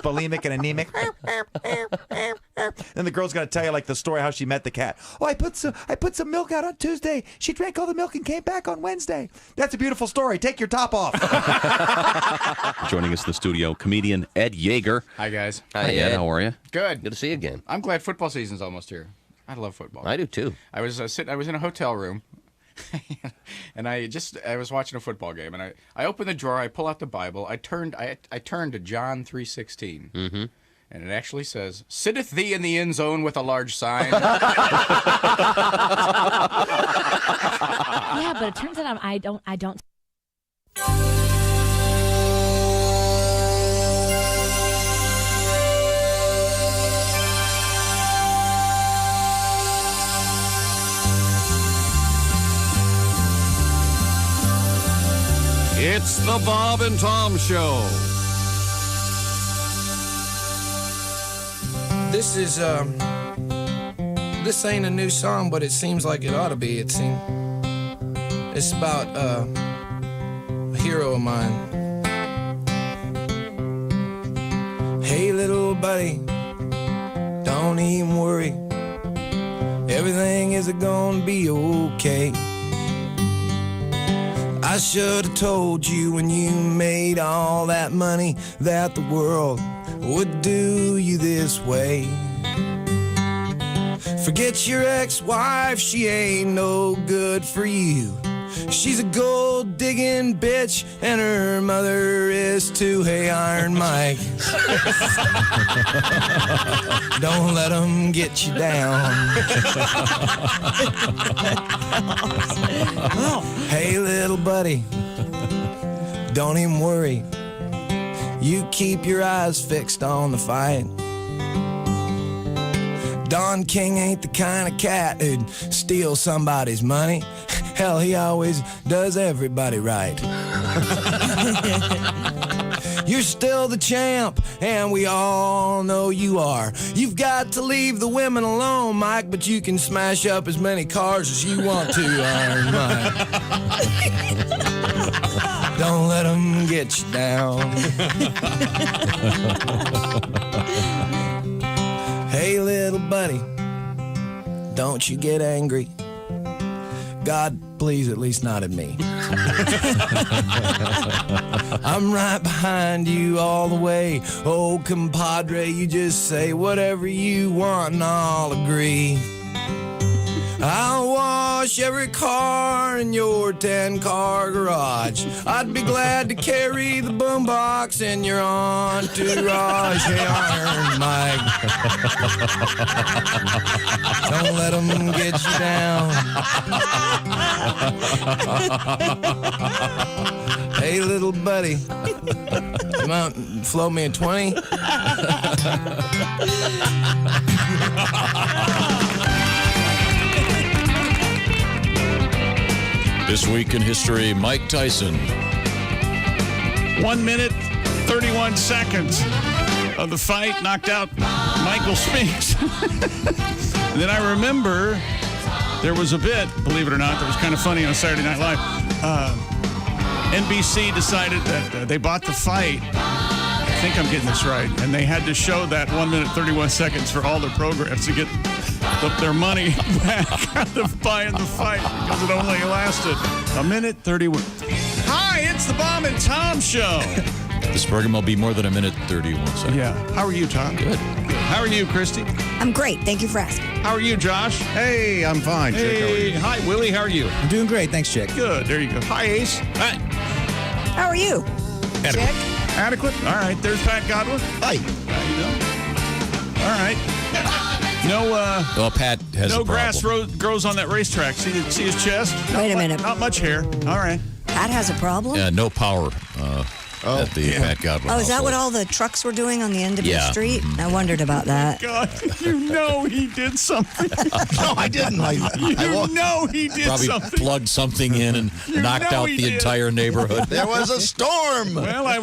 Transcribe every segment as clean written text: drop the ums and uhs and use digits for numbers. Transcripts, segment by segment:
that's bulimic and anemic. Then the girl's got to tell you like the story how she met the cat. Oh, I put some milk out on Tuesday. She drank all the milk and came back on Wednesday. That's a beautiful story. Take your top off. Joining us in the studio, comedian Ed Yeager. Hi, guys. Hi, Ed. How are you? Good. Good to see you again. I'm glad football season's almost here. I love football. I do too. I was I was in a hotel room, and I was watching a football game, and I opened the drawer, I pull out the Bible, I turned to John 3:16, and it actually says, "Sitteth thee in the end zone with a large sign." Yeah, but it turns out I don't. It's the Bob and Tom Show. This ain't a new song, but it seems like it ought to be. It's about a hero of mine. Hey, little buddy, don't even worry. Everything is gonna be okay. I should have told you when you made all that money that the world would do you this way. Forget your ex-wife, she ain't no good for you. She's a gold-digging bitch, and her mother is too. Hey, Iron Mike, don't let them get you down. Hey, little buddy, don't even worry. You keep your eyes fixed on the fight. Don King ain't the kind of cat who'd steal somebody's money. Hell, he always does everybody right. You're still the champ, and we all know you are. You've got to leave the women alone, Mike, but you can smash up as many cars as you want to, Iron Mike. Don't let them get you down. Hey, little buddy, don't you get angry. God, please, at least not at me. I'm right behind you all the way. Oh, compadre, you just say whatever you want and I'll agree. I'll wash every car in your 10-car garage. I'd be glad to carry the boombox in your entourage. Hey, Iron Mike, don't let them get you down. Hey, little buddy, you want to float me a 20? This week in history, Mike Tyson. 1 minute, 31 seconds of the fight, knocked out Michael Spinks. And then I remember there was a bit, believe it or not, that was kind of funny on Saturday Night Live. NBC decided that they bought the fight. I think I'm getting this right. And they had to show that 1 minute, 31 seconds for all their programs to get their money back out of buying the fight because it only lasted a minute 31. Hi, it's the Bob and Tom Show. This program will be more than a minute 31 seconds. Yeah. How are you, Tom? Good. How are you, Christy? I'm great. Thank you for asking. How are you, Josh? Hey, I'm fine. Hey, Chick, how are you? hi, Willie. How are you? I'm doing great. Thanks, Chick. Good. There you go. Hi, Ace. Hi. How are you? Adequate. Adequate. All right. There's Pat Godwin. Hi. How you doing? All right. No, well, Pat has no a grass grows on that racetrack. See his chest? Wait a minute. Not much hair. All right. Pat has a problem? no power at the Pat Godwin Oh, is that household. what all the trucks were doing on the end of the Yeah. street? I wondered about that. God, you know he did something. No, I didn't. You know he did Probably something. plugged something in and knocked know out he the did. entire neighborhood. There was a storm. Well, I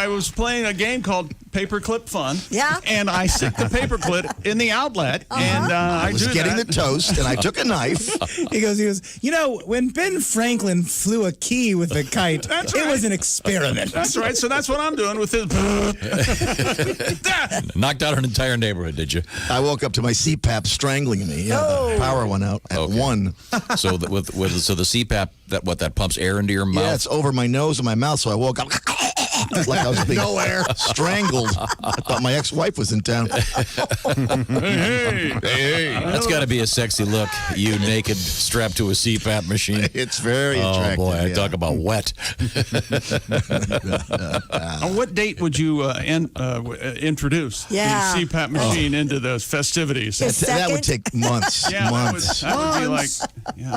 was playing a game called paperclip fun. Yeah. And I stick the paperclip in the outlet, and I was getting the toast, and I took a knife. He goes, when Ben Franklin flew a key with a kite, it was an experiment. That's right. So that's what I'm doing with this. Knocked out an entire neighborhood, did you? I woke up to my CPAP strangling me. Yeah, the power went out at 1. So the CPAP, that pumps air into your mouth? Yeah, it's over my nose and my mouth, so I woke up like I was being strangled. I thought my ex-wife was in town. Hey. That's got to be a sexy look, you naked, strapped to a CPAP machine. It's very Oh, attractive. boy, I yeah. talk about wet. On what date would you introduce the CPAP machine into those festivities? That would take months. Yeah, months. that would be like,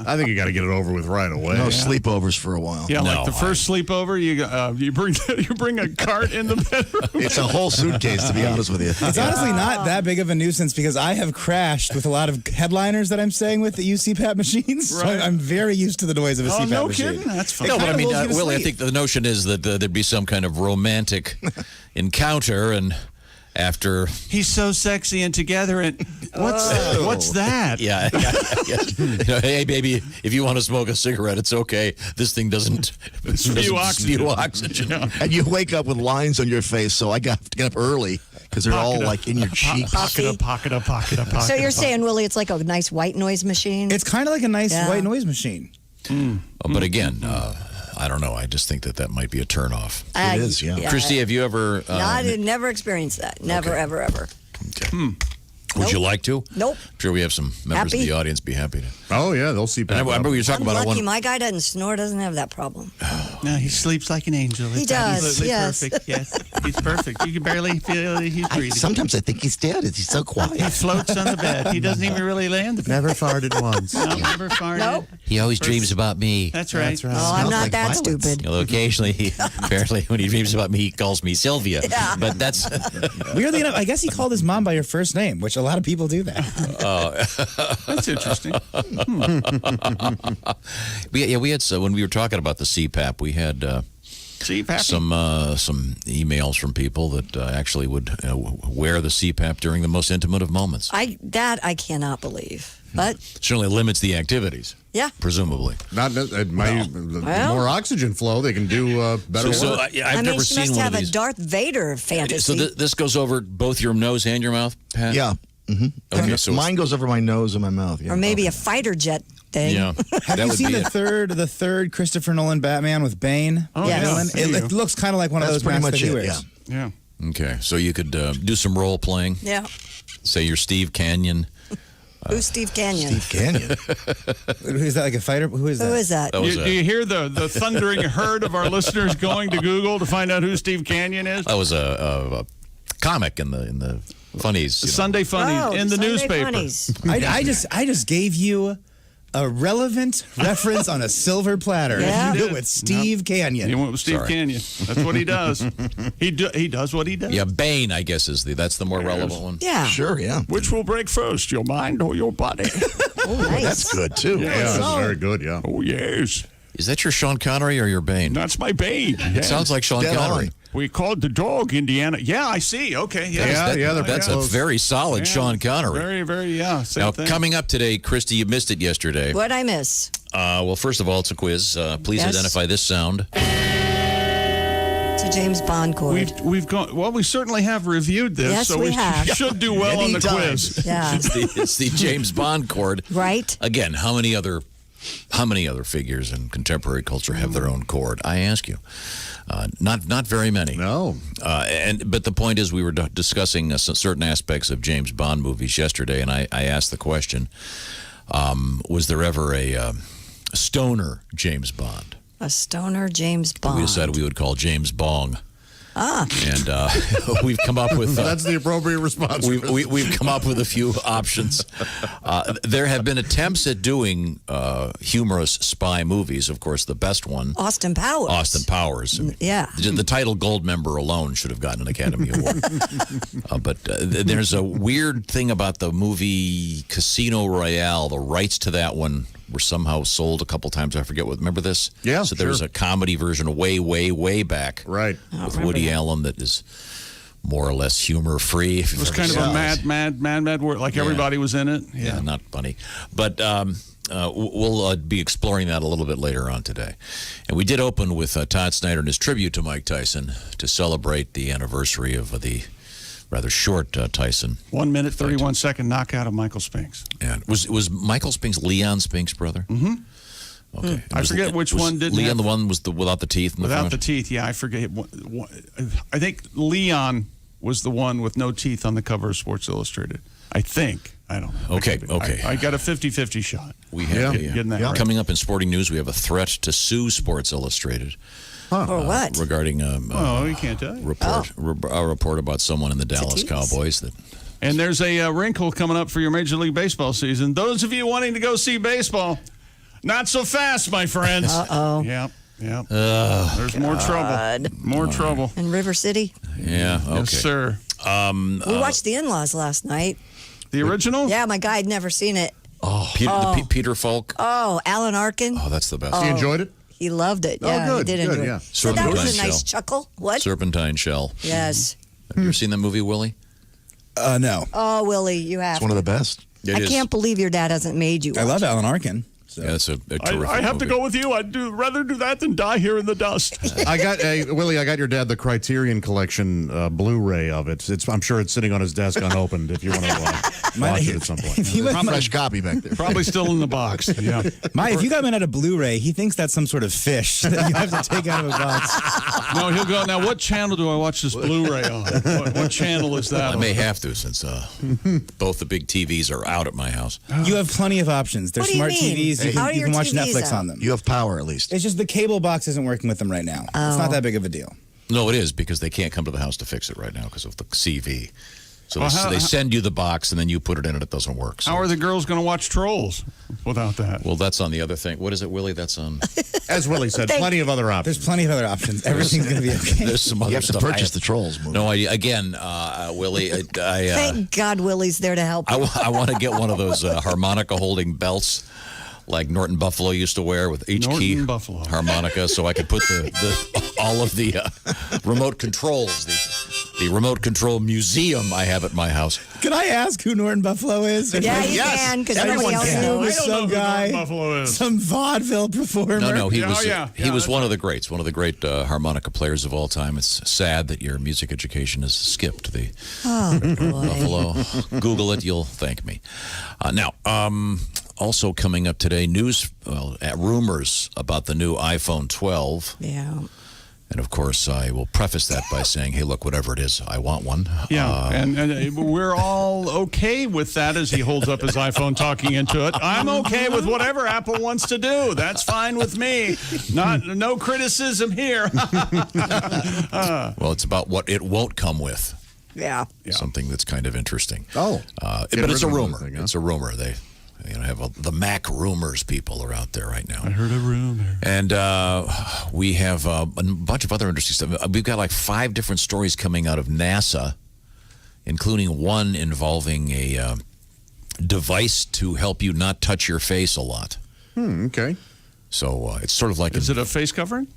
I think you got to get it over with right away. No sleepovers for a while. yeah, like the first sleepover, you bring a cart in the bedroom. It's a whole suitcase, to be honest with you. It's honestly not that big of a nuisance because I have crashed with a lot of headliners that I'm staying with that use CPAP machines. So Right. I'm very used to the noise of a CPAP no machine. kidding? That's fun. It No, but I kinda mean, lulls you to Willie, I sleep. think the notion is that there'd be some kind of romantic encounter, and after... He's so sexy and together, and what's that? Yeah. Hey, baby, if you want to smoke a cigarette, it's okay. This thing doesn't Spew oxygen. spew oxygen. And you wake up with lines on your face, so I got to get up early because they're all like in your cheeks. Pocket up. So you're saying, Willie, it's like a nice white noise machine? It's kind of like a nice Yeah. white noise machine. But again, I don't know. I just think that might be a turnoff. It is, yeah. Christy, have you ever... I never experienced that. Never, ever, ever. Okay. Would you like to? Nope. I'm sure we have some members of Happy? the audience be happy to. Oh, yeah, they'll see. And I remember we were talking I'm about lucky one. my guy doesn't snore, doesn't have that problem. No, he sleeps like an angel. He It's does, absolutely yes. perfect. Yes, he's perfect. You can barely feel he's breathing. Sometimes I think he's dead. He's so He quiet. floats on the bed. He doesn't even really lay on the bed. Never farted once. No, never farted. Nope. He always dreams about me. That's right. That's right. Oh, I'm Smells not like that violence. stupid. Although occasionally, apparently, when he dreams about me, he calls me Sylvia. Yeah. But that's Weirdly enough, I guess he called his mom by her first name, which a lot of people do that. That's interesting. we had when we were talking about the CPAP, we had See, Pappy? some emails from people that actually would wear the CPAP during the most intimate of moments. I cannot believe. But Certainly limits the activities. yeah. Presumably. Not more oxygen flow. They can do better So work. I've I mean, never she seen must one have of a these. Darth Vader fantasy. So this goes over both your nose and your mouth, Pat? Yeah. Okay, so Mine goes over my nose and my mouth. Yeah. or maybe a fighter jet thing. yeah, Have that you would seen be the third Christopher Nolan Batman with Bane? Oh, Yes. Villain? yeah. It looks kind of like one That's of those pretty masks much that he it, wears. yeah. Yeah. Okay, so you could do some role playing. Yeah. Say you're Steve Canyon. Who's Steve Canyon? Steve Canyon. Who's that? Like a fighter? Who is that? Who is that? That was Do you hear the thundering herd of our listeners going to Google to find out who Steve Canyon is? That was a comic in the funnies. The you know. Sunday Funnies in the Sunday newspaper. Funnies. I just gave you a relevant reference on a silver platter. Yeah. You do it with Steve Canyon. He went with Steve Sorry. Canyon. That's what he does. He does what he does. Yeah, Bane, I guess, that's the more relevant one. Yeah. Sure, yeah. Which will break first, your mind or your body? Oh, nice. That's good, too. Yeah, that's very good, yeah. Oh, yes. Is that your Sean Connery or your Bane? That's my Bane. It sounds like Sean Dead Connery. on. We called the dog Indiana. Yeah, I see. Okay. Yeah. That's a very solid Sean Connery. Very, very, yeah. Same Now, thing. coming up today, Christy, you missed it yesterday. What'd I miss? Well, first of all, it's a quiz. Please Yes. identify this sound. It's a James Bond chord. We've gone. Well, we certainly have reviewed this, Yes, so we have. should do well on the Anytime. quiz. Yeah. It's the James Bond chord. Right? Again, how many other figures in contemporary culture have their own chord? I ask you. Not very many. No. But the point is, we were discussing certain aspects of James Bond movies yesterday, and I asked the question: was there ever a stoner James Bond? A stoner James Bond. We decided we would call James Bong. Ah. And we've come up with That's the appropriate response. we've come up with a few options. There have been attempts at doing humorous spy movies. Of course, the best one, Austin Powers. Austin Powers. Yeah. The title Gold Member alone should have gotten an Academy Award. But there's a weird thing about the movie Casino Royale. The rights to that one were somehow sold a couple times. I forget what. Remember this? Yeah, So there was sure. a comedy version way, way, way back. Right. With Woody Allen that is more or less humor-free. It was kind of a mad word, like everybody was in it. Yeah, not funny. But we'll be exploring that a little bit later on today. And we did open with Todd Snyder and his tribute to Mike Tyson to celebrate the anniversary of the rather short Tyson. 1 minute, 31 second knockout of Michael Spinks. And was Michael Spinks Leon Spinks' brother? Mm-hmm. Okay. I forget which one didn't Leon have, the one was without the teeth in the without front? the teeth, yeah, I forget. I think Leon was the one with no teeth on the cover of Sports Illustrated. I think. I don't know. Okay. I got a 50-50 shot. We have getting that right. Coming up in sporting news, we have a threat to sue Sports Illustrated. For what? Regarding you can't tell you. A report about someone in the Dallas Cowboys that. And there's a wrinkle coming up for your Major League Baseball season. Those of you wanting to go see baseball, not so fast, my friends. Uh-oh. Yep. There's more trouble. More trouble. In River City? Yeah, okay. Yes, sir. We watched The In-Laws last night. The original? Yeah, my guy had never seen it. Peter Falk. Oh, Alan Arkin. Oh, that's the best. He enjoyed it? He loved it. Oh, Yeah, good, he did good, enjoy yeah. it. So that was a nice Shell. chuckle. What? Serpentine Shell. Yes. Have you ever seen that movie, Willie? No. Oh, Willie, you have It's one of the best. It I is. can't believe your dad hasn't made you I watch love Alan Arkin. So. Yeah, it's a terrific I have to movie. go with you. I'd rather do that than die here in the dust. I got Willie. I got your dad the Criterion Collection Blu-ray of it. I'm sure it's sitting on his desk unopened. If you want to watch it at some point. Fresh copy back there. Probably still in the box. Yeah. If you got him at a Blu-ray, he thinks that's some sort of fish that you have to take out of a box. No, he'll go, now what channel do I watch this Blu-ray on? What channel is that I on? may have to since both the big TVs are out at my house. You have plenty of options. They're What do you smart mean? TVs. How are You your can watch TVs Netflix out? on them. You have power, at least. It's just the cable box isn't working with them right now. It's not that big of a deal. No, it is because they can't come to the house to fix it right now because of the CV. So Well, they send you the box and then you put it in and it doesn't work. So. How are the girls going to watch Trolls without that? Well, that's on the other thing. What is it, Willie? That's on. As Willie said, plenty of other options. There's plenty of other options. Everything's going to be okay. There's some other You have to stuff. purchase the Trolls movie. No idea. Again, Willie, Thank God Willie's there to help. I want to get one of those harmonica holding belts like Norton Buffalo used to wear with H key Norton Buffalo. harmonica, so I could put all of the remote controls, the remote control museum I have at my house. Can I ask who Norton Buffalo is? Yeah, you can, because everyone else He knows. was I don't know some who guy, Norton Buffalo is. some vaudeville performer. No, he Yeah, was oh, yeah. he Yeah, was that's one of the greats, one of the great harmonica players of all time. It's sad that your music education has skipped the Buffalo. Google it, you'll thank me. Now, also coming up today, rumors about the new iPhone 12. Yeah. And of course, I will preface that by saying, hey, look, whatever it is, I want one. Yeah, and we're all okay with that as he holds up his iPhone talking into it. I'm okay with whatever Apple wants to do. That's fine with me. No criticism here. Well, it's about what it won't come with. Yeah. Something that's kind of interesting. Oh. But it's a rumor. It's a rumor. They have the Mac rumors people are out there right now. I heard a rumor. And we have a bunch of other interesting stuff. We've got like 5 different stories coming out of NASA, including one involving a device to help you not touch your face a lot. Okay. So it's sort of like... Is it a face covering?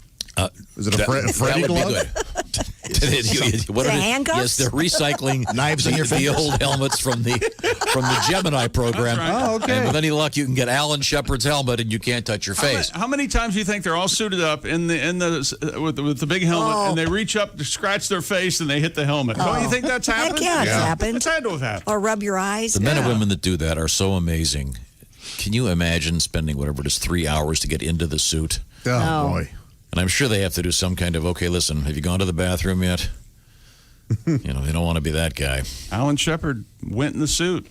Is it a Freddy that would glove? be good. The handcuffs? Yes, they're recycling Knives in your the fingers. old helmets from the Gemini program. That's right. Oh, okay. And with any luck, you can get Alan Shepard's helmet, and you can't touch your face. How many times do you think they're all suited up with the big helmet, and they reach up to scratch their face and they hit the helmet? Don't you think that's happened? Heck yeah, it's happened. It's had to have happened. Or rub your eyes. The men and women that do that are so amazing. Can you imagine spending whatever it is 3 hours to get into the suit? Oh, No. boy. And I'm sure they have to do some kind of, okay, listen, have you gone to the bathroom yet? They don't want to be that guy. Alan Shepard went in the suit.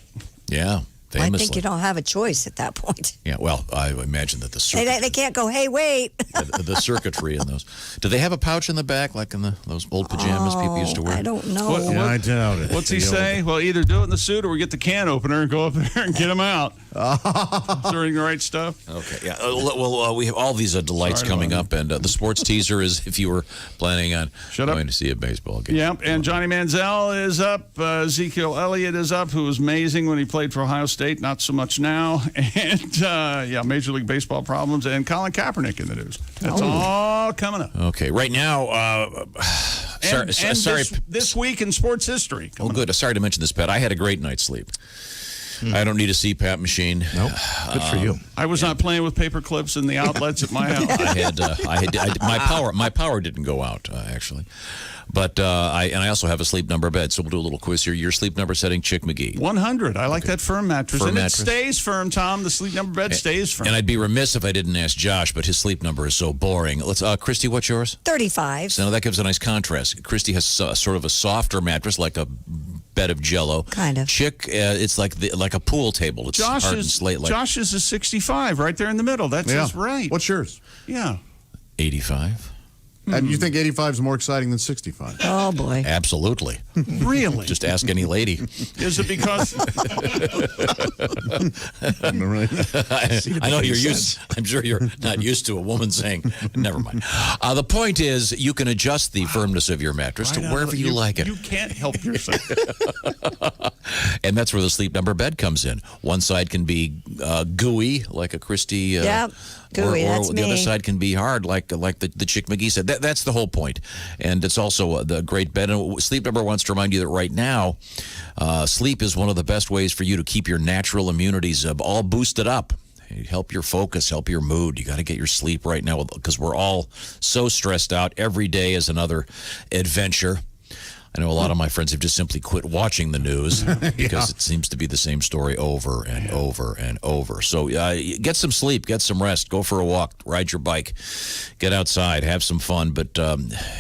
Yeah, I famously. think you don't have a choice at that point. Yeah, well, I imagine that They can't go, hey, wait. the circuitry in those. Do they have a pouch in the back like in those old pajamas people used to wear? I don't know. I doubt it. What's he say? Well, either do it in the suit or we get the can opener and go up there and get him out. Doing the right stuff. Okay, yeah. Well, we have all these delights coming up, and the sports teaser is if you were planning on going to see a baseball game. Yep, and Johnny Manziel is up. Ezekiel Elliott is up, who was amazing when he played for Ohio State, not so much now. And, Major League Baseball problems, and Colin Kaepernick in the news. That's all coming up. Okay, right now, sorry. This week in sports history. Oh, good. Sorry to mention this, Pat. I had a great night's sleep. I don't need a CPAP machine. Nope. Good for you. I was not playing with paper clips in the outlets at my house. My power didn't go out, actually. But I also have a sleep number bed, so we'll do a little quiz here. Your sleep number setting, Chick McGee. 100. I like that firm mattress. It stays firm, Tom. The sleep number bed stays firm. And I'd be remiss if I didn't ask Josh, but his sleep number is so boring. Christy, what's yours? 35. So that gives a nice contrast. Christy has sort of a softer mattress, like a bed of Jell-O. Kind of. Chick, it's like a pool table. It's hard and slate-like. Josh's is 65, right there in the middle. That's his right. What's yours? Yeah. 85. And you think 85 is more exciting than 65? Oh, boy. Absolutely. Really? Just ask any lady. Is it because... I know you're used... I'm sure you're not used to a woman saying, never mind. The point is, you can adjust the firmness of your mattress to wherever you like it. You can't help yourself. And that's where the sleep number bed comes in. One side can be gooey, like a Christy... Yep. Gooey, or that's the me. other side can be hard, like the Chick McGee said. That's the whole point. And it's also the great bed. And Sleep Number wants to remind you that right now, sleep is one of the best ways for you to keep your natural immunities all boosted up. Help your focus, help your mood. You got to get your sleep right now because we're all so stressed out. Every day is another adventure. I know a lot of my friends have just simply quit watching the news because it seems to be the same story over and over and over. So get some sleep, get some rest, go for a walk, ride your bike, get outside, have some fun. But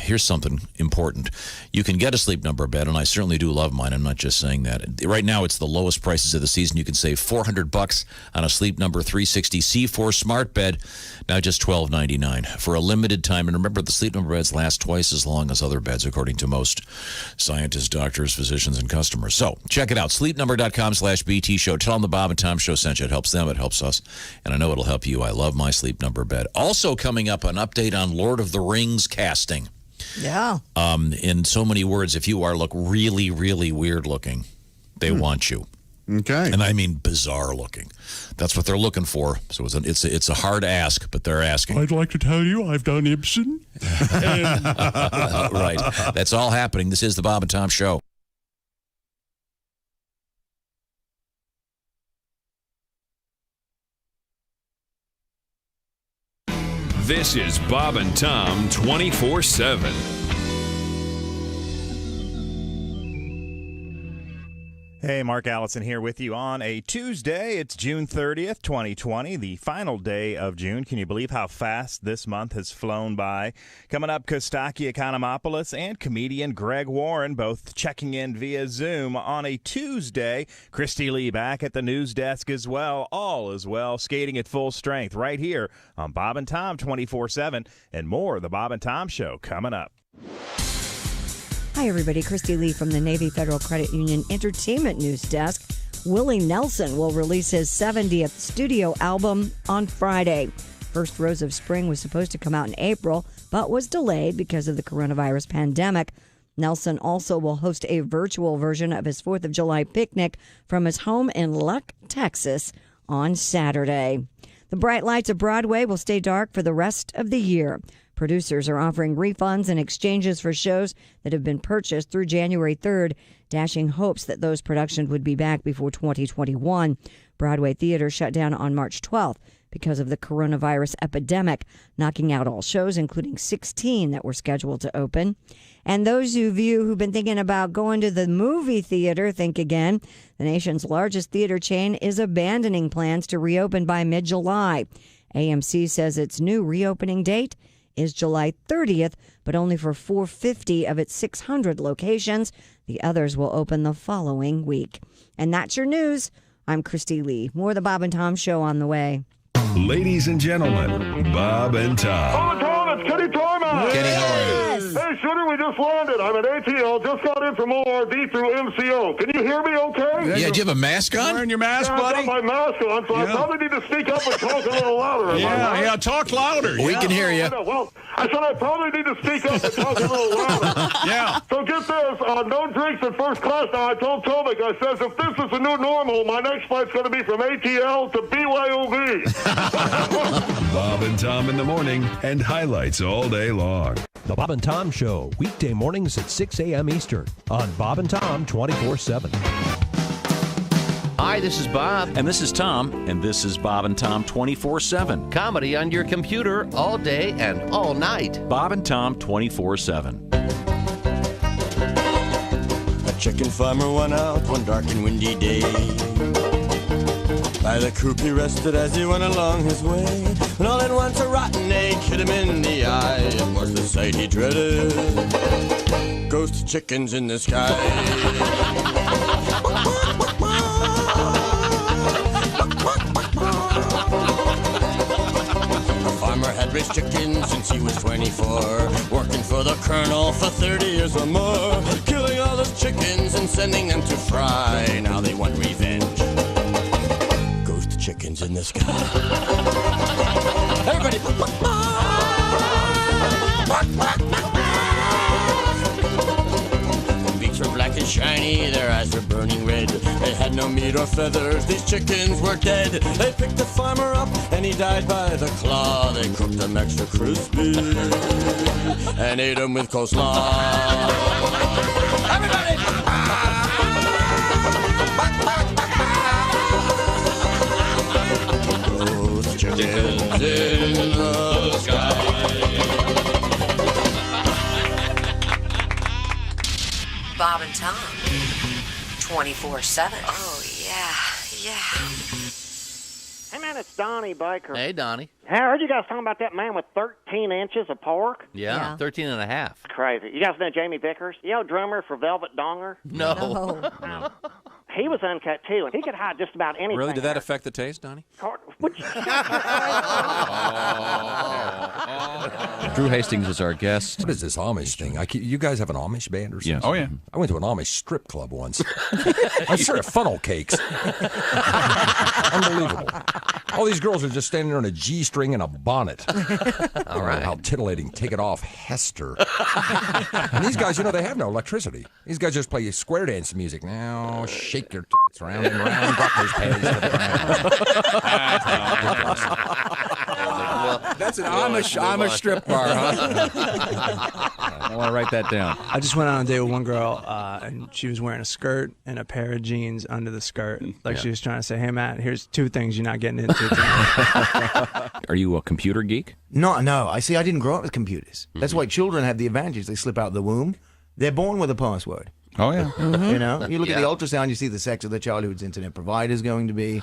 here's something important. You can get a Sleep Number bed, and I certainly do love mine. I'm not just saying that. Right now, it's the lowest prices of the season. You can save $400 on a Sleep Number 360 C4 smart bed, now just $12.99 for a limited time. And remember, the Sleep Number beds last twice as long as other beds, according to most scientists, doctors, physicians, and customers. So check it out. Sleepnumber.com/BT show. Tell them the Bob and Tom show sent you. It helps them. It helps us. And I know it'll help you. I love my Sleep Number bed. Also coming up, an update on Lord of the Rings casting. Yeah. In so many words, if you look really, really weird looking, they want you. Okay. And I mean bizarre looking. That's what they're looking for. So it's a hard ask, but they're asking. I'd like to tell you I've done Ibsen. Right. That's all happening. This is the Bob and Tom Show. This is Bob and Tom 24/7. Hey, Mark Allison here with you on a Tuesday. It's June 30th, 2020, the final day of June. Can you believe how fast this month has flown by? Coming up, Kostaki Economopoulos and comedian Greg Warren both checking in via Zoom on a Tuesday. Christy Lee back at the news desk as well. All is well, skating at full strength right here on Bob and Tom 24/7 and more. The Bob and Tom Show coming up. Hi, everybody. Christy Lee from the Navy Federal Credit Union Entertainment News Desk. Willie Nelson will release his 70th studio album on Friday. First Rose of Spring was supposed to come out in April, but was delayed because of the coronavirus pandemic. Nelson also will host a virtual version of his 4th of July picnic from his home in Luck, Texas on Saturday. The bright lights of Broadway will stay dark for the rest of the year. Producers are offering refunds and exchanges for shows that have been purchased through January 3rd, dashing hopes that those productions would be back before 2021. Broadway Theater shut down on March 12th because of the coronavirus epidemic, knocking out all shows, including 16 that were scheduled to open. And those of you who've been thinking about going to the movie theater, think again. The nation's largest theater chain is abandoning plans to reopen by mid-July. AMC says its new reopening date is July 30th, but only for 450 of its 600 locations. The others will open the following week. And that's your news. I'm Christy Lee. More of the Bob and Tom Show on the way. Ladies and gentlemen, Bob and Tom. Oh, Tom, it's Kenny Torma. Kenny, how are you? Hey, Shooter, we just landed. I'm at ATL, just got in from ORD through MCO. Can you hear me okay? Yeah, do you have a mask on? Wearing your mask, buddy? I've got my mask on, so I probably need to speak up and talk a little louder. Yeah, talk louder. We can hear you. Well, I said I probably need to speak up and talk a little louder. Yeah. So get this, no drinks in first class. Now, I told Tomek, I says, if this is the new normal, my next flight's going to be from ATL to BYOB. Bob and Tom in the morning and highlights all day long. The Bob and Tom Show, weekday mornings at 6 a.m. Eastern on Bob and Tom 24/7. Hi, this is Bob. And this is Tom. And this is Bob and Tom 24/7. Comedy on your computer all day and all night. Bob and Tom 24/7. A chicken farmer went out one dark and windy day. By the coop he rested as he went along his way. And all at once a rotten egg hit him in the eye. It was the sight he dreaded. Ghost chickens in the sky. Had raised chickens since he was 24, working for the colonel for 30 years or more, killing all those chickens and sending them to fry. Now they want revenge. Ghost chickens in the sky. Everybody. Beaks were black and shiny, their eyes were burning red. They had no meat or feathers, these chickens were dead. They picked the farmer up and he died by the claw. They cooked them extra crispy and ate them with coleslaw. Everybody! Those chickens in the sky. Bob and Tom, 24/7. Oh, yeah. Hey, man, it's Donnie Baker. Hey, Donnie. Hey, I heard you guys talking about that man with 13 inches of pork. Yeah, 13 and a half. Crazy. You guys know Jamie Vickers? You know, drummer for Velvet Donger? No. He was uncut, too, and he could hide just about anything. Really? Did that affect the taste, Donnie? Drew Hastings is our guest. What is this Amish thing? You guys have an Amish band or something? Yes. Oh, yeah. I went to an Amish strip club once. I served funnel cakes. Unbelievable. All these girls are just standing there in a G-string and a bonnet. All right. How titillating. Take it off, Hester. And these guys, they have no electricity. These guys just play square dance music. Now, shake your tits round and round. Drop those panties to the ground. That's an Amish strip bar, huh? I want to write that down. I just went on a date with one girl, and she was wearing a skirt and a pair of jeans under the skirt. Like she was trying to say, hey, Matt, here's two things you're not getting into tonight. Are you a computer geek? No. I didn't grow up with computers. That's why children have the advantage. They slip out the womb. They're born with a password. Oh, yeah. Mm-hmm. You look at the ultrasound, you see the sex of the child whose internet provider is going to be.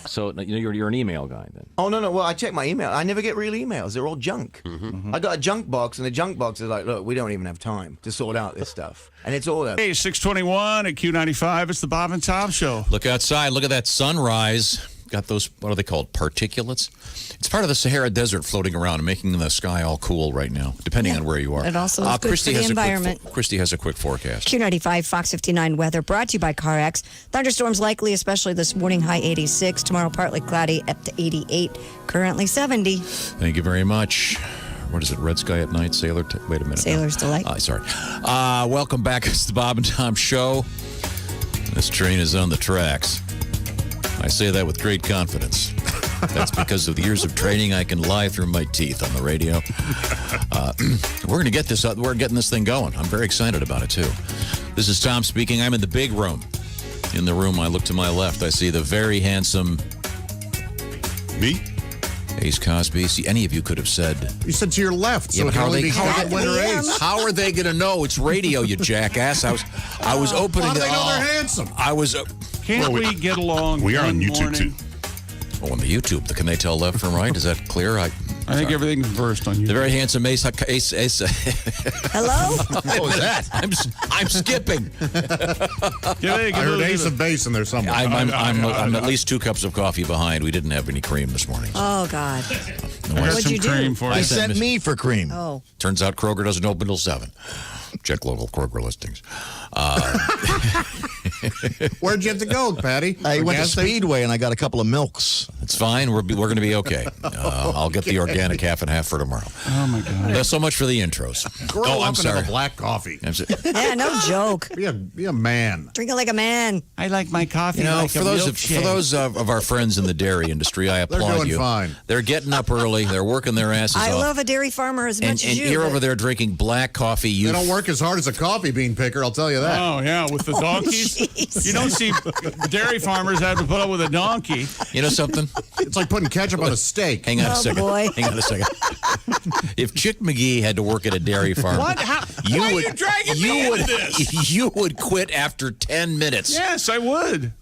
So you're an email guy then? Oh, no. Well, I check my email. I never get real emails. They're all junk. Mm-hmm. I got a junk box, and the junk box is like, look, we don't even have time to sort out this stuff. And it's all that. Hey, 621 at Q95. It's the Bob and Tom Show. Look outside. Look at that sunrise. Got those, what are they called, particulates? It's part of the Sahara Desert floating around and making the sky all cool right now, depending on where you are. It also is good for the environment. Christy has a quick forecast. Q95, Fox 59 weather brought to you by CarX. Thunderstorms likely, especially this morning, high 86. Tomorrow, partly cloudy, up to 88. Currently 70. Thank you very much. What is it, Red Sky at Night? Wait a minute. Sailor's Delight. Sorry. Welcome back. It's the Bob and Tom Show. This train is on the tracks. I say that with great confidence. That's because of the years of training I can lie through my teeth on the radio. We're going to get this. We're getting this thing going. I'm very excited about it, too. This is Tom speaking. I'm in the big room. In the room, I look to my left. I see the very handsome... Me? Ace Cosby. See, any of you could have said... You said to your left, so it can only be Scott, Winter, Ace. How are they going to know? It's radio, you jackass. I was opening... How do they know they're handsome? I was... Can't we get along? We are on YouTube, morning? too. Oh, on the YouTube. Can they tell left from right? Is that clear? I think everything's versed on YouTube. The very handsome Ace. Hello? What was that? I'm skipping. I heard Ace of Base in there somewhere. I'm at least 2 cups of coffee behind. We didn't have any cream this morning. Oh, God. What'd you do? cream for He you. sent me for cream. Oh. Turns out Kroger doesn't open till 7. Check local Kroger listings. Where'd you have to go, Patty? I went to Gas station? Speedway and I got a couple of milks. It's fine. We're going to be okay. I'll get the organic half and half for tomorrow. Oh, my God. That's so much for the intros. Grow I'm up and sorry. have a black coffee. Yeah, no joke. Be a man. Drink it like a man. I like my coffee You know, like for a those milkshake. of our friends in the dairy industry, I applaud doing you. fine. They're getting up early. They're working their asses I off. love a dairy farmer as much and as you. you're but- over there drinking black coffee. They don't work as hard as a coffee bean picker, I'll tell you that. Oh, yeah, with the donkeys. jeez. You don't see dairy farmers have to put up with a donkey. You know something? It's like putting ketchup on a steak. Hang on a Oh, second. boy. Hang on a second. If Chick McGee had to work at a dairy farm, What? Why are you dragging me into this? You would quit after 10 minutes. Yes, I would.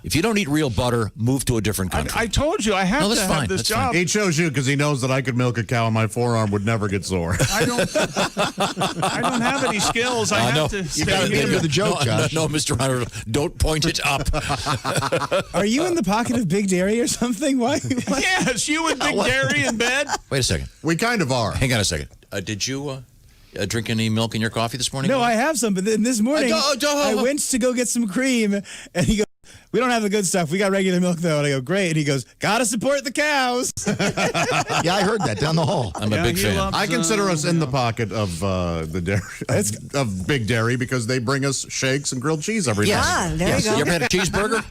If you don't eat real butter, move to a different country. I told you I have No, to that's have fine. this That's job. He chose you because he knows that I could milk a cow and my forearm would never get sore. I don't have any skills. I have no. to stay gotta here. think of the joke, Josh. No, Mr. Hunter, don't point it up. Are you in the pocket of Big Dairy or something? Why? Yes, you and Big Dairy in bed. Wait a second. We kind of are. Hang on a second. Did you drink any milk in your coffee this morning? No, I have some, but then this morning don't- I went to go get some cream, and he goes, "We don't have the good stuff. We got regular milk though." And I go, "Great." And he goes, "Gotta support the cows." Yeah, I heard that down the hall. I'm a big fan. I consider us in the pocket of the dairy of Big Dairy because they bring us shakes and grilled cheese every Yes. day. Ah, there Yes. you go. You ever had a cheeseburger?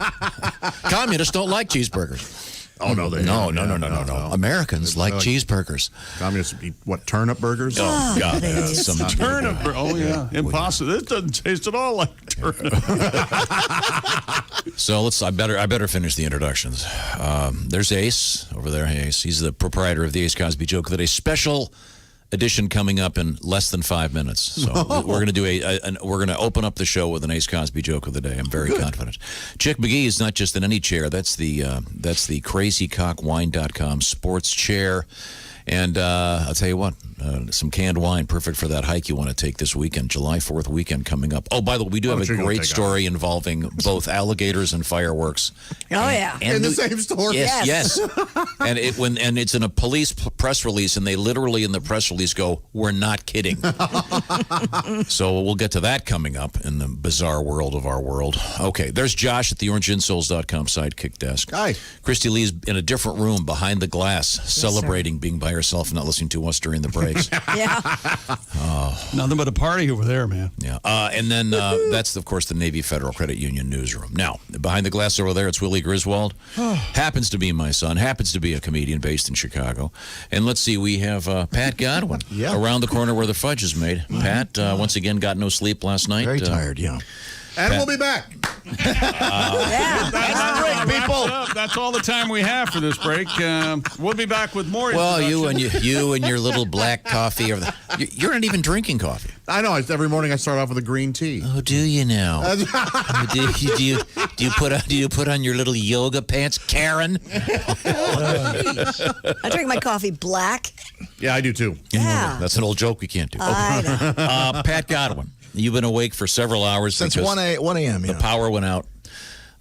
Communists don't like cheeseburgers. Oh no, they No. don't. Americans like cheeseburgers. Communists eat what, turnip burgers? Oh God, they that's do. some Turnip. Oh, yeah. Impossible. This doesn't taste at all like turnip. So I better finish the introductions. There's Ace over there. Hey, Ace. He's the proprietor of the Ace Cosby Joke of the Day special edition coming up in less than 5 minutes. So we're going to do we're going to open up the show with an Ace Cosby Joke of the Day. I'm very confident. Chick McGee is not just in any chair. That's the crazycockwine.com sports chair. And I'll tell you what, some canned wine, perfect for that hike you want to take this weekend, July 4th weekend coming up. Oh, by the way, we do have a great story involving both alligators and fireworks. Oh, yeah. And In the same store? Yes. And it's in a police press release, and they literally in the press release go, "We're not kidding." So we'll get to that coming up in the bizarre world of our world. Okay, there's Josh at the orangeinsoles.com sidekick desk. Hi. Christy Lee's in a different room behind the glass, celebrating being by herself, not listening to us during the breaks. Yeah. Nothing but a party over there, man. Yeah. And then that's, of course, the Navy Federal Credit Union newsroom. Now, behind the glass over there, it's Willie Griswold. Happens to be my son. Happens to be a comedian based in Chicago. And let's see, we have Pat Godwin around the corner where the fudge is made. Pat, once again, got no sleep last night. Very tired, yeah. And we'll be back. That's break, people. That's all the time we have for this break. We'll be back with more. Well, you and your little black coffee. You're not even drinking coffee. I know. Every morning I start off with a green tea. Oh, do you now? do you put on your little yoga pants, Karen? I drink my coffee black. Yeah, I do too. Yeah. That's an old joke we can't do. I know. Pat Godwin, you've been awake for several hours Since because 1 a.m., the power went out.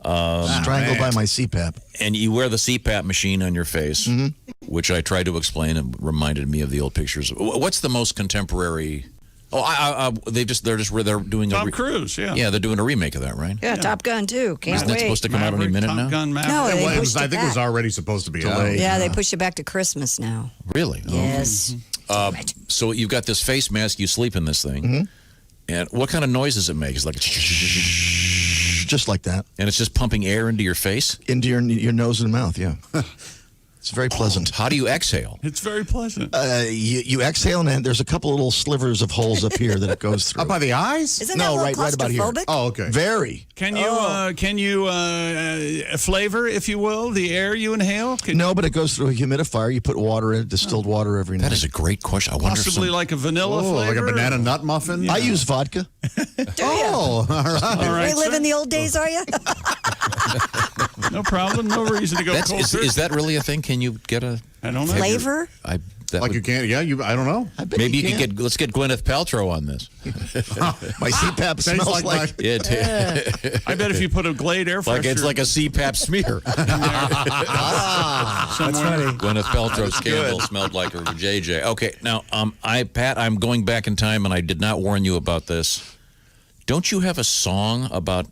Strangled by my CPAP. And you wear the CPAP machine on your face, which I tried to explain and reminded me of the old pictures. What's the most contemporary? Oh, they're doing Tom Cruise. Yeah. Yeah, they're doing a remake of that, right? Yeah, Top Gun, too. Can't Isn't wait. that supposed to come out any minute now? No, they pushed I it think it was back. already supposed to be out. Yeah, they pushed it back to Christmas now. Really? Yes. So you've got this face mask. You sleep in this thing. And what kind of noise does it make? It's like just like that. And it's just pumping air into your face? Into your nose and mouth, yeah. It's very pleasant. How do you exhale? It's very pleasant. You exhale, and there's a couple little slivers of holes up here that it goes through. Up by the eyes? Isn't that No, a right little about here. claustrophobic? Oh, okay. Very. Can you flavor, if you will, the air you inhale? No, but it goes through a humidifier. You put water in, distilled water every night. That is a great question. I wonder if Possibly like a vanilla flavor? Like a banana nut muffin? I use vodka. Oh, all right. All right, We live sir. in the old days, are you? No problem. No reason to go cold is that really a thing? Can you get a I don't know. Flavor? Like you can't? Yeah, I don't know. Maybe you could let's get Gwyneth Paltrow on this. My CPAP smells like. I bet if you put a Glade air freshener. It's like a CPAP smear. That's funny. Gwyneth Paltrow's candle smelled like her JJ. Okay, now, Pat, I'm going back in time, and I did not warn you about this. Don't you have a song about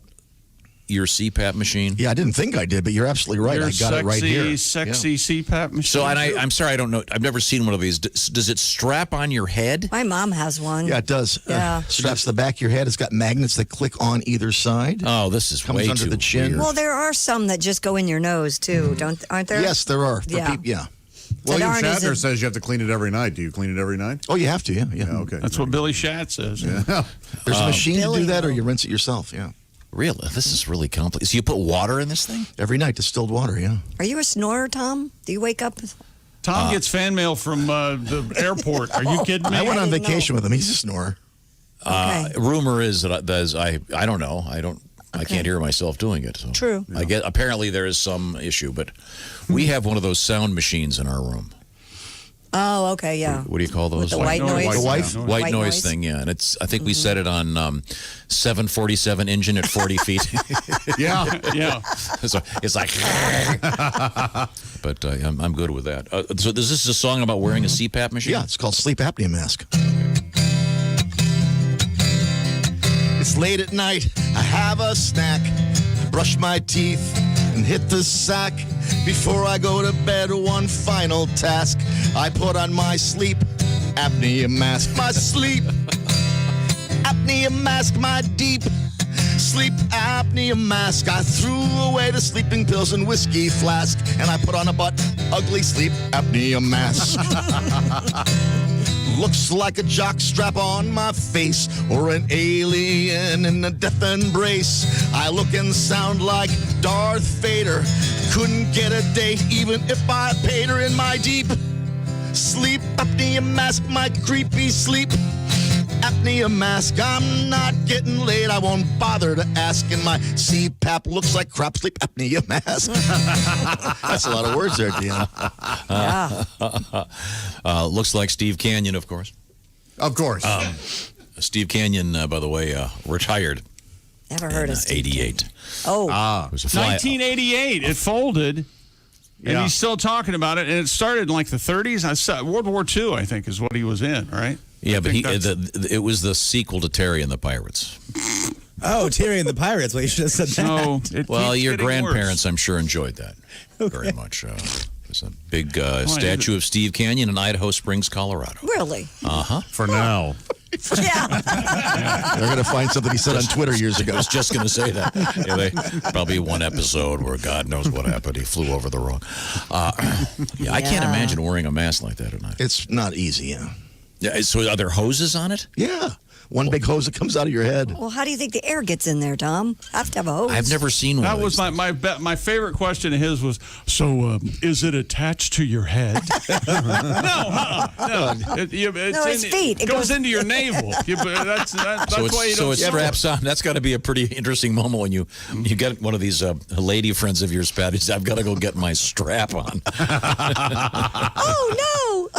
your CPAP machine? Yeah, I didn't think I did, but you're absolutely right. I got it right here. Sexy CPAP machine. So, and I'm sorry, I don't know. I've never seen one of these. Does it strap on your head? My mom has one. Yeah, it does. Yeah. Straps to the back of your head. It's got magnets that click on either side. Oh, this is Comes way under too the chin. weird. Well, there are some that just go in your nose too, aren't there? Yes, there are. Yeah. Yeah. William aren't as Shatner in- says you have to clean it every night. Do you clean it every night? Oh, you have to. Yeah. Okay. That's what Billy Shat says. Yeah. There's a machine Billy, to do that, or though. you rinse it yourself. Yeah. Really? This is really complex. So you put water in this thing? Every night, distilled water. Yeah. Are you a snorer, Tom? Do you wake up? Tom gets fan mail from the airport. Are you kidding me? I went on didn't vacation with him. He's a snorer. Okay. Rumor is that I don't know. I can't hear myself doing it. So. True. I get apparently there is some issue, but we have one of those sound machines in our room. Oh, okay, yeah. What do you call those? With the white noise? The white noise thing, yeah. And I think we set it on 747 engine at 40 feet. Yeah. So it's like, but I'm good with that. So is this a song about wearing a CPAP machine? Yeah, it's called Sleep Apnea Mask. It's late at night. I have a snack. Brush my teeth and hit the sack. Before I go to bed, one final task. I put on my sleep apnea mask. My sleep apnea mask, my deep sleep apnea mask. I threw away the sleeping pills and whiskey flask, and I put on a ugly sleep apnea mask. Looks like a jock strap on my face, or an alien in a death embrace. I look and sound like Darth Vader. Couldn't get a date even if I paid her in my deep sleep apnea mask, my creepy sleep apnea mask. I'm not getting laid, I won't bother to ask. And my CPAP looks like crap sleep apnea mask. That's a lot of words there, Deanna. Yeah. Looks like Steve Canyon, of course. Of course. Steve Canyon, by the way, retired. Never heard of Steve 88. Oh. It was a fly. 1988. It folded. And he's still talking about it. And it started in like the 30s. World War II, I think, is what he was in, right? Yeah, but it was the sequel to Terry and the Pirates. Oh, Terry and the Pirates. Well, you should have said that. Well, your grandparents, I'm sure, enjoyed that very much. There's a big statue of Steve Canyon in Idaho Springs, Colorado. Really? Uh-huh. For now. Yeah. They're going to find something he said on Twitter years ago. I was just going to say that. Yeah, probably one episode where God knows what happened. He flew over the road. I can't imagine wearing a mask like that at night. It's not easy, yeah. Yeah, so are there hoses on it? Yeah. One big hose that comes out of your head. Well, how do you think the air gets in there, Tom? Have to have a hose. I've never seen one. That was my favorite question of his was, so is it attached to your head? No. It's feet. It goes into your navel. That's why you don't. So it straps on. That's got to be a pretty interesting moment when you get one of these lady friends of yours, Pat. I've got to go get my strap on. Oh, no.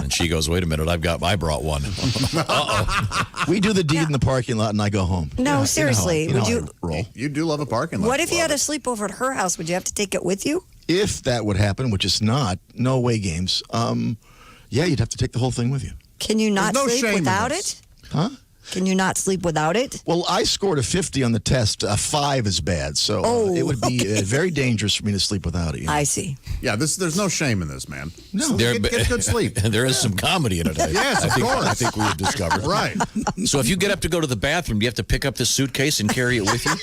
And she goes, wait a minute, I brought one. Uh-oh. We do the deed in the parking lot, and I go home. No, seriously. Would you roll? You do love a parking lot. What if you had a sleepover at her house? Would you have to take it with you? If that would happen, which is not, no way games. Yeah, you'd have to take the whole thing with you. Can you not There's no sleep shame in without this. it? Huh? Can you not sleep without it? Well, I scored a 50 on the test. A 5 is bad, so it would be very dangerous for me to sleep without it. You know? I see. Yeah, there's no shame in this, man. No. Get good sleep. There is some comedy in it. Yes, of course. I think we've discovered. Right. So if you get up to go to the bathroom, do you have to pick up this suitcase and carry it with you?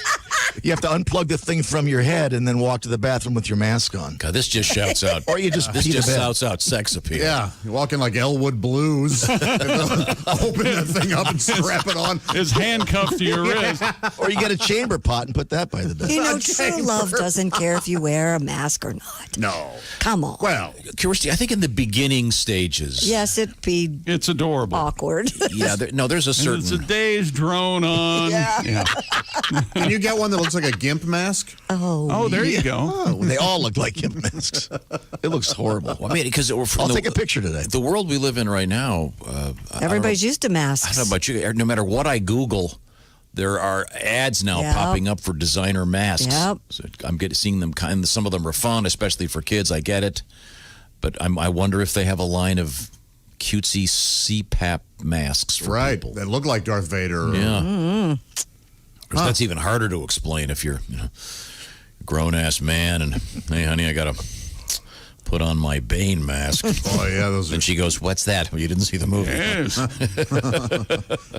You have to unplug the thing from your head and then walk to the bathroom with your mask on. God, this just shouts out. Or you just this pee the just bed. shouts out sex appeal. Yeah, you walk in like Elwood Blues, and open that thing up and strap strap it on. Is handcuffed to your wrist. Or you get a chamber pot and put that by the bed. You know, true love doesn't care if you wear a mask or not. No. Come on. Well, Kirsty, I think in the beginning stages. Yes, it's adorable. Awkward. Yeah, there's a certain. It's a day's drone on. Yeah. Can you get one that looks like a GIMP mask? Oh, there you go. Oh, they all look like GIMP masks. It looks horrible. Well, I mean, because I'll take a picture today. The world we live in right now. Everybody's used to masks. I don't know about you. No matter what I Google, there are ads now popping up for designer masks. Yep. So I'm seeing them. Some of them are fun, especially for kids. I get it, but I wonder if they have a line of cutesy CPAP masks for people. That look like Darth Vader. Yeah. Because that's even harder to explain if you're a grown-ass man and, hey, honey, I got to put on my Bane mask. Oh, yeah. And she goes, what's that? Well, you didn't see the movie. Yes.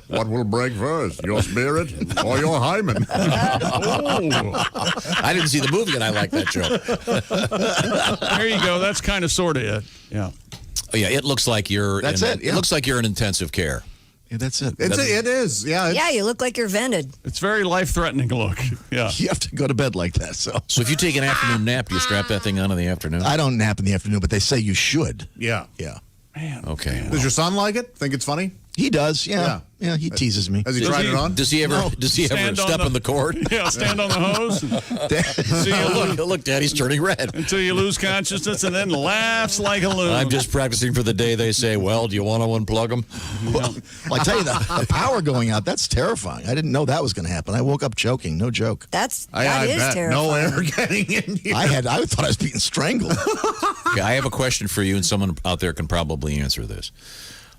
What will break first, your spirit or your hymen? I didn't see the movie, and I like that joke. There you go. That's kind of sort of it. Yeah. Oh, yeah, it looks like you're. That's it. Yeah. It looks like you're in intensive care. Yeah, that's it. It is. Yeah. Yeah, you look like you're vented. It's very life-threatening look. Yeah. You have to go to bed like that. So if you take an afternoon nap, do you strap that thing on in the afternoon? I don't nap in the afternoon, but they say you should. Yeah. Yeah. Man. Okay. Does your son like it? Think it's funny? He does. Yeah. Yeah, he teases me. Has he tried it on? Does he ever? No. Does he ever step on the cord? Yeah, stand on the hose. See, look, Daddy's turning red. Until you lose consciousness and then laughs like a loon. I'm just practicing for the day they say, well, do you want to unplug them? Well, I tell you, the power going out, that's terrifying. I didn't know that was going to happen. I woke up choking. No joke. That is bet. terrifying. No air getting in here. I thought I was being strangled. Okay, I have a question for you, and someone out there can probably answer this.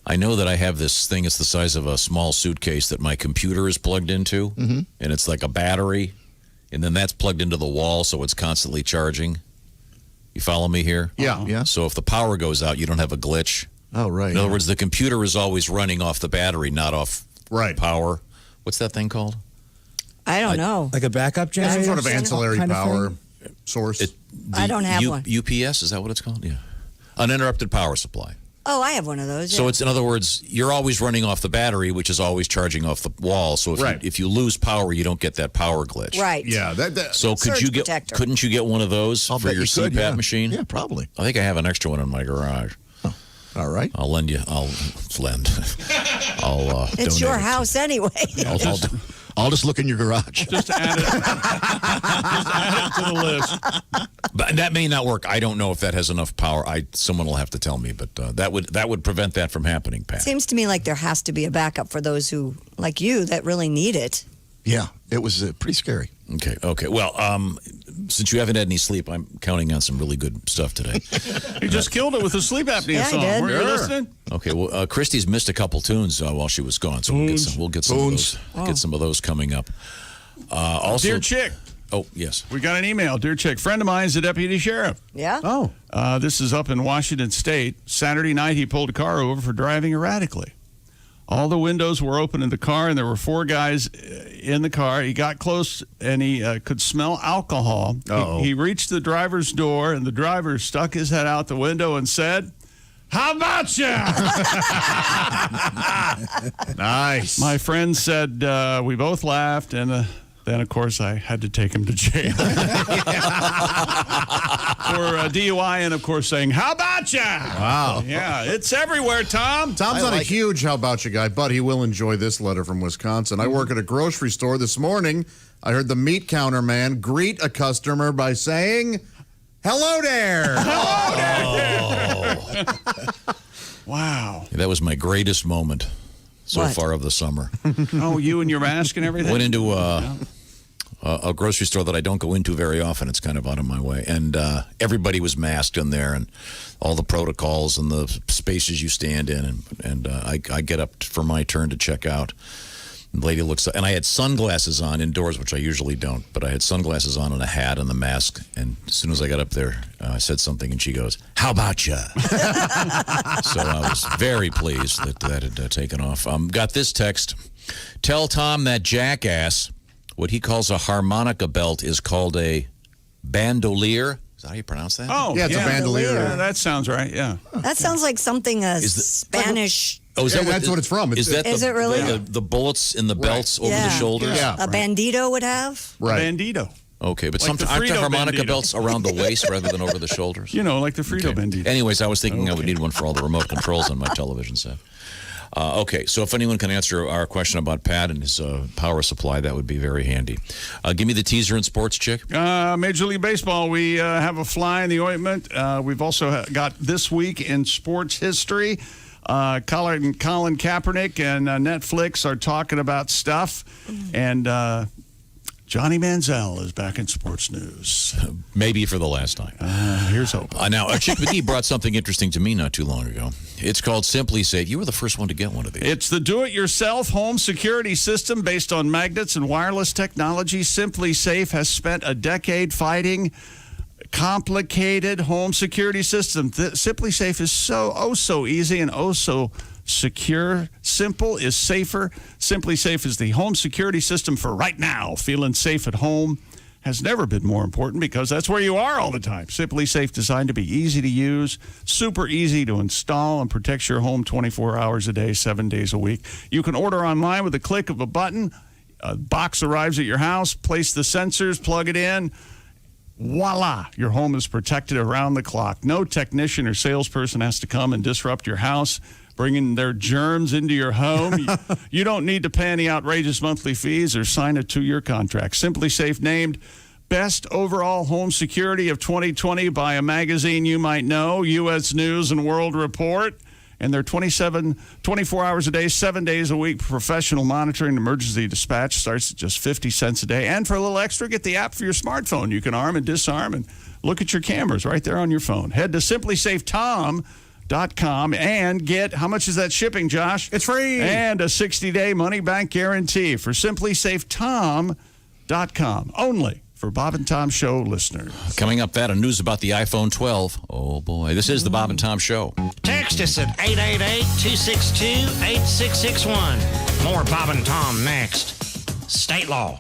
I know that I have this thing. It's the size of a small suitcase that my computer is plugged into, and it's like a battery, and then that's plugged into the wall, so it's constantly charging. You follow me here? Yeah. Yeah. So if the power goes out, you don't have a glitch. Oh, right. In other words, the computer is always running off the battery, not off Right. power. What's that thing called? I don't know. Like a backup generator? Some sort of ancillary kind of power thing? source. I don't have one. UPS, is that what it's called? Yeah. Uninterrupted power supply. Oh, I have one of those. So yeah. it's, in other words, you're always running off the battery, which is always charging off the wall. So if you lose power, you don't get that power glitch. Right. Yeah. So couldn't you get one of those for your CPAP machine? Yeah, probably. I think I have an extra one in my garage. All right. I'll lend you. I'll lend. It's donate your it. house anyway. I'll just look in your garage. Just add it. Just add it to the list. But that may not work. I don't know if that has enough power. Someone will have to tell me. But that would prevent that from happening, Pat. Seems to me like there has to be a backup for those who, like you, that really need it. Yeah, it was pretty scary. Okay. Well, since you haven't had any sleep, I'm counting on some really good stuff today. He just killed it with a sleep apnea song. Did. Were you listening? Okay. Well, Christy's missed a couple tunes while she was gone, so we'll get some of those. Get some of those coming up. Also, Dear Chick. Oh, yes. We got an email. Dear Chick, friend of mine is a deputy sheriff. Yeah? Oh. This is up in Washington State. Saturday night, he pulled a car over for driving erratically. All the windows were open in the car, and there were 4 guys in the car. He got close, and he could smell alcohol. He reached the driver's door, and the driver stuck his head out the window and said, "How about ya?" Nice. My friend said we both laughed, and then, of course, I had to take him to jail for DUI and, of course, saying, "How about ya?" Wow. Yeah, it's everywhere, Tom. Tom's not a huge how about you guy, but he will enjoy this letter from Wisconsin. I work at a grocery store this morning. I heard the meat counter man greet a customer by saying, "Hello there." Hello there. Wow. That was my greatest moment so far of the summer. Oh, you and your mask and everything? Went into a grocery store that I don't go into very often. It's kind of out of my way. And everybody was masked in there and all the protocols and the spaces you stand in. And I get up for my turn to check out. And the lady looks up, and I had sunglasses on indoors, which I usually don't. But I had sunglasses on and a hat and the mask. And as soon as I got up there, I said something, and she goes, "How about ya?" So I was very pleased that had taken off. Got this text. Tell Tom that jackass, what he calls a harmonica belt is called a bandolier. Is that how you pronounce that? Oh, Yeah, it's a bandolier. Yeah, that sounds right. Yeah. That sounds like something Spanish. Oh, that's what it's from. Is it really? The bullets in the belts over the shoulders? Yeah. A bandito would have? Right. Bandito. Okay, but Like sometimes the aren't there Frito harmonica Bandito. belts around the waist rather than over the shoulders? You know, like the Frito Bandito. Anyways, I was thinking I would need one for all the remote controls on my television set. Okay, so if anyone can answer our question about Pat and his power supply, that would be very handy. Give me the teaser in sports, Chick. Major League Baseball, we have a fly in the ointment. We've also got This Week in Sports History. Colin Kaepernick and Netflix are talking about stuff. And Johnny Manziel is back in sports news. Maybe for the last time. Here's hope. Now, Chick McGee brought something interesting to me not too long ago. It's called Simply Safe. You were the first one to get one of these. It's the do-it-yourself home security system based on magnets and wireless technology. Simply Safe has spent a decade fighting complicated home security system. Simply Safe is so easy and so secure. Simple is safer. Simply Safe is the home security system for right now. Feeling safe at home has never been more important because that's where you are all the time. Simply Safe, designed to be easy to use, super easy to install, and protects your home 24 hours a day, 7 days a week. You can order online with a click of a button. A box arrives at your house. Place the sensors, plug it in. Voila, your home is protected around the clock. No technician or salesperson has to come and disrupt your house, bringing their germs into your home. You don't need to pay any outrageous monthly fees or sign a 2-year contract. Simply Safe named Best Overall Home Security of 2020 by a magazine you might know, U.S. News and World Report. And their 24 hours a day, 7 days a week professional monitoring and emergency dispatch starts at just 50 cents a day. And for a little extra, get the app for your smartphone. You can arm and disarm and look at your cameras right there on your phone. Head to simplysafetom.com and get, how much is that shipping, Josh? It's free. And a 60-day money-back guarantee for simplysafetom.com. Only for Bob and Tom Show listeners. Coming up, that and news about the iPhone 12. Oh, boy. This is the Bob and Tom Show. Text us at 888-262-8661. More Bob and Tom next. State law.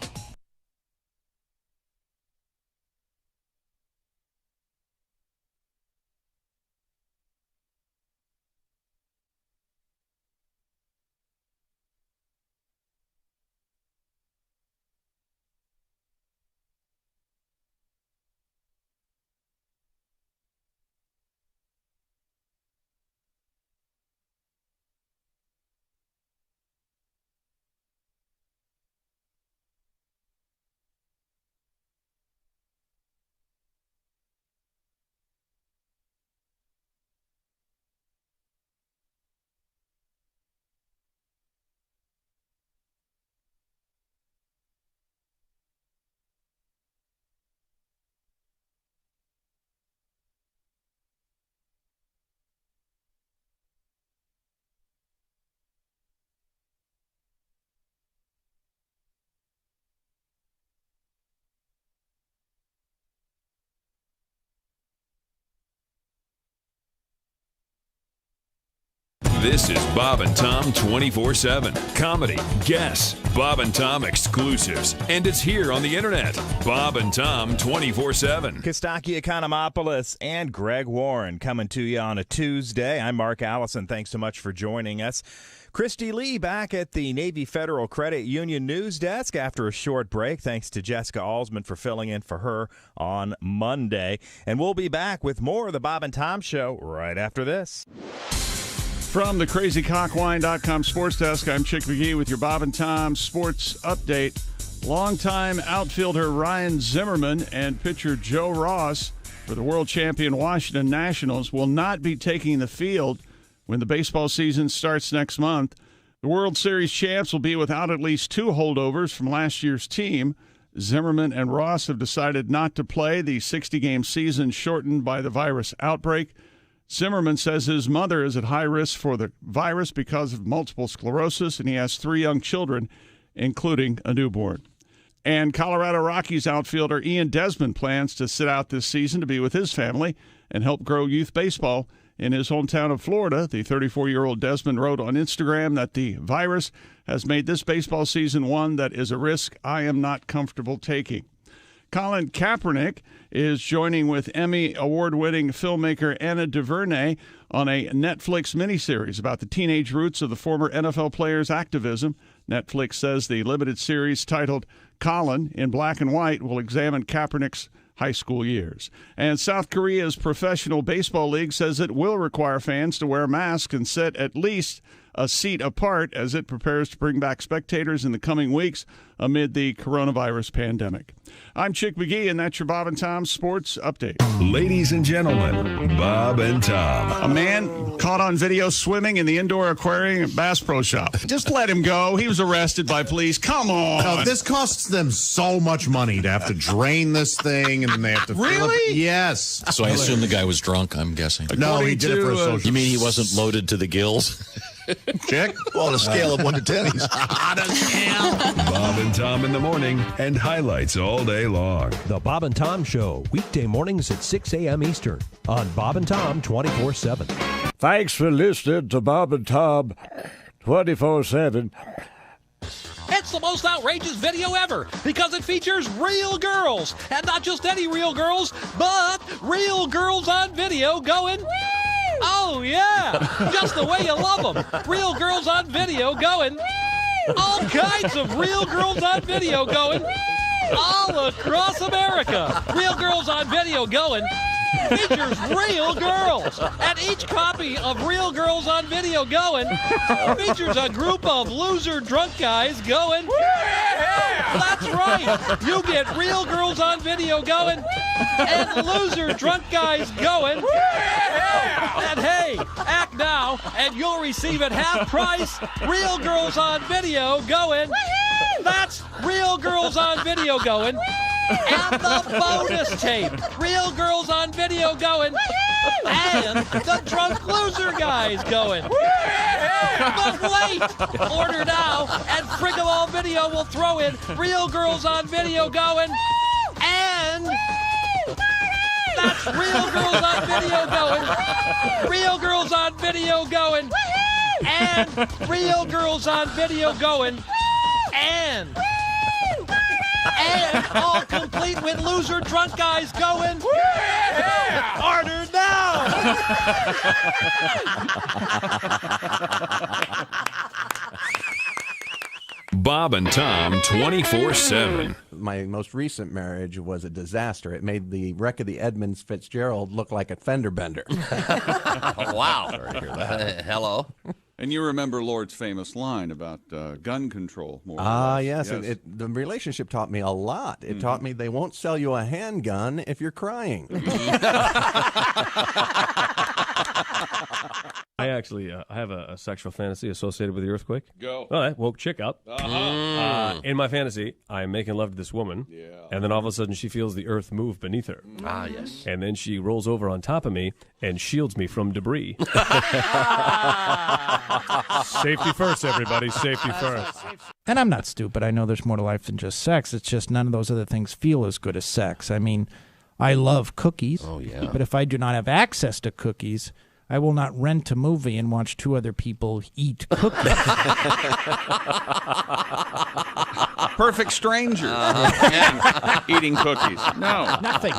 This is Bob and Tom 24/7. Comedy, guests, Bob and Tom exclusives. And it's here on the internet. Bob and Tom 24/7. Kostaki Economopoulos and Greg Warren coming to you on a Tuesday. I'm Mark Allison. Thanks so much for joining us. Christy Lee back at the Navy Federal Credit Union news desk after a short break. Thanks to Jessica Alsman for filling in for her on Monday. And we'll be back with more of the Bob and Tom Show right after this. From the crazycockwine.com sports desk, I'm Chick McGee with your Bob and Tom sports update. Longtime outfielder Ryan Zimmerman and pitcher Joe Ross for the world champion Washington Nationals will not be taking the field when the baseball season starts next month. The World Series champs will be without at least 2 holdovers from last year's team. Zimmerman and Ross have decided not to play the 60-game season shortened by the virus outbreak. Zimmerman says his mother is at high risk for the virus because of multiple sclerosis, and he has 3 young children, including a newborn. And Colorado Rockies outfielder Ian Desmond plans to sit out this season to be with his family and help grow youth baseball in his hometown of Florida. The 34-year-old Desmond wrote on Instagram that the virus has made this baseball season one that is a risk I am not comfortable taking. Colin Kaepernick is joining with Emmy award-winning filmmaker Anna DuVernay on a Netflix miniseries about the teenage roots of the former NFL player's activism. Netflix says the limited series titled Colin in Black and White will examine Kaepernick's high school years. And South Korea's professional baseball league says it will require fans to wear masks and sit at least a seat apart as it prepares to bring back spectators in the coming weeks amid the coronavirus pandemic. I'm Chick McGee, and that's your Bob and Tom Sports Update. Ladies and gentlemen, Bob and Tom. A man caught on video swimming in the indoor aquarium at Bass Pro Shop. Just let him go. He was arrested by police. Come on. No, this costs them so much money to have to drain this thing, and then they have to fill it. Really? Yes. So I assume the guy was drunk, I'm guessing. No, he did it for a social. You mean he wasn't loaded to the gills? Check. Well, on a scale of 1 to 10, he's Bob and Tom in the morning and highlights all day long. The Bob and Tom Show, weekday mornings at 6 a.m. Eastern on Bob and Tom 24/7. Thanks for listening to Bob and Tom 24/7. It's the most outrageous video ever because it features real girls. And not just any real girls, but real girls on video going... Woo! Oh, yeah. Just the way you love them. Real girls on video going. Woo! All kinds of real girls on video going. Woo! All across America. Real girls on video going. Woo! Features real girls. And each copy of Real Girls on Video going features a group of loser drunk guys going. Woo! That's right. You get Real Girls on Video going and loser drunk guys going. And hey, act now and you'll receive at half price Real Girls on Video going. That's Real Girls on Video going. And the bonus tape, Real Girls on Video going. And the drunk loser guys going. But wait! Order now, and Frigolol Video will throw in Real Girls on Video going. And that's Real Girls on Video going. Real Girls on Video going. And Real Girls on Video going. And all complete with loser drunk guys going. Order now! Bob and Tom 24/7. My most recent marriage was a disaster. It made the wreck of the Edmunds Fitzgerald look like a fender bender. Wow. Sorry to hear that. Hello. And you remember Lord's famous line about gun control, more or less. Yes. The relationship taught me a lot. It taught me they won't sell you a handgun if you're crying. I actually I have a sexual fantasy associated with the earthquake. Go. All right, woke chick up. In my fantasy, I'm making love to this woman, and then all of a sudden she feels the earth move beneath her. Ah, yes. And then she rolls over on top of me and shields me from debris. Safety first, everybody. Safety first. And I'm not stupid. I know there's more to life than just sex. It's just none of those other things feel as good as sex. I mean, I love cookies. Oh, yeah. But if I do not have access to cookies, I will not rent a movie and watch two other people eat cookies. Perfect stranger. Eating cookies. No. Nothing.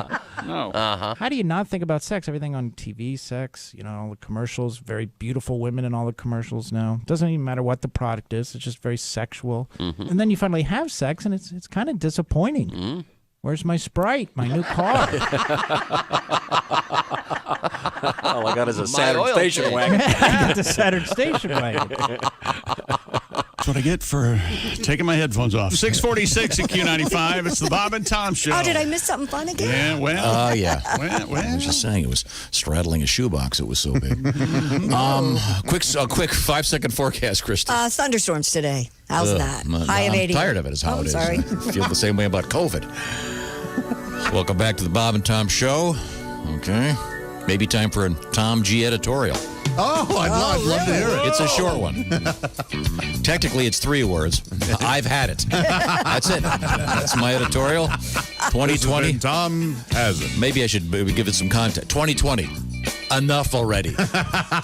No. How do you not think about sex? Everything on TV, sex, all the commercials, very beautiful women in all the commercials now. Doesn't even matter what the product is. It's just very sexual. And then you finally have sex, and it's kind of disappointing. Where's my Sprite, my new car? All I got is a Saturn station wagon. I got the Saturn station wagon. That's what I get for taking my headphones off. 646 at Q95. It's the Bob and Tom Show. Oh, did I miss something fun again? Yeah, well. Yeah. Well. I was just saying, it was straddling a shoebox. It was so big. Quick 5-second forecast, Christy. Thunderstorms today. How's that? High of 80. I'm tired of it, is how it is. Sorry. I feel the same way about COVID. Welcome back to the Bob and Tom Show. Okay. Maybe time for a Tom G editorial. Oh, I'd love to hear it. It's a short one. Technically, it's 3 words. I've had it. That's it. That's my editorial. 2020. Tom has it. Maybe I should give it some context. 2020. Enough already. How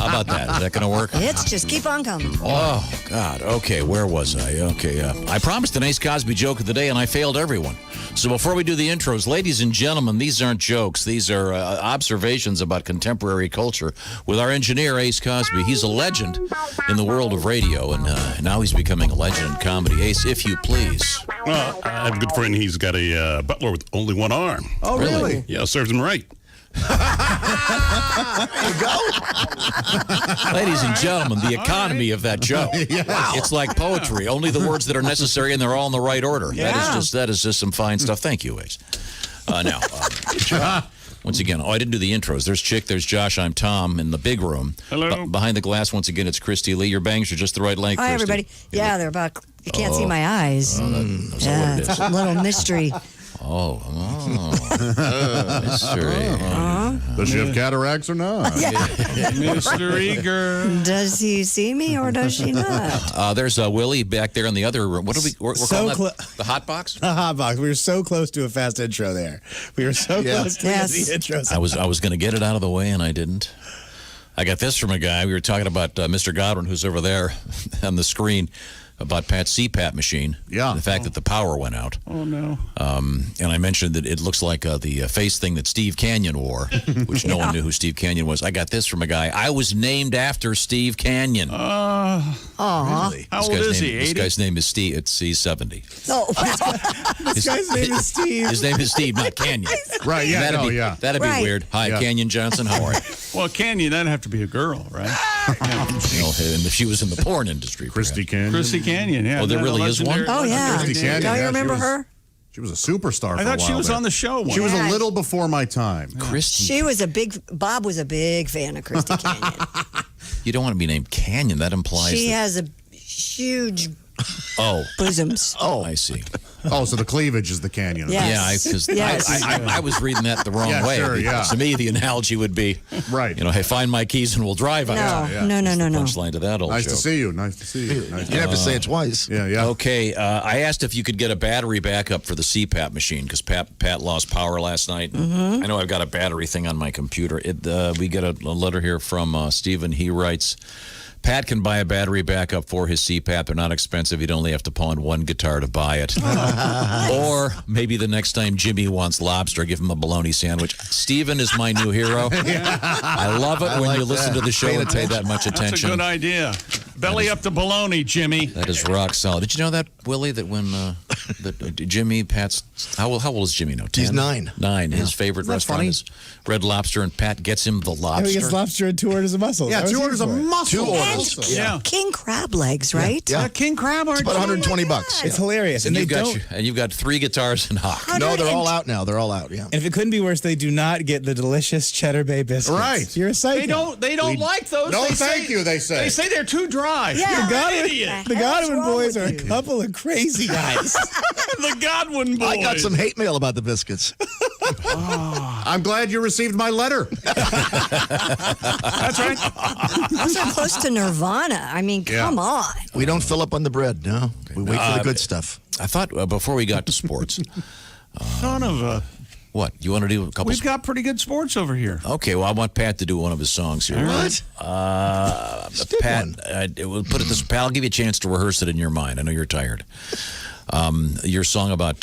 about that? Is that going to work? It's just keep on coming. Oh, God. Okay, where was I? Okay, I promised an Ace Cosby joke of the day, and I failed everyone. So before we do the intros, ladies and gentlemen, these aren't jokes. These are observations about contemporary culture with our engineer, Ace Cosby. He's a legend in the world of radio, and now he's becoming a legend in comedy. Ace, if you please. Well, I have a good friend. He's got a butler with only one arm. Oh, really? Yeah, serves him right. There you go. Ladies and gentlemen, the economy of that joke. Wow. It's like poetry. Only the words that are necessary, and they're all in the right order. Yeah. That is just some fine stuff. Thank you, Ace. Now, once again, I didn't do the intros. There's Chick, there's Josh, I'm Tom in the big room. Hello. Behind the glass, once again, it's Christy Lee. Your bangs are just the right length, Hi, Christy. everybody. Yeah, they're about. You can't see my eyes. That's Yeah, what it it's is. a little mystery. Mystery. Does she have cataracts or not? Mystery girl. Does he see me or does she not? There's Willie back there in the other room. What do we're So calling that? The hot box? The hot box. We were so close to a fast intro there. We were so close to the intro. I was going to get it out of the way, and I didn't. I got this from a guy. We were talking about Mr. Godwin, who's over there on the screen, about Pat's CPAP machine. Yeah. The fact that the power went out. Oh, no. And I mentioned that it looks like the face thing that Steve Canyon wore, which no one knew who Steve Canyon was. I got this from a guy. I was named after Steve Canyon. Really? How old is he, This 80? guy's name is Steve. He's 70. Oh, This guy's name is Steve. His name is Steve, not Canyon. Right, yeah, That'd be Right. weird. Hi, Yeah. Canyon Johnson. How are you? Well, Canyon, that'd have to be a girl, right? And if she was in the porn industry. Christy Canyon. Christy Canyon, yeah. Oh, there Isn't that really a is one? legendary- oh yeah. Christy Canyon, Don't you yeah, remember she was- her? She was a superstar for I a thought she while was there. on the show once. She was Yeah. a little before my time. Christy. She was Bob was a big fan of Christy Canyon. You don't want to be named Canyon. That implies She that, has a huge oh, bosoms. I see. Oh, so the cleavage is the canyon. Yes. Yeah, because Yes. I was reading that the wrong Yeah, way. sure, yeah. To me, the analogy would be, Right. hey, find my keys and we'll drive out. No, no. Punchline to that old Nice joke. to see you. Nice to see you. Nice You have to say it twice. Yeah, yeah. Okay, I asked if you could get a battery backup for the CPAP machine because Pat lost power last night. I know I've got a battery thing on my computer. We get a letter here from Stephen. He writes, Pat can buy a battery backup for his CPAP. They're not expensive. You'd only have to pawn one guitar to buy it. Or maybe the next time Jimmy wants lobster, give him a bologna sandwich. Stephen is my new hero. I love it when you listen to the show and pay that much That's a attention. good idea. Belly up to bologna, Jimmy. That is rock solid. Did you know that, Willie, that when Jimmy, Pat's, how old is Jimmy now? 10? He's 9. 9. His favorite Isn't that restaurant funny? is Red Lobster, and Pat gets him the Oh, he lobster. gets lobster and 2 orders of mussels. Yeah, That was 2 here orders of for it. muscle. 2 orders. Yeah. King crab legs, right? Yeah. King crab It's about $120. It's hilarious. and And they you've don't. you've got 3 guitars and Hawk. No, they're all out now. They're all out, yeah. And if it couldn't be worse, they do not get the delicious Cheddar Bay biscuits. Right. You're a psycho. They don't like those. No, They thank you, they say. They say they're too dry. Yeah. The Godwin, idiot. the Godwin wrong boys with are a you? couple of crazy guys. The Godwin boys. I got some hate mail about the biscuits. I'm glad you received my letter. That's right. Those are close to Nirvana. I mean, come on. We don't fill up on the bread, no. We wait for the good stuff. I thought before we got to sports. Son of a. What? You want to do a couple? We've got pretty good sports over here. Okay, well, I want Pat to do one of his songs here. What? Pat, we'll put it this way. Pat, I'll give you a chance to rehearse it in your mind. I know you're tired. Your song about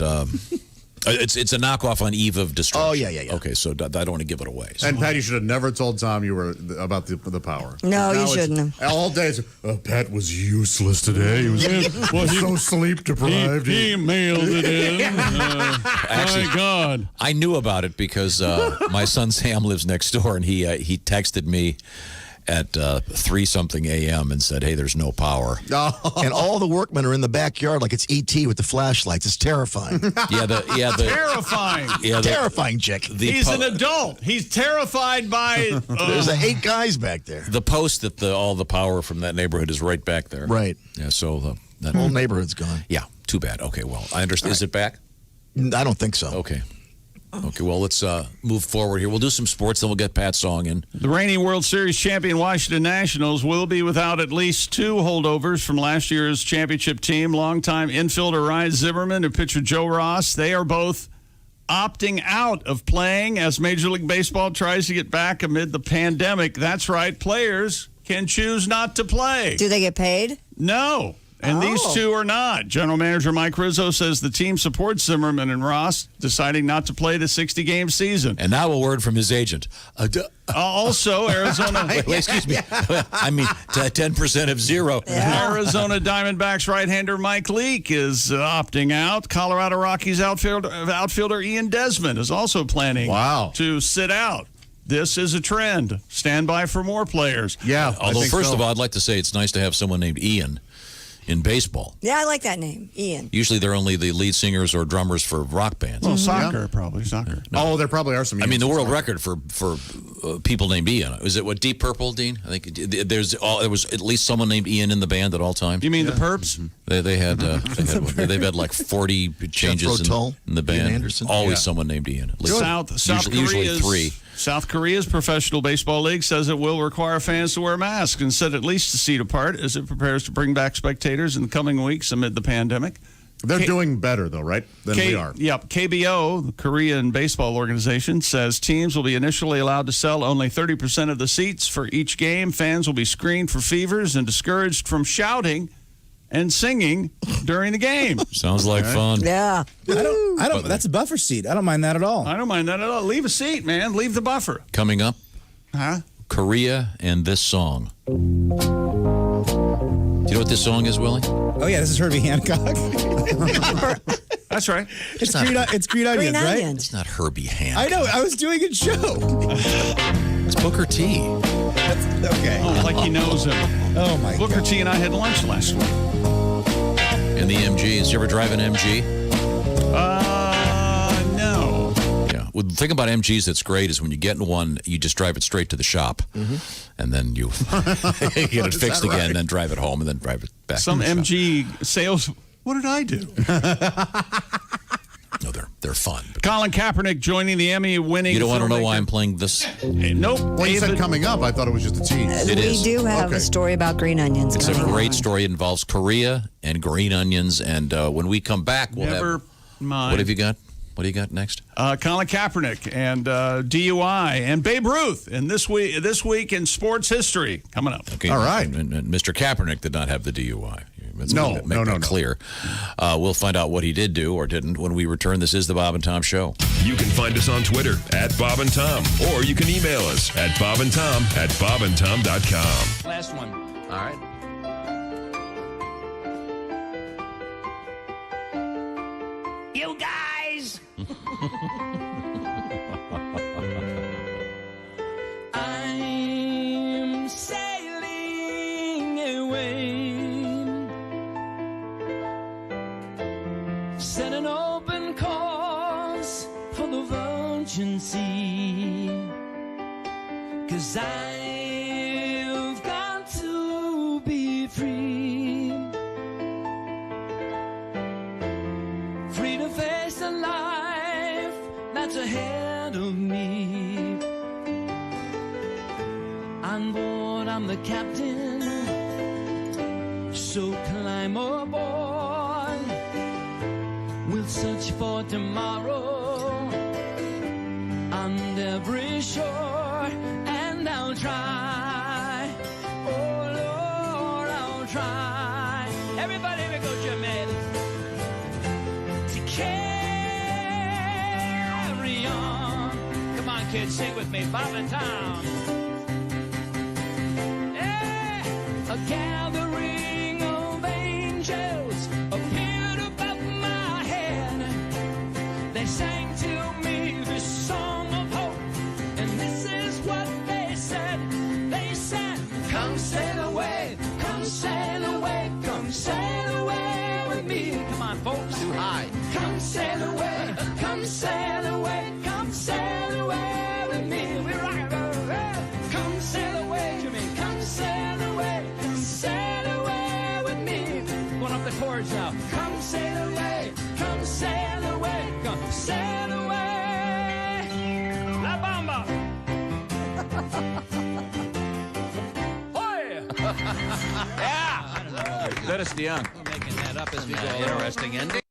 it's a knockoff on Eve of Destruction. Oh, yeah. Okay, so I don't want to give it away. So. And Pat, you should have never told Tom you were about the power. No, you Now it's- shouldn't have. All day, it's, Pat was useless today. He was so sleep deprived. He mailed it in. Actually, My God. I knew about it because my son Sam lives next door, and he texted me at 3-something a.m. and said, "Hey, there's no power." And all the workmen are in the backyard like it's E.T. with the flashlights. It's terrifying. Terrifying. Terrifying, Chick. He's an adult. He's terrified by. There's 8 guys back there. The post that all the power from that neighborhood is right back there. Right. Yeah. So that whole neighborhood's gone. Yeah. Too bad. Okay. Well, I understand. Is it back? I don't think so. Okay. Okay, well, let's move forward here. We'll do some sports, then we'll get Pat's song in. The reigning World Series champion Washington Nationals will be without at least 2 holdovers from last year's championship team. Longtime infielder Ryan Zimmerman and pitcher Joe Ross. They are both opting out of playing as Major League Baseball tries to get back amid the pandemic. That's right. Players can choose not to play. Do they get paid? No. And these two are not. General Manager Mike Rizzo says the team supports Zimmerman and Ross deciding not to play the 60-game season. And now a word from his agent. Also, Arizona... Wait, excuse me. I mean, 10% of zero. Arizona Diamondbacks right-hander Mike Leake is opting out. Colorado Rockies outfielder Ian Desmond is also planning to sit out. This is a trend. Stand by for more players. Yeah. Although, first of all, I'd like to say it's nice to have someone named Ian in baseball. Yeah, I like that name, Ian. Usually they're only the lead singers or drummers for rock bands. Well, soccer, probably. Soccer. No. Oh, there probably are some. I mean, the world record for people named Ian. Is it what, Deep Purple, Dean? I think there was at least someone named Ian in the band at all times. You mean the Perps? They've had like 40 changes in the band. Ian Anderson. Always someone named Ian. At least. Usually three. South Korea's Professional Baseball League says it will require fans to wear masks and set at least a seat apart as it prepares to bring back spectators in the coming weeks amid the pandemic. They're doing better, though, right? Than we are. Yep. KBO, the Korean baseball organization, says teams will be initially allowed to sell only 30% of the seats for each game. Fans will be screened for fevers and discouraged from shouting and singing during the game. Sounds like fun. Yeah. I don't. That's a buffer seat. I don't mind that at all. I don't mind that at all. Leave a seat, man. Leave the buffer. Coming up, Korea and this song. Do you know what this song is, Willie? Oh, yeah, this is Herbie Hancock. That's right. It's Green Onions, right? It's not Herbie Hancock. I know. I was doing a show. It's Booker T. Okay. Oh, like he knows him. Oh, my God. Booker T and I had lunch last week. And the MGs. Did you ever drive an MG? No. Yeah. Well, the thing about MGs that's great is when you get in one, you just drive it straight to the shop. And then you get it fixed again, and then drive it home, and then drive it back. Some to the MG sales. What did I do? No, they're fun. Colin Kaepernick joining the Emmy-winning. You don't want to know why I'm playing this? Nope. When you said coming up, I thought it was just a tease. We do have a story about green onions. It's a great story. It involves Korea and green onions. And when we come back, we'll Never mind. What have you got? What do you got next? Colin Kaepernick and DUI and Babe Ruth. And this week in sports history coming up. Okay. All right. And Mr. Kaepernick did not have the DUI. Let's No. make that clear. We'll find out what he did do or didn't when we return. This is the Bob and Tom Show. You can find us on Twitter at Bob and Tom, or you can email us at bobandtom@bobandtom.com. Last one. All right. You guys! I'm sailing away, set an open course for the Virgin Sea, 'cause I've got to be free, free to face the life that's ahead of me. On board, I'm the captain, so climb aboard. We'll search for tomorrow on every shore, and I'll try. Oh Lord, I'll try. Everybody, here we go, Jimmy. To carry on. Come on, kids, sing with me, Bob and Tom. A gathering of angels appeared above my head. They sang to me this song of hope, and this is what they said. They said, come sail away, come sail away, come sail away with me. Come on, folks. Too high. Come sail away, come sail away, come sail away with me. We rock it. Come sail away, Jimmy, come sail away. Sail away with me. Going up the chords now. Come sail away. Come sail away. Come sail away. La Bamba. Hoy. Yeah. That is the young. Making that up as we go. Interesting ending.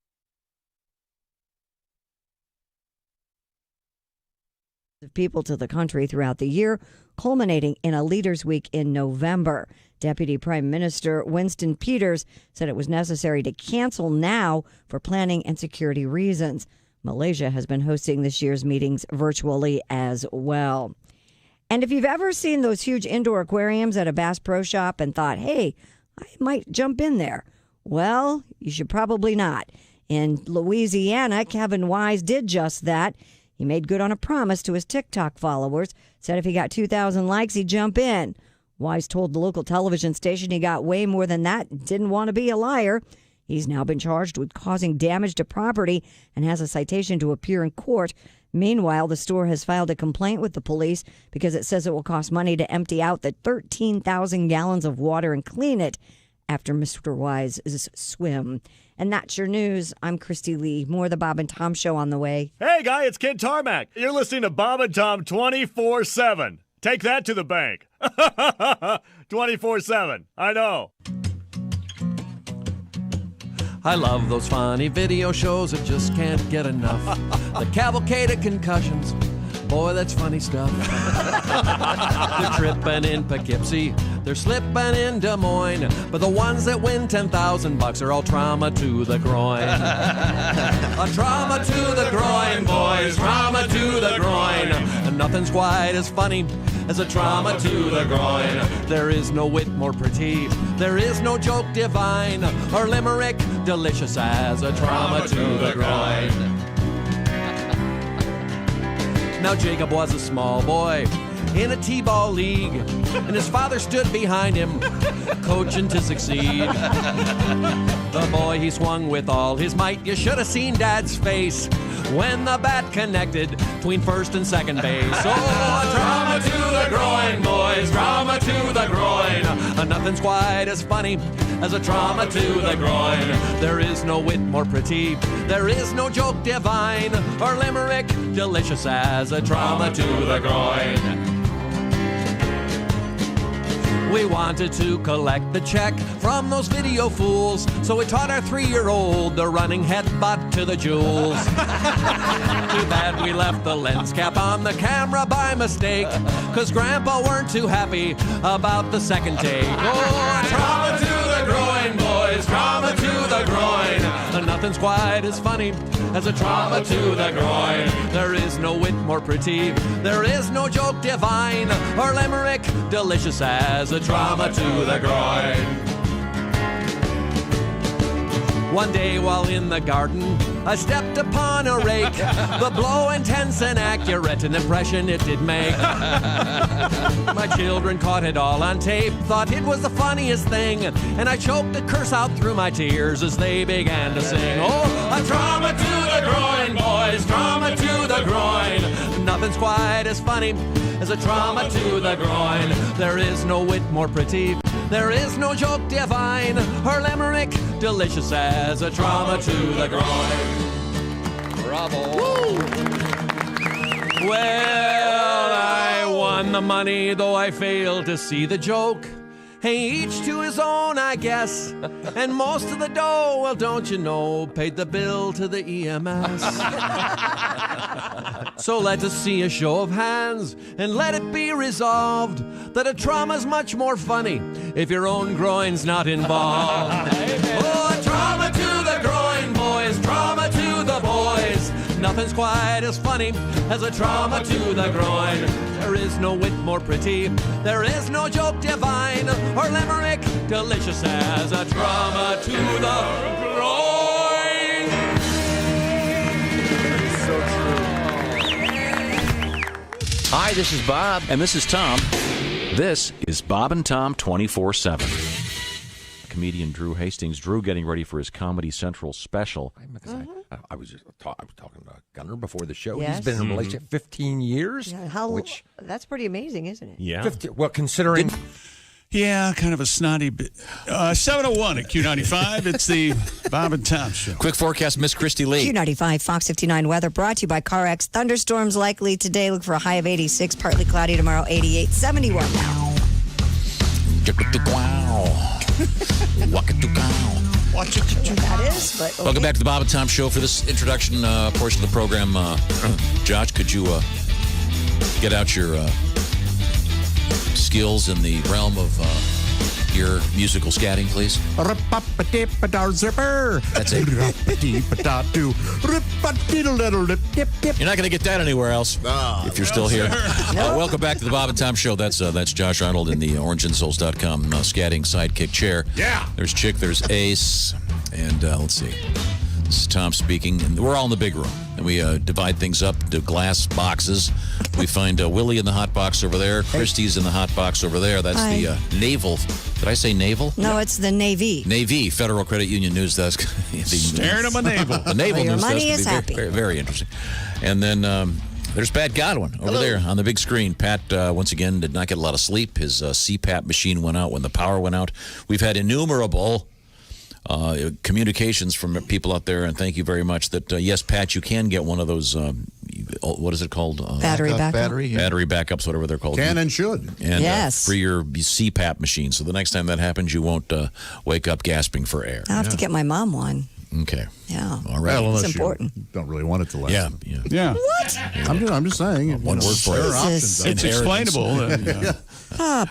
of people to the country throughout the year, culminating in a Leaders Week in November. Deputy Prime Minister Winston Peters said it was necessary to cancel now for planning and security reasons. Malaysia has been hosting this year's meetings virtually as well. And if you've ever seen those huge indoor aquariums at a Bass Pro Shop and thought, hey, I might jump in there, well, you should probably not. In Louisiana, Kevin Wise did just that. He made good on a promise to his TikTok followers, said if he got 2,000 likes, he'd jump in. Wise told the local television station he got way more than that, didn't want to be a liar. He's now been charged with causing damage to property and has a citation to appear in court. Meanwhile, the store has filed a complaint with the police because it says it will cost money to empty out the 13,000 gallons of water and clean it after Mr. Wise's swim. And that's your news. I'm Christy Lee. More of the Bob and Tom Show on the way. Hey, guy, it's Kid Tarmac. You're listening to Bob and Tom 24/7. Take that to the bank. 24/7. I know. I love those funny video shows, I just can't get enough. The cavalcade of concussions, boy, that's funny stuff. They're tripping in Poughkeepsie, they're slipping in Des Moines, but the ones that win $10,000 are all trauma to the groin. A trauma to the groin, boys, trauma to the groin. And nothing's quite as funny as a trauma to the groin. There is no wit more pretty, there is no joke divine, or limerick delicious as a trauma to the groin. Now Jacob was a small boy in a t-ball league, and his father stood behind him, coaching to succeed. The boy he swung with all his might, you should have seen Dad's face when the bat connected between first and second base. Oh, trauma to the groin, boys, trauma to the groin. Nothing's quite as funny as a trauma to the groin. There is no wit more pretty, there is no joke divine, or limerick delicious as a trauma to the groin. We wanted to collect the check from those video fools, so we taught our 3-year-old the running headbutt to the jewels. Too bad we left the lens cap on the camera by mistake, 'cause Grandpa weren't too happy about the second take. Oh, trauma to the groin, boys, trauma to the groin. Nothing's quite as funny as a trauma to the groin. There is no wit more pretty, there is no joke divine, or limerick delicious as a trauma to the groin. One day while in the garden, I stepped upon a rake. The blow intense and accurate, an impression it did make. My children caught it all on tape, thought it was the funniest thing, and I choked a curse out through my tears as they began to sing. Oh, a trauma to the groin, boys, trauma to the groin. Nothing's quite as funny as a trauma to the groin. There is no wit more pretty, there is no joke divine, or limerick delicious as a trauma to the groin. Bravo. Woo. Well, I won the money, though I failed to see the joke. Hey, each to his own, I guess. And most of the dough, well, don't you know, paid the bill to the EMS. So let us see a show of hands, and let it be resolved that a trauma's much more funny if your own groin's not involved. Oh, a trauma to the groin, boys, trauma to the boys. Nothing's quite as funny as a trauma to the groin. There is no wit more pretty, there is no joke divine, or limerick delicious as a trauma to the groin. So true. Hi, this is Bob. And this is Tom. This is Bob and Tom 24/7. Comedian Drew Hastings. Drew getting ready for his Comedy Central special. I was talking to Gunnar before the show. Yes. He's been in a relationship 15 years. Yeah, that's pretty amazing, isn't it? Yeah. 50, well, considering... Yeah, kind of a snotty bit. 7:01 at Q95. It's the Bob and Tom Show. Quick forecast, Miss Christy Lee. Q95, Fox 59 weather brought to you by CarX. Thunderstorms likely today. Look for a high of 86. Partly cloudy tomorrow, 88. 71 now. That is, but okay. Welcome back to the Bob and Tom Show. For this introduction portion of the program, Josh, could you get out your skills in the realm of your musical scatting, please. That's it. You're not going to get that anywhere else if you're still here. Welcome back to the Bob and Tom Show. That's Josh Arnold in the orangeinsoles.com scatting sidekick chair. Yeah. There's Chick, there's Ace, and let's see. This is Tom speaking, and we're all in the big room. And we divide things up into glass boxes. We find Willie in the hot box over there. Christy's in the hot box over there. That's the naval. Did I say naval? No, it's the Navy. Navy, Federal Credit Union News Desk. Staring at my navel. The naval Your news money desk. is Very, happy. very, very interesting. And then there's Pat Godwin over there on the big screen. Pat, once again, did not get a lot of sleep. His CPAP machine went out when the power went out. We've had innumerable communications from people out there, and thank you very much that, yes, Pat, you can get one of those, what is it called? Battery backup. Battery backups, whatever they're called. Can and should. And Yes. for your CPAP machine. So the next time that happens, you won't wake up gasping for air. I'll have to get my mom one. Okay. Yeah. All right. Well, It's unless important. you don't really want it to last. Yeah. What? I'm just saying. One word for it. There are Jesus. options. It's explainable.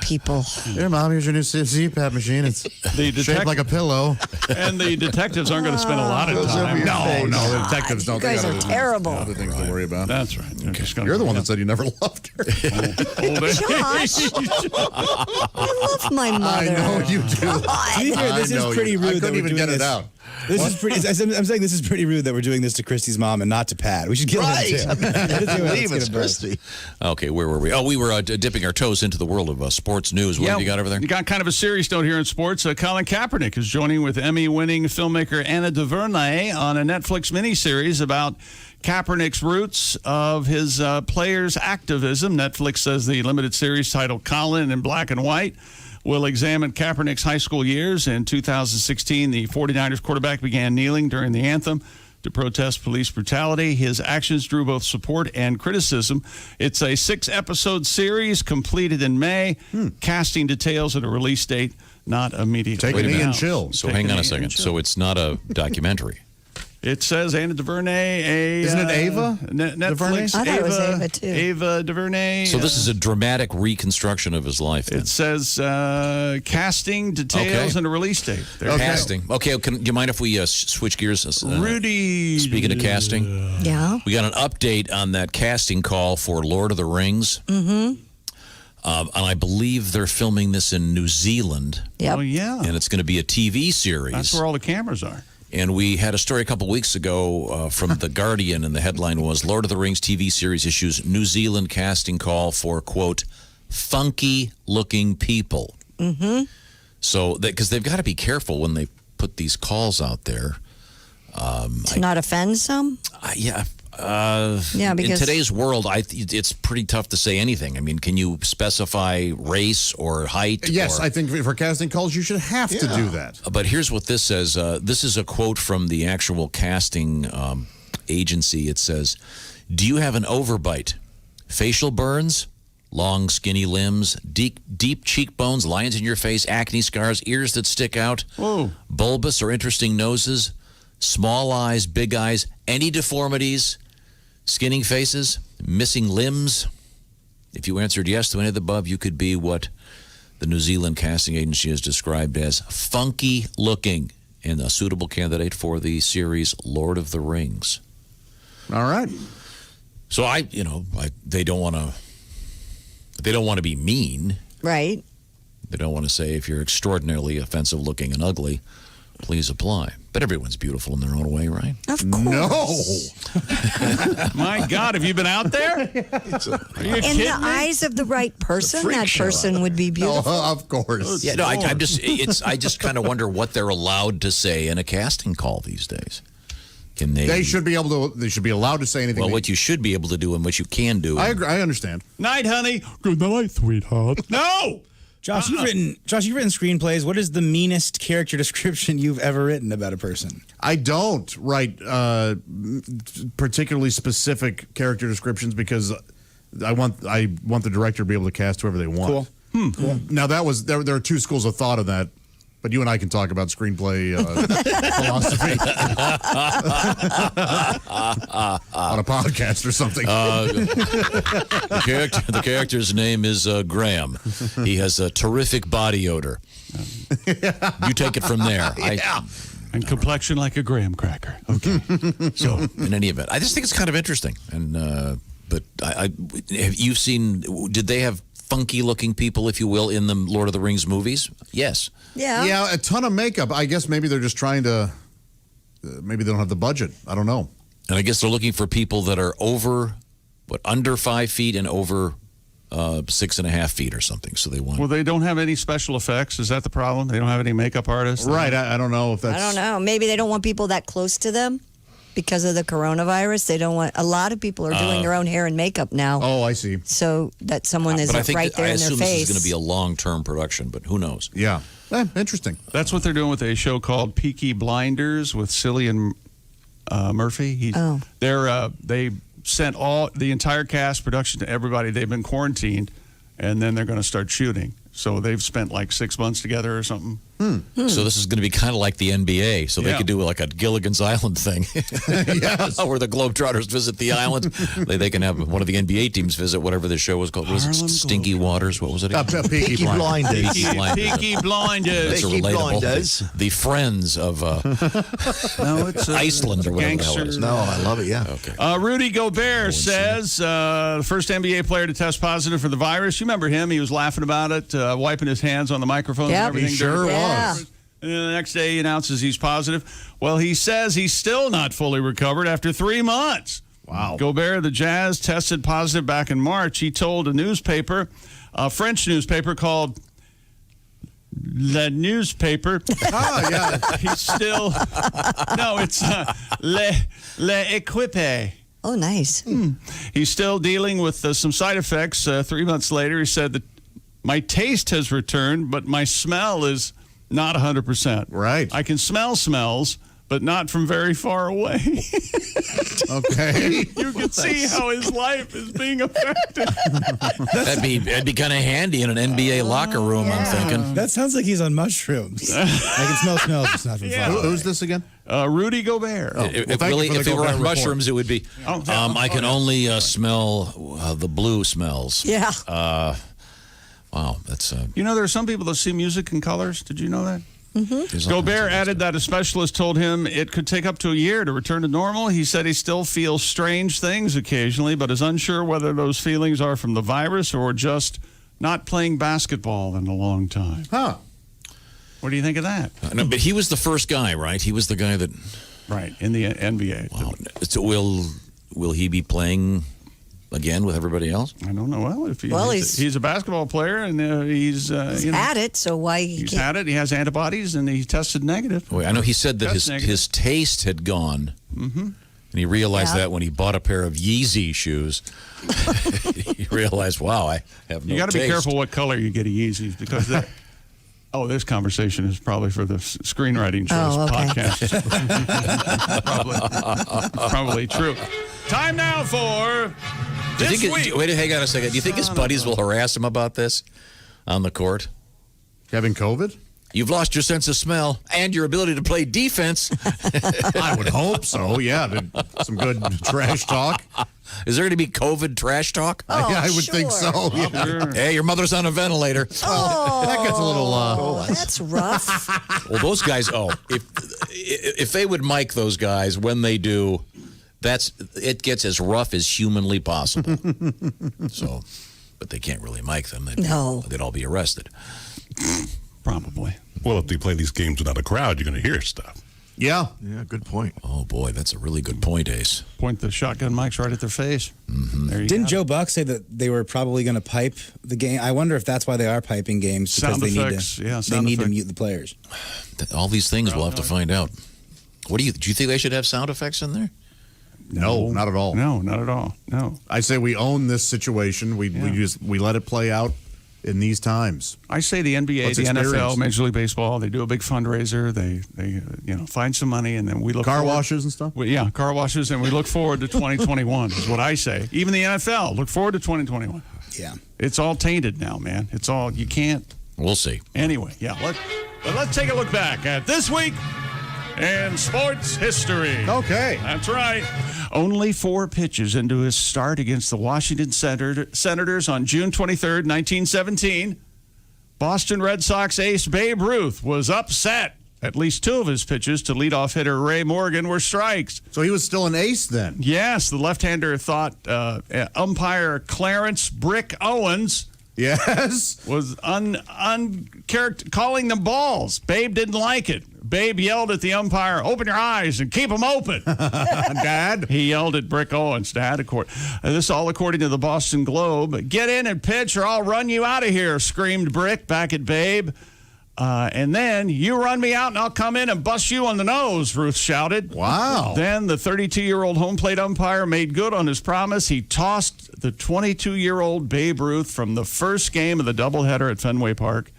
People. Here, Mom, here's your new CPAP machine. It's The shaped like a pillow. And the detectives aren't going to spend a lot of time. No, the detectives don't. You guys They are got terrible. other things to worry about. That's right. You're the one that said you never loved her. Old age. Josh. I love my mother. I know you do. Come on. To be fair, this is pretty rude. I that couldn't we're even doing get it this. out. This is pretty. I'm saying this is pretty rude that we're doing this to Christy's mom and not to Pat. We should kill him too. Leave it's Christy. Okay, where were we? Oh, we were dipping our toes into the world of sports news. What have you got over there? You got kind of a serious note here in sports. Colin Kaepernick is joining with Emmy-winning filmmaker Anna DuVernay on a Netflix miniseries about Kaepernick's roots of his players' activism. Netflix says the limited series titled Colin in Black and White will examine Kaepernick's high school years. In 2016, the 49ers quarterback began kneeling during the anthem to protest police brutality. His actions drew both support and criticism. It's a 6-episode series completed in May. Casting details at a release date not immediately. Take a knee and chill. So hang on a second. So it's not a documentary. It says Anna DuVernay. Isn't it Ava? Netflix. I thought it was Ava, too. Ava DuVernay. So this is a dramatic reconstruction of his life. Then. It says casting details and a release date. Casting. Okay, do you mind if we switch gears? Rudy. Speaking of casting, Yeah. we got an update on that casting call for Lord of the Rings. Mm-hmm. And I believe they're filming this in New Zealand. Yep. Oh, yeah. And it's going to be a TV series. That's where all the cameras are. And we had a story a couple weeks ago from The Guardian, and the headline was Lord of the Rings TV series issues New Zealand casting call for, quote, funky-looking people. Mm-hmm. So, because they've got to be careful when they put these calls out there. To not offend some? Yeah, Yeah, in because today's world, it's pretty tough to say anything. I mean, can you specify race or height? Yes, or, I think for casting calls, you should have to do that. But here's what this says. This is a quote from the actual casting agency. It says, "Do you have an overbite, facial burns, long skinny limbs, deep cheekbones, lines in your face, acne scars, ears that stick out, bulbous or interesting noses, small eyes, big eyes, any deformities, skinning faces, missing limbs? If you answered yes to any of the above, you could be what the New Zealand casting agency has described as funky looking and a suitable candidate for the series Lord of the Rings." All right. So they don't want to be mean. Right. They don't want to say if you're extraordinarily offensive looking and ugly, please apply. But everyone's beautiful in their own way, right? Of course. No. My God, have you been out there? Are you In kidding the me? eyes of the right person, freak that show. person would be beautiful. Of course. Yeah, no, I just kind of wonder what they're allowed to say in a casting call these days. Can they? They should be able to. They should be allowed to say anything. Well, what you should be able to do and what you can do. I agree. I understand. Night, honey. Good night, sweetheart. No. Josh, you've written screenplays. What is the meanest character description you've ever written about a person? I don't write particularly specific character descriptions because I want the director to be able to cast whoever they want. Cool. Now there are two schools of thought on that. But you and I can talk about screenplay philosophy on a podcast or something. The character's name is Graham. He has a terrific body odor. You take it from there. And complexion like a graham cracker. Okay. So, in any event, I just think it's kind of interesting. And but you've seen? Did they have funky-looking people, if you will, in the Lord of the Rings movies? Yes. Yeah, a ton of makeup. I guess maybe they're just trying to. Maybe they don't have the budget. I don't know. And I guess they're looking for people that are under 5 feet and over 6.5 feet or something. So they want. Well, they don't have any special effects. Is that the problem? They don't have any makeup artists? Right. I don't know if that's. I don't know. Maybe they don't want people that close to them because of the coronavirus. They don't want. A lot of people are doing their own hair and makeup now. Oh, I see. So that someone is right there in their face. I assume this is going to be a long-term production, but who knows? Yeah. Interesting. That's what they're doing with a show called Peaky Blinders with Cillian Murphy. They sent the entire cast, production to everybody. They've been quarantined, and then they're going to start shooting. So they've spent like 6 months together or something. So this is going to be kind of like the NBA. So they could do like a Gilligan's Island thing. Yes. Where the Globetrotters visit the island. They can have one of the NBA teams visit whatever the show was called. Was it Stinky Waters? What was it? Peaky Blinders. Peaky Blinders. It's relatable. The Friends of it's Iceland or whatever the hell it is. No, I love it, yeah. Okay. Rudy Gobert says the first NBA player to test positive for the virus. You remember him? He was laughing about it, wiping his hands on the microphone and everything. He sure was. And then the next day he announces he's positive. Well, he says he's still not fully recovered after 3 months. Wow. Gobert of the Jazz tested positive back in March. He told a French newspaper called Le Newspaper. Yeah. He's still... No, it's Le Equipe. Oh, nice. He's still dealing with some side effects. 3 months later, he said that my taste has returned, but my smell is not 100%. Right. I can smell smells, but not from very far away. Okay. You can see how his life is being affected. That'd be kind of handy in an NBA locker room, I'm thinking. That sounds like he's on mushrooms. I can smell smells, just not from far away. Who's this again? Rudy Gobert. If it were on mushrooms, it would be. I can only smell the blue smells. Yeah. Wow, that's. You know, there are some people that see music in colors. Did you know that? Mm-hmm. Gobert added that a specialist told him it could take up to a year to return to normal. He said he still feels strange things occasionally, but is unsure whether those feelings are from the virus or just not playing basketball in a long time. Huh. What do you think of that? No, but he was the first guy, right? He was the guy that. Right, in the NBA. Wow. So will he be playing again with everybody else? I don't know. Well, he's a basketball player, and he's had it, so why he's had it. He has antibodies, and he tested negative. Boy, I know he said that his taste had gone, and he realized that when he bought a pair of Yeezy shoes. He realized, wow, I have no. You got to be taste. careful what color you get of Yeezys because. This conversation is probably for the screenwriting shows podcast. Probably true. Time now for this week. Wait, hang on a second. Do you think his buddies will harass him about this on the court? Having COVID? You've lost your sense of smell and your ability to play defense. I would hope so, yeah. Some good trash talk. Is there going to be COVID trash talk? I would think so. Yeah. Sure. Hey, your mother's on a ventilator. That gets a little... that's rough. Well, those guys, if they would mic those guys when they do, it gets as rough as humanly possible. So, but they can't really mic them. They'd all be arrested. Probably. Well, if they play these games without a crowd, you're going to hear stuff. Yeah. Yeah, good point. Oh, boy, that's a really good point, Ace. Point the shotgun mics right at their face. Mm-hmm. Didn't Joe Buck say that they were probably going to pipe the game? I wonder if that's why they are piping games. Because they need to mute the players. All these things we'll have to find out. Do you think they should have sound effects in there? No, not at all. No, not at all. No. I say we own this situation. We let it play out in these times. I say the NBA, the NFL, Major League Baseball, they do a big fundraiser. They find some money, and then we look car forward. washes and stuff. Car washes, and we look forward to 2021 is what I say. Even the NFL, look forward to 2021. Yeah, it's all tainted now, man. It's all you can't. We'll see. Anyway, yeah. But let's take a look back at this week in sports history. Okay. That's right. Only 4 pitches into his start against the Washington Senators on June 23rd, 1917, Boston Red Sox ace Babe Ruth was upset. At least 2 of his pitches to leadoff hitter Ray Morgan were strikes. So he was still an ace then? Yes, the left-hander thought umpire Clarence Brick Owens was calling them balls. Babe didn't like it. Babe yelled at the umpire, "Open your eyes and keep them open." Dad? He yelled at Brick Owens, Dad. This all according to the Boston Globe. "Get in and pitch or I'll run you out of here," screamed Brick back at Babe. And then, "You run me out and I'll come in and bust you on the nose," Ruth shouted. Wow. Then the 32-year-old home plate umpire made good on his promise. He tossed the 22-year-old Babe Ruth from the first game of the doubleheader at Fenway Park.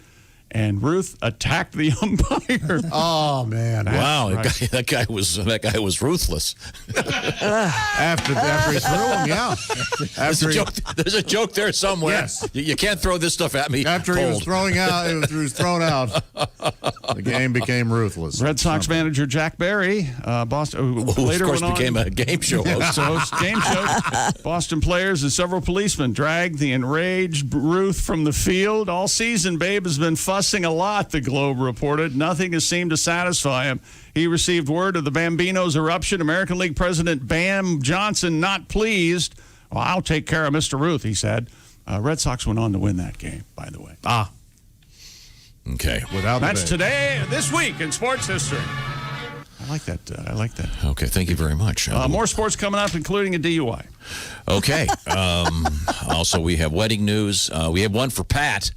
And Ruth attacked the umpire. Oh man! Wow, that guy was ruthless. after he threw him, yeah. There's a joke there somewhere. Yes. You can't throw this stuff at me. After cold. he was thrown out, the game became ruthless. Red Sox manager Jack Barry, Boston, who later of course went on, became a game show host. Game show. Boston players and several policemen dragged the enraged Ruth from the field. All season, Babe has been fussing a lot, the Globe reported. Nothing has seemed to satisfy him. He received word of the Bambino's eruption. American League President Bam Johnson not pleased. "Well, I'll take care of Mr. Ruth," he said. Red Sox went on to win that game, by the way. Okay. That's this week in sports history. I like that. Okay, thank you very much. More sports coming up, including a DUI. Okay. Also, we have wedding news. We have one for Pat.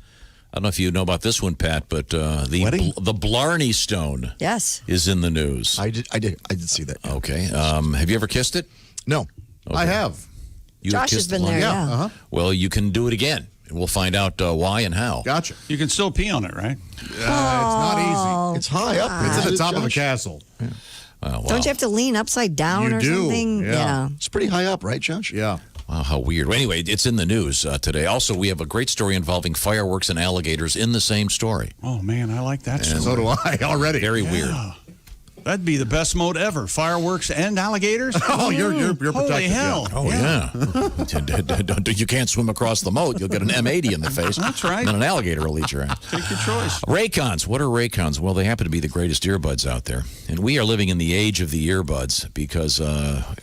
I don't know if you know about this one, Pat, but the Blarney Stone is in the news. I did see that. Okay. Have you ever kissed it? No. Okay. I have. Josh has been there, yeah. Uh-huh. Well, you can do it again. And we'll find out why and how. Gotcha. You can still pee on it, right? It's not easy. It's high up. It's at the top of a castle. Yeah. Wow. Don't you have to lean upside down something? Yeah. It's pretty high up, right, Josh? Yeah. Wow, how weird. Well, anyway, it's in the news today. Also, we have a great story involving fireworks and alligators in the same story. Oh, man, I like that story. So do I already. Very weird. That'd be the best mode ever. Fireworks and alligators. Oh, you're protected. Holy hell. Oh, yeah. You can't swim across the moat. You'll get an M80 in the face. That's right. And an alligator will eat your ass. Take your choice. Raycons. What are Raycons? Well, they happen to be the greatest earbuds out there. And we are living in the age of the earbuds because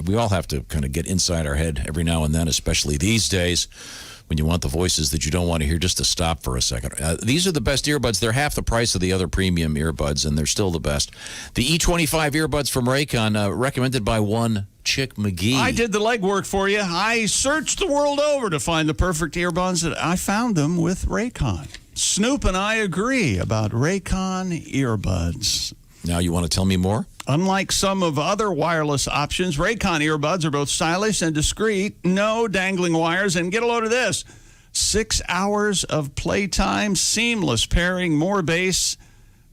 we all have to kind of get inside our head every now and then, especially these days, when you want the voices that you don't want to hear just to stop for a second. These are the best earbuds. They're half the price of the other premium earbuds, and they're still the best. The E25 earbuds from Raycon, recommended by one Chick McGee. I did the legwork for you. I searched the world over to find the perfect earbuds, and I found them with Raycon. Snoop and I agree about Raycon earbuds. Now you want to tell me more? Unlike some of other wireless options, Raycon earbuds are both stylish and discreet. No dangling wires. And get a load of this. 6 hours of playtime, seamless pairing, more bass,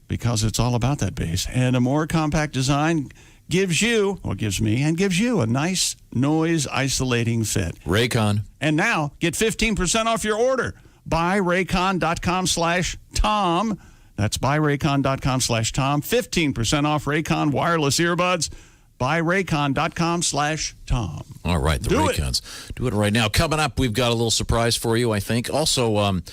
because it's all about that bass. And a more compact design gives you a nice noise-isolating fit. Raycon. And now, get 15% off your order. BuyRaycon.com/Tom. That's buyraycon.com/Tom. 15% off Raycon wireless earbuds. Buyraycon.com/Tom. All right, the Raycons. Do it right now. Coming up, we've got a little surprise for you, I think. Also,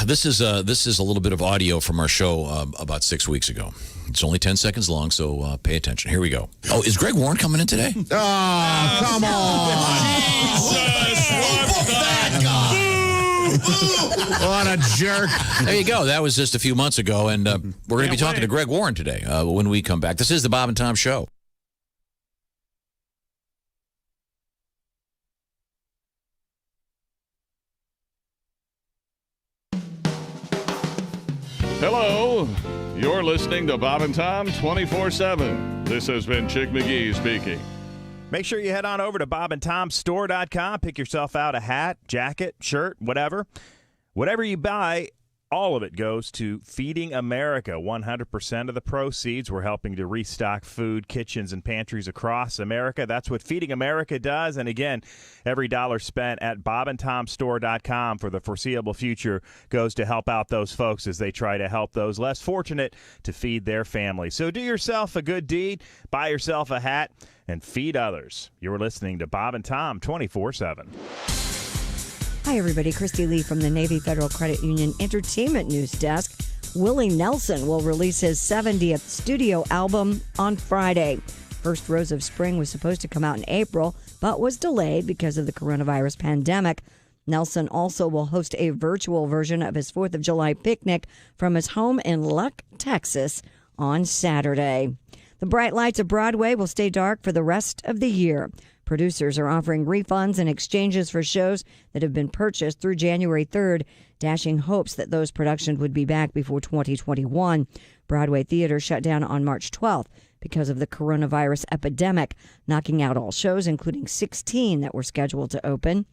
this is a little bit of audio from our show about 6 weeks ago. It's only 10 seconds long, so pay attention. Here we go. Oh, is Greg Warren coming in today? Oh, come on. Jesus, that guy. What a jerk. There you go. That was just a few months ago, and we're going to be talking to Greg Warren today when we come back. This is the Bob and Tom Show. Hello. You're listening to Bob and Tom 24/7. This has been Chick McGee speaking. Make sure you head on over to bobandtomstore.com. Pick yourself out a hat, jacket, shirt, whatever. Whatever you buy, All of it goes to Feeding America. 100% of the proceeds we're helping to restock food, kitchens, and pantries across America. That's what Feeding America does. And again, every dollar spent at bobandtomstore.com for the foreseeable future goes to help out those folks as they try to help those less fortunate to feed their families. So do yourself a good deed, buy yourself a hat, and feed others. You're listening to Bob and Tom 24/7. Hi, everybody. Christy Lee from the Navy Federal Credit Union Entertainment News Desk. Willie Nelson will release his 70th studio album on Friday. First Rose of Spring was supposed to come out in April, but was delayed because of the coronavirus pandemic. Nelson also will host a virtual version of his 4th of July picnic from his home in Luck, Texas on Saturday. The bright lights of Broadway will stay dark for the rest of the year. Producers are offering refunds in exchanges for shows that have been purchased through January 3rd, dashing hopes that those productions would be back before 2021. Broadway Theater shut down on March 12th because of the coronavirus epidemic, knocking out all shows, including 16 that were scheduled to open.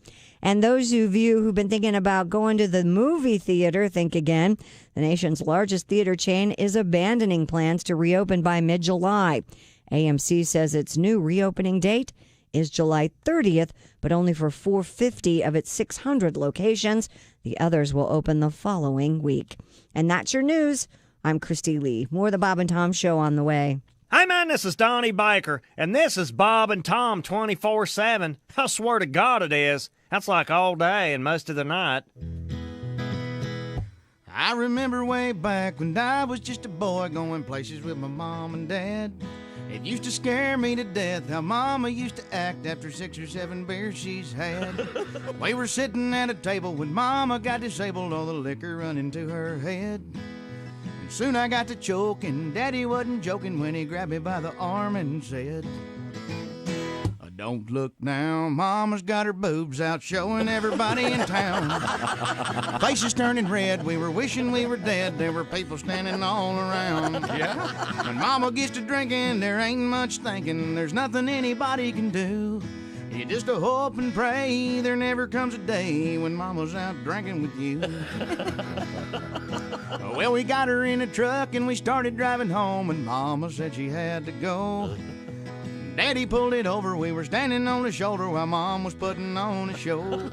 And those of you who've been thinking about going to the movie theater, think again. The nation's largest theater chain is abandoning plans to reopen by mid-July. AMC says its new reopening date is July 30th, but only for 450 of its 600 locations. The others will open the following week. And that's your news. I'm Christy Lee. More of the Bob and Tom Show on the way. Hey, man, this is Donnie Baker, and this is Bob and Tom 24/7. I swear to God it is. That's like all day and most of the night. I remember way back when I was just a boy going places with my mom and dad. It used to scare me to death how Mama used to act after 6 or 7 beers she's had. We were sitting at a table when Mama got disabled, all the liquor running to her head. And soon I got to choking. Daddy wasn't joking when he grabbed me by the arm and said, "Don't look now, Mama's got her boobs out showing everybody in town." Faces turning red, we were wishing we were dead. There were people standing all around. Yeah. When Mama gets to drinking, there ain't much thinking. There's nothing anybody can do. You just hope and pray there never comes a day when Mama's out drinking with you. Well, we got her in a truck and we started driving home, and Mama said she had to go. Daddy pulled it over, we were standing on the shoulder while Mom was putting on a show.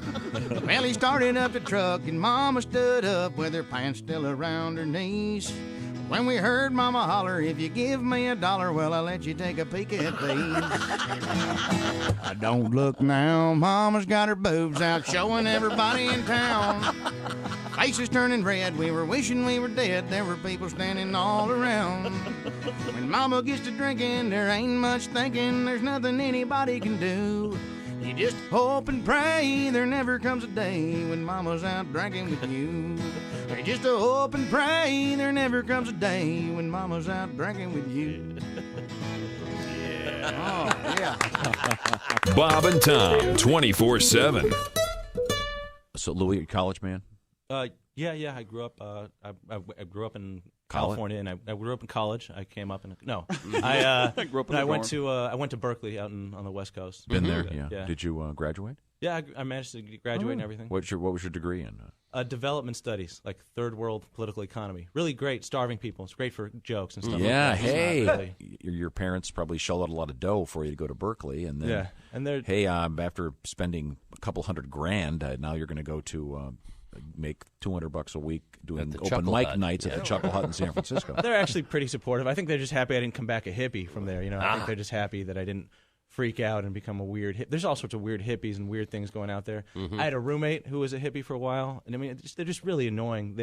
Well, he started up the truck and Mama stood up with her pants still around her knees. When we heard Mama holler, "If you give me $1, well, I'll let you take a peek at these." Don't look now, Mama's got her boobs out showing everybody in town. Faces turning red, we were wishing we were dead. There were people standing all around. When Mama gets to drinking, there ain't much thinking. There's nothing anybody can do. You just hope and pray there never comes a day when Mama's out drinking with you. You just hope and pray there never comes a day when Mama's out drinking with you. Yeah. Oh, yeah. Bob and Tom 24/7. So, Louis, you college man? Yeah. I grew up. I grew up in California, and I grew up in college. I came up in I grew up in I went to Berkeley out on the West Coast. Been there, yeah. Did you graduate? Yeah, I managed to graduate and everything. What was your degree in? Development studies, like third world political economy. Really great, starving people. It's great for jokes and stuff. Yeah, like that. hey, your parents probably shelled out a lot of dough for you to go to Berkeley, and then hey, after spending a couple $100,000, now you're going to go to make $200 a week doing open mic nights at the Chuckle Hut in San Francisco. They're actually pretty supportive. I think they're just happy I didn't come back a hippie from there. I think they're just happy that I didn't freak out and become a weird There's all sorts of weird hippies and weird things going out there. Mm-hmm. I had a roommate who was a hippie for a while, and I mean, they're just really annoying.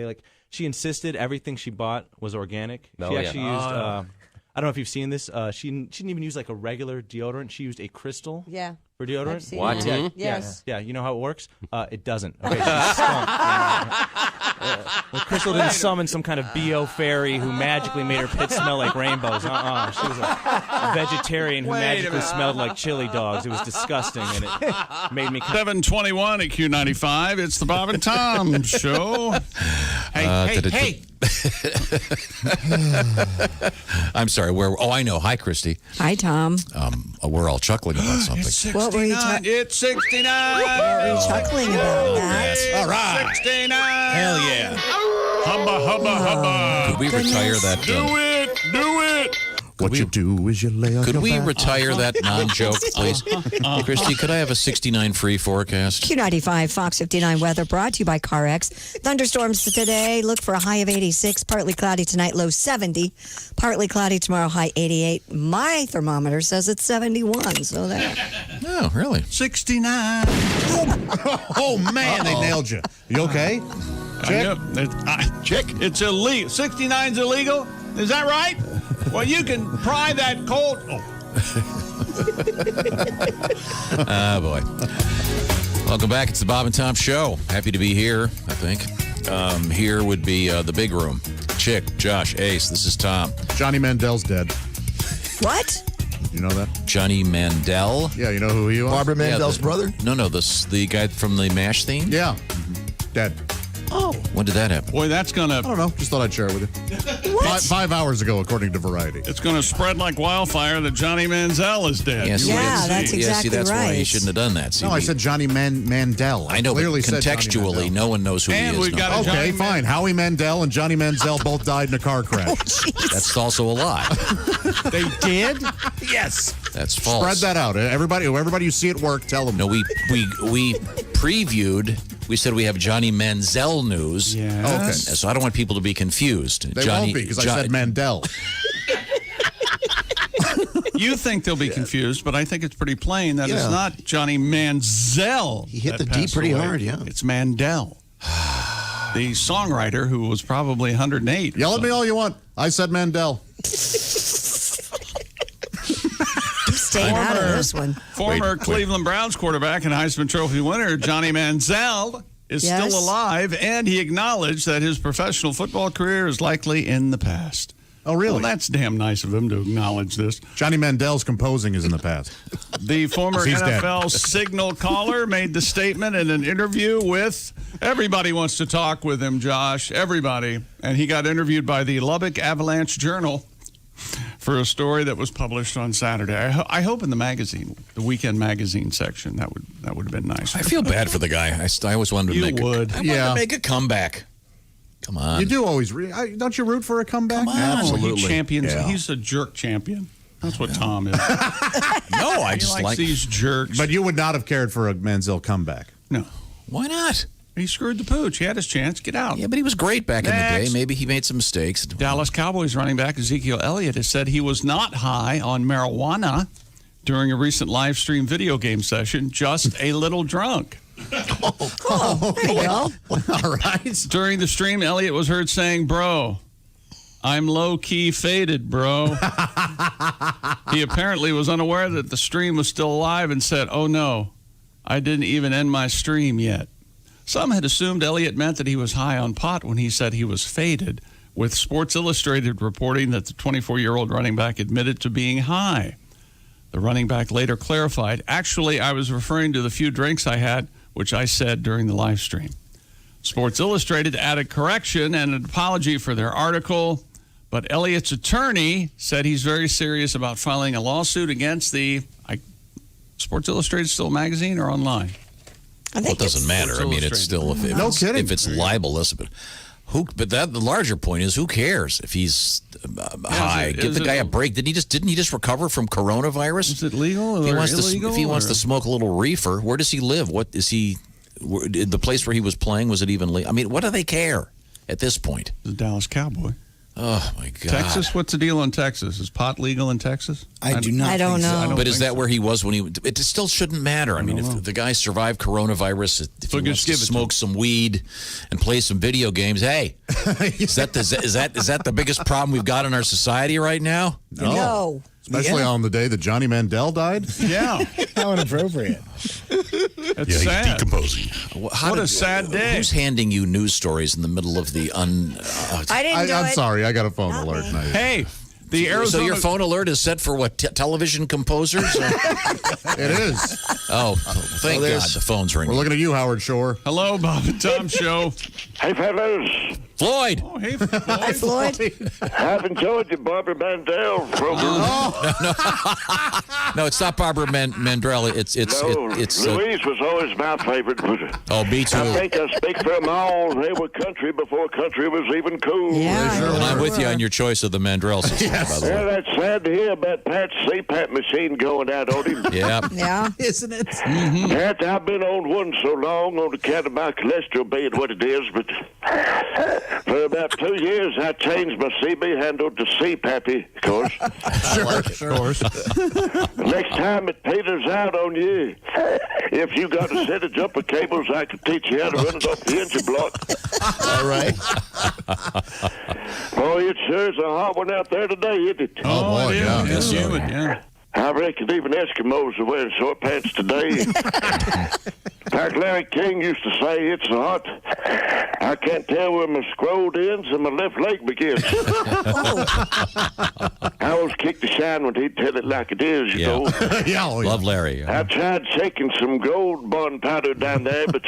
She insisted everything she bought was organic. She actually used I don't know if you've seen this. She didn't even use like a regular deodorant. She used a crystal. Yeah. For deodorant? I've seen what? Mm-hmm. Yes. Yeah. You know how it works? It doesn't. Okay. She stunk. The crystal didn't summon some kind of BO fairy who magically made her pits smell like rainbows. She was a vegetarian who magically smelled like chili dogs. It was disgusting, and it made me. 721 at Q95. It's the Bob and Tom Show. Hey. I'm sorry. I know. Hi, Christy. Hi, Tom. We're all chuckling about something. What were you It's 69. What were you chuckling about, Matt? Yes. All right. 69. Hell yeah. Hubba. Could we retire that? Do it. What you do is you lay on Could your we back. retire that non-joke, please? Christy, could I have a 69 free forecast? Q95 Fox 59 weather brought to you by CarX. Thunderstorms today. Look for a high of 86. Partly cloudy tonight, low 70. Partly cloudy tomorrow, high 88. My thermometer says it's 71. So there. Oh, really? 69. Oh, man, they nailed you. You okay? Chick? Chick? It's illegal. 69's illegal? Is that right? Well, you can pry that cold. Ah, boy. Welcome back. It's the Bob and Tom Show. Happy to be here, I think. Here would be the big room. Chick, Josh, Ace. This is Tom. Johnny Mandel's dead. What? You know that? Johnny Mandel. Yeah, you know who he was? Barbara Mandel's brother? No, the guy from the MASH theme? Yeah. Dead. Oh. When did that happen? Boy, that's going to... I don't know. Just thought I'd share it with you. What? 5 hours ago, according to Variety. It's going to spread like wildfire that Johnny Manziel is dead. Yes. Yeah, that's exactly that's right. why he shouldn't have done that. See, No, I said Johnny Mandel. I know, but clearly said Johnny contextually, Mandel. no one knows who And he is. we've got a Okay, Johnny fine. Howie Mandel and Johnny Manziel both died in a car crash. That's also a lie. They did? Yes. That's false. Spread that out. Everybody you see at work, tell them. No, we previewed. We said we have Johnny Manziel news. Yeah. Okay. So I don't want people to be confused. They won't be because I said Mandel. You think they'll be confused, but I think it's pretty plain that it's not Johnny Manziel. He hit that the D passed pretty away. hard, yeah. It's Mandel, the songwriter who was probably 108. Yell at me all you want. I said Mandel. Staying out of this one. Former Cleveland Browns quarterback and Heisman Trophy winner Johnny Manziel is still alive, and he acknowledged that his professional football career is likely in the past. Oh, really? Well, that's damn nice of him to acknowledge this. Johnny Mandel's composing is in the past. The former He's dead. NFL signal caller made the statement in an interview with... Everybody wants to talk with him, Josh. Everybody. And he got interviewed by the Lubbock Avalanche Journal for a story that was published on Saturday. I hope in the magazine, the weekend magazine section, that would have been nice. I feel bad for the guy. I always wanted to make a comeback. Come on. You do always. Don't you root for a comeback? Come on. Absolutely. He champions. Yeah. He's a jerk champion. That's what Tom is. No, I just likes like these jerks. But you would not have cared for a Manziel comeback. No. Why not? He screwed the pooch. He had his chance. Get out. Yeah, but he was great back in the day. Maybe he made some mistakes. Dallas Cowboys running back Ezekiel Elliott has said he was not high on marijuana during a recent live stream video game session, just a little drunk. Oh, there you go. All right. During the stream, Elliott was heard saying, "Bro, I'm low-key faded, bro." He apparently was unaware that the stream was still alive and said, "Oh, no, I didn't even end my stream yet." Some had assumed Elliott meant that he was high on pot when he said he was faded, with Sports Illustrated reporting that the 24-year-old running back admitted to being high. The running back later clarified, "Actually, I was referring to the few drinks I had, which I said during the live stream." Sports Illustrated added correction and an apology for their article, but Elliott's attorney said he's very serious about filing a lawsuit against the Sports Illustrated still a magazine or online? Well, it doesn't matter. I mean, it's still if it's libelous, but the larger point is who cares if he's high? Give the guy a break. Didn't he just recover from coronavirus? Is it legal or illegal? If he wants to smoke a little reefer, where does he live? What is he? The place where he was playing, was it even legal? I mean, what do they care at this point? The Dallas Cowboy. Oh my God! Texas, what's the deal in Texas? Is pot legal in Texas? I do not. I don't know. But is that where he was when he? It still shouldn't matter. I mean, if the guy survived coronavirus, if he wants to smoke some weed and play some video games, hey, is that the biggest problem we've got in our society right now? No. Especially on the day that Johnny Mandel died? Yeah. How inappropriate. It's sad. He's decomposing. What a sad day. Who's handing you news stories in the middle of the I didn't do I'm it. sorry. I got a phone alert. Hey, the Arizona... So your phone alert is set for what? Television composers? It is. Oh, thank God the phone's ringing. We're looking at you, Howard Shore. Hello, Bob and Tom Show. Hey, fellas. Floyd. Oh, hey, Floyd. Hi, Floyd. I've enjoyed the Barbara Mandel program. No, it's not Barbara Mandel. It's Louise was always my favorite. But me too. I think I speak for them all. They were country before country was even cool. And I'm with you on your choice of the Mandel system, by the way. Well, that's sad to hear about Pat's CPAP machine going out on him. Yeah. Isn't it? Pat, I've been on one so long on account of my cholesterol being what it is, but for about 2 years I changed my CB handle to CPAPy, of course. Sure. Of course. Next time it peters out on you, if you got a set of jumper cables, I could teach you how to run it off the engine block. All right. Boy, it sure is a hot one out there today, isn't it? Oh, boy, yeah. It's humid, yeah. I reckon even Eskimos are wearing short pants today. Like Larry King used to say, it's so hot, I can't tell where my scroll ends and my left leg begins. I always kick the shine when he'd tell it like it is, you know. Love Larry. I tried shaking some gold bond powder down there, but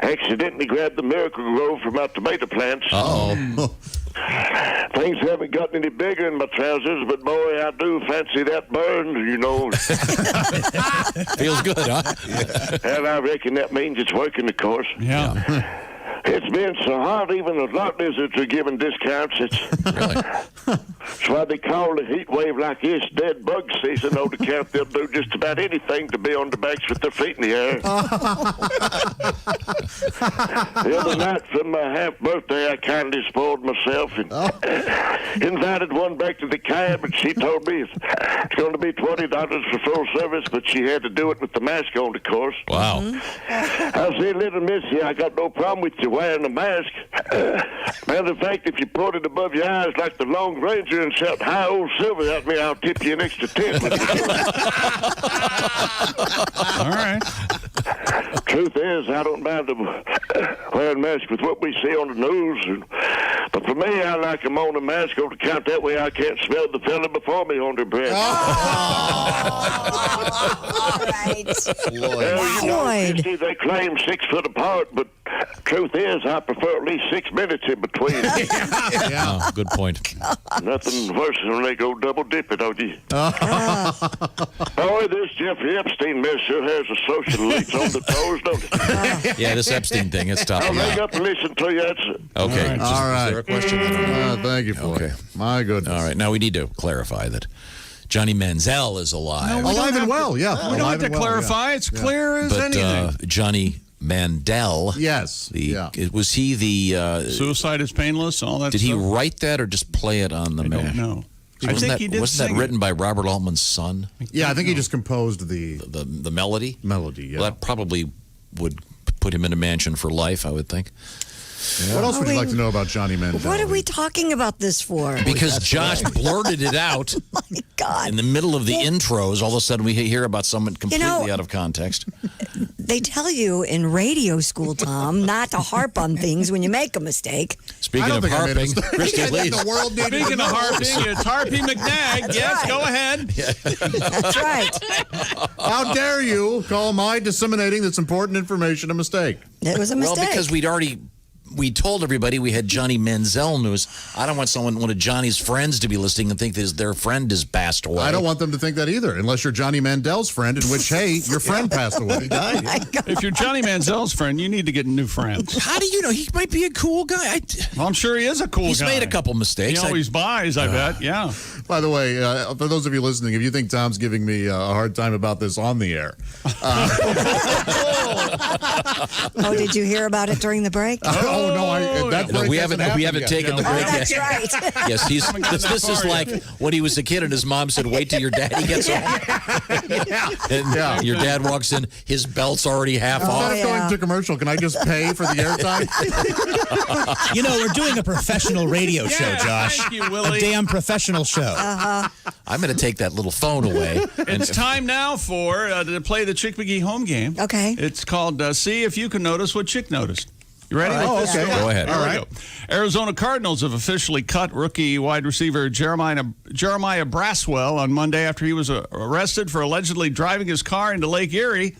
accidentally grabbed the Miracle Grow from our tomato plants. Things haven't gotten any bigger in my trousers, but boy, I do fancy that burn, you know. Feels good, huh? And I reckon that means it's working, of course. Yeah. It's been so hot, even the lot lizards are giving discounts. That's why they call a heat wave like this dead bug season. On account they'll do just about anything to be on the backs with their feet in the air. The other night for my half birthday, I kindly spoiled myself and invited one back to the cab, and she told me it's going to be $20 for full service, but she had to do it with the mask on, of course. Wow. I say, little missy, I got no problem with you wearing a mask. Matter of fact, if you put it above your eyes like the Lone Ranger and shout, "Hi, old Silver," at me, I'll tip you an extra 10. All right. Truth is, I don't mind wearing masks with what we see on the news. But for me, I like them on a mask on account that way I can't smell the fella before me on their breath. All right. Floyd. See, they claim 6 foot apart, but truth is, I prefer at least 6 minutes in between. Oh, good point. Nothing worse than when they go double dipping on you. Boy, this Jeffrey Epstein mess sure has a social leaks on the toes, don't it? Yeah, this Epstein thing, it's tough. I'll hang up and listen to you. That's it. Okay. All right. Is there a question? Thank you, Floyd. Okay. My goodness. All right. Now we need to clarify that Johnny Manziel is alive. Alive and well, yeah. We don't have to clarify. It's clear as anything. Johnny Mandel. Yes. Was he the... Suicide is Painless, all that Did stuff? he write that or just play it on the I don't know. I think he did Wasn't sing that written by Robert Altman's son? Yeah, I think he just composed the melody. Melody, yeah. Well, that probably would put him in a mansion for life, I would think. What else would you like to know about Johnny Mandel? What are we talking about this for? Because Josh blurted it out My God. in the middle of the intros. All of a sudden, we hear about someone completely out of context. They tell you in radio school, Tom, not to harp on things when you make a mistake. Speaking of harping, Christy Lee. Speaking of harping, it's Harpy McNag. Yes, right. Go ahead. That's right. How dare you call my disseminating this important information a mistake? It was a mistake. Well, because we told everybody we had Johnny Manziel news. I don't want one of Johnny's friends to be listening and think their friend has passed away. I don't want them to think that either, unless you're Johnny Mandel's friend, in which, hey, your friend passed away. He died. If you're Johnny Manziel's friend, you need to get new friends. How do you know? He might be a cool guy. Well, I'm sure he is a cool guy. He's made a couple mistakes. He always buys, I bet. Yeah. By the way, for those of you listening, if you think Tom's giving me a hard time about this on the air. Oh, did you hear about it during the break? We haven't taken the break yet. That's right. Yes, this is like when he was a kid and his mom said, "Wait till your daddy gets home." And your dad walks in, his belt's already half off. Instead of going to commercial, can I just pay for the airtime? You know, we're doing a professional radio show, Josh. Thank you, Willie. A damn professional show. I'm going to take that little phone away. It's time now to play the Chick McGee home game. Okay. It's called See If You Can Notice What Chick Noticed. You ready? Oh, okay. Go ahead. All right. Arizona Cardinals have officially cut rookie wide receiver Jeremiah Braswell on Monday after he was arrested for allegedly driving his car into Lake Erie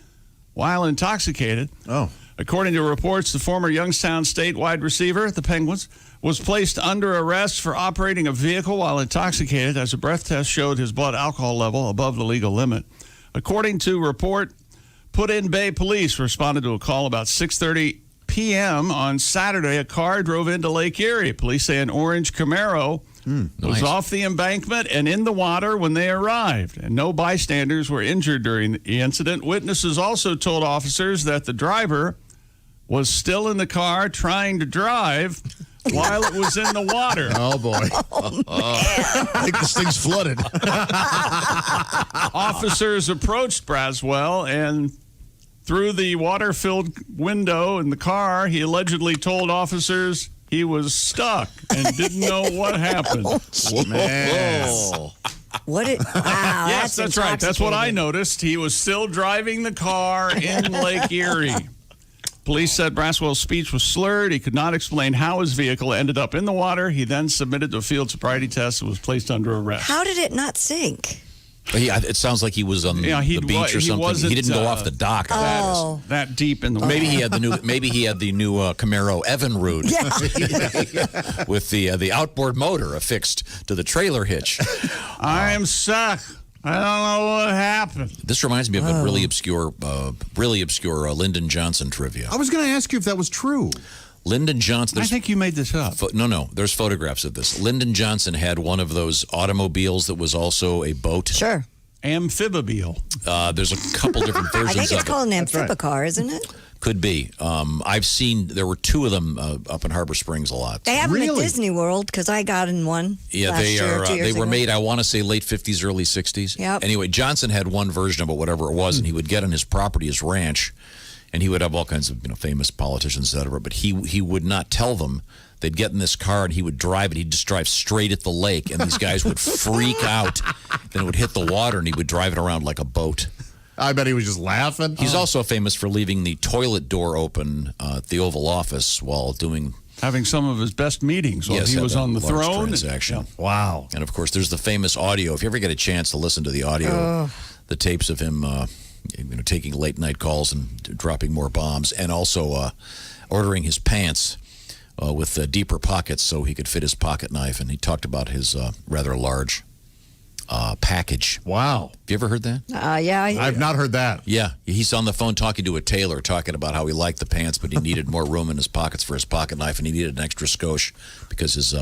while intoxicated. Oh. According to reports, the former Youngstown State wide receiver, the Penguins, was placed under arrest for operating a vehicle while intoxicated as a breath test showed his blood alcohol level above the legal limit. According to report, Put-in Bay police responded to a call about 6:30 p.m. on Saturday. A car drove into Lake Erie. Police say an orange Camaro was off the embankment and in the water when they arrived, and no bystanders were injured during the incident. Witnesses also told officers that the driver was still in the car trying to drive while it was in the water. Oh, boy. I think this thing's flooded. Officers approached Braswell, and through the water-filled window in the car, he allegedly told officers he was stuck and didn't know what happened. Man. Wow, yes, that's right. That's what I noticed. He was still driving the car in Lake Erie. Police said Braswell's speech was slurred. He could not explain how his vehicle ended up in the water. He then submitted to a field sobriety test and was placed under arrest. How did it not sink? It sounds like he was on the beach or something. He didn't go off the dock. That deep in the water. Maybe he had the new. Maybe he had the new Camaro Evinrude with the outboard motor affixed to the trailer hitch. I'm stuck. I don't know what happened. This reminds me of a really obscure Lyndon Johnson trivia. I was going to ask you if that was true. Lyndon Johnson. I think you made this up. No. There's photographs of this. Lyndon Johnson had one of those automobiles that was also a boat. Sure. Amphibobile. There's a couple different versions of it. I think it's called an amphibicar, isn't it? Could be. I've seen, there were two of them up in Harbor Springs a lot. They have them at Disney World because I got in one. Yeah, they were made, I want to say, late 50s, early 60s. Yep. Anyway, Johnson had one version of it, whatever it was, and he would get on his property, his ranch, and he would have all kinds of famous politicians, et cetera, but he would not tell them. They'd get in this car and he would drive it. He'd just drive straight at the lake, and these guys would freak out. Then it would hit the water, and he would drive it around like a boat. I bet he was just laughing. He's also famous for leaving the toilet door open at the Oval Office while having some of his best meetings while he was on the throne. Transaction. Yeah. Wow. And of course, there's the famous audio. If you ever get a chance to listen to the audio, the tapes of him, taking late night calls and dropping more bombs, and also ordering his pants with deeper pockets so he could fit his pocket knife. And he talked about his rather large package. Wow. Have you ever heard that? Yeah. I've not heard that. Yeah. He's on the phone talking to a tailor, talking about how he liked the pants, but he needed more room in his pockets for his pocket knife, and he needed an extra skosh because his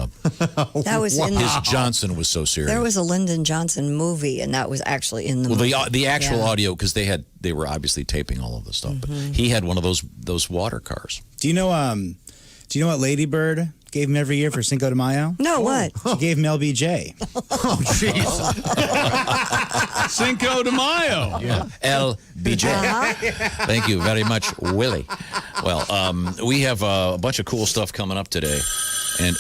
Johnson was so serious. There was a Lyndon Johnson movie, and that was actually in the movie. The actual audio, because they were obviously taping all of the stuff, but he had one of those water cars. Do you know what Lady Bird gave him every year for Cinco de Mayo? No, what? She gave him LBJ. Oh, jeez. Cinco de Mayo. Yeah. LBJ. Thank you very much, Willie. Well, we have a bunch of cool stuff coming up today. And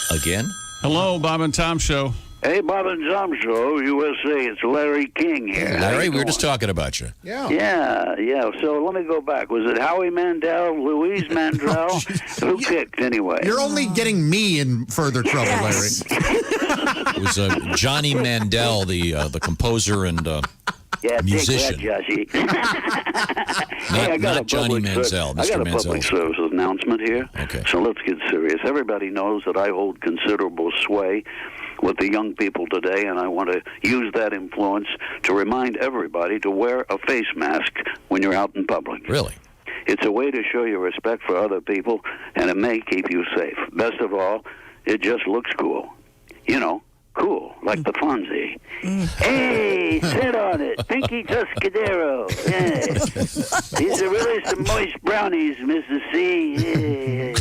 again? Hello, Bob and Tom Show. Hey, Bob and Tom Show, USA. It's Larry King here. Larry, we were just talking about you. Yeah. So let me go back. Was it Howie Mandel, Louise Mandel? Who kicked anyway? You're only getting me in further trouble, Larry. It was Johnny Mandel, the composer and musician. Take that, Joshy. Not Johnny Manziel, Mr. I got a Manziel. public service announcement here. Okay. So let's get serious. Everybody knows that I hold considerable sway with the young people today, and I want to use that influence to remind everybody to wear a face mask when you're out in public. Really? It's a way to show your respect for other people, and it may keep you safe. Best of all, it just looks cool. Cool, like the Fonzie. Hey, sit on it. Pinky Tuscadero. Yeah. These are really some moist brownies, Mrs. C. Yeah.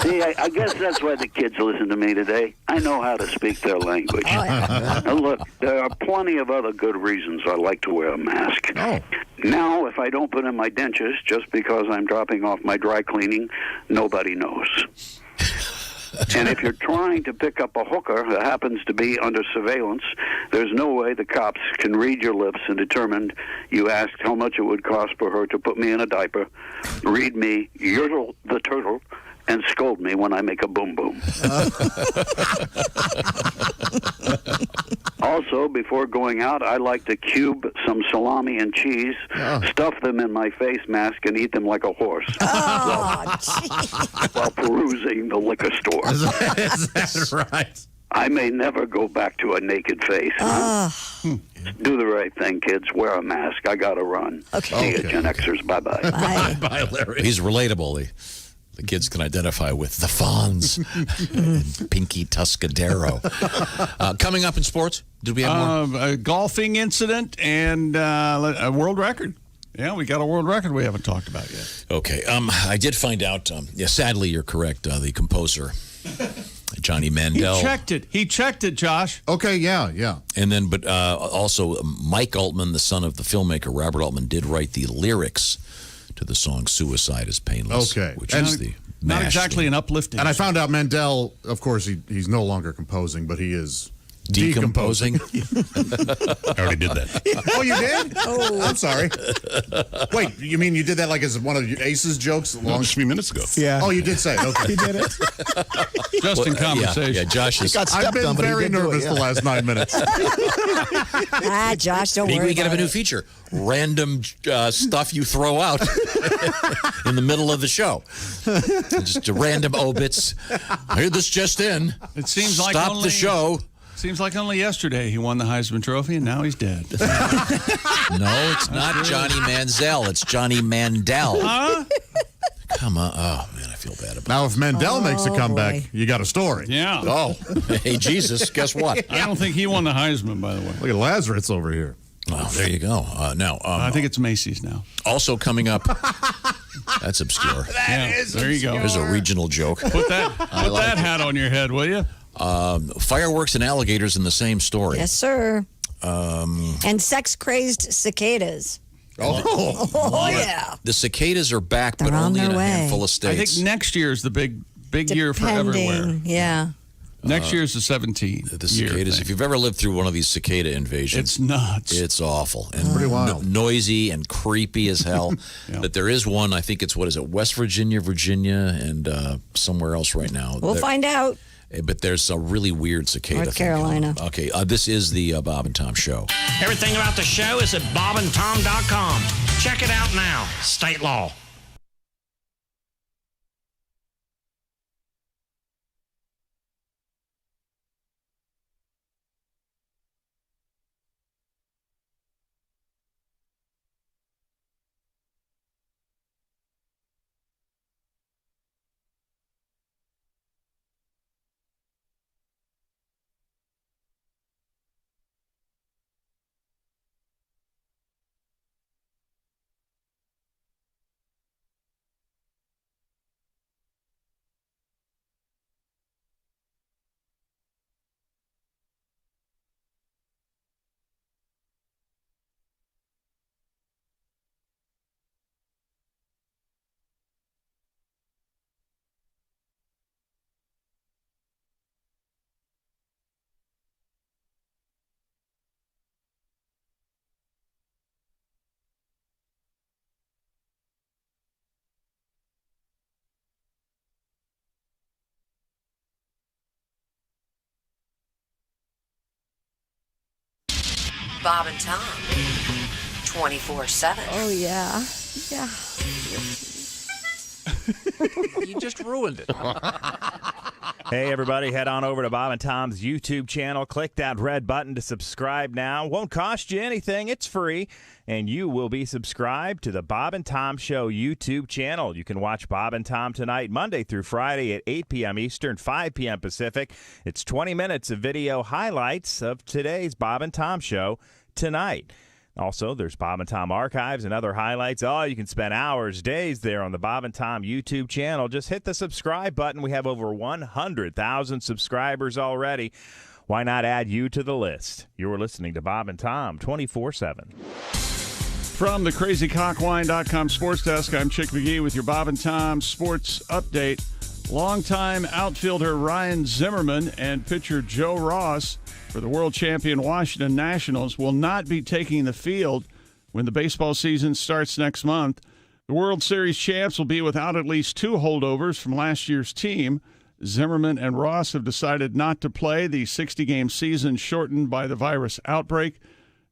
See, I guess that's why the kids listen to me today. I know how to speak their language. Now, look, there are plenty of other good reasons I like to wear a mask. Now, if I don't put in my dentures just because I'm dropping off my dry cleaning, nobody knows. And if you're trying to pick up a hooker that happens to be under surveillance, there's no way the cops can read your lips and determine you asked how much it would cost for her to put me in a diaper, read me, Yertle the turtle, and scold me when I make a boom-boom. Also, before going out, I like to cube some salami and cheese, stuff them in my face mask, and eat them like a horse while perusing the liquor store. Is that right? I may never go back to a naked face. Do the right thing, kids. Wear a mask. I got to run. See you, Gen Xers. Bye-bye. Bye, Larry. He's relatable. The kids can identify with the Fonz and Pinky Tuscadero. Coming up in sports, did we have more? A golfing incident and a world record. Yeah, we got a world record we haven't talked about yet. Okay. I did find out, sadly, you're correct, the composer, Johnny Mandel. He checked it, Josh. Okay, yeah. And then, but also Mike Altman, the son of the filmmaker Robert Altman, did write the lyrics to the song "Suicide is Painless." Okay, which is the not exactly an uplifting. And I found out Mandel, of course, he's no longer composing, but he is decomposing. I already did that. Oh, you did? Oh, I'm sorry. Wait, you mean you did that like as one of Ace's jokes? A few minutes ago. Yeah. Oh, you did say it. Okay. He did it. Just in conversation. Yeah, Josh is. I've been very nervous the last 9 minutes. Josh, don't worry. We could have a new feature: random stuff you throw out in the middle of the show. Just random obits. I heard this just in. It seems like stop the show. Seems like only yesterday he won the Heisman Trophy, and now he's dead. No, it's not Johnny Manziel. It's Johnny Mandel. Huh? Come on. Oh, man, I feel bad about Now, if Mandel makes a comeback, you got a story. Yeah. Oh, hey, Jesus, guess what? I don't think he won the Heisman, by the way. Look at Lazarus over here. Oh, there you go. Now, I think it's Macy's now. Also coming up, that's obscure. That is there you go. There's a regional joke. Put that hat on your head, will you? Fireworks and alligators in the same story. Yes, sir. And sex-crazed cicadas. Oh, yeah. The cicadas are back, They're but only on in a their way. handful of states. I think next year is the big year for Depending, everywhere. Yeah. Next year is the 17th. The cicadas, if you've ever lived through one of these cicada invasions, it's nuts. It's awful. And pretty wild. Noisy and creepy as hell. Yeah. But there is one, I think it's, West Virginia, and somewhere else right now. We'll find out. But there's a really weird cicada North thing Carolina. going on. Okay, this is the Bob and Tom Show. Everything about the show is at bobandtom.com. Check it out now. State law. Bob and Tom, 24/7. Oh, yeah. Yeah. You just ruined it. Hey, everybody, head on over to Bob and Tom's YouTube channel. Click that red button to subscribe now. Won't cost you anything. It's free. And you will be subscribed to the Bob and Tom Show YouTube channel. You can watch Bob and Tom tonight, Monday through Friday at 8 p.m. Eastern, 5 p.m. Pacific. It's 20 minutes of video highlights of today's Bob and Tom Show tonight. Also, there's Bob and Tom archives and other highlights. Oh, you can spend hours, days there on the Bob and Tom YouTube channel. Just hit the subscribe button. We have over 100,000 subscribers already. Why not add you to the list? You're listening to Bob and Tom 24/7. From the crazycockwine.com sports desk, I'm Chick McGee with your Bob and Tom sports update. Longtime outfielder Ryan Zimmerman and pitcher Joe Ross for the world champion Washington Nationals will not be taking the field when the baseball season starts next month. The World Series champs will be without at least 2 holdovers from last year's team. Zimmerman and Ross have decided not to play the 60-game season shortened by the virus outbreak.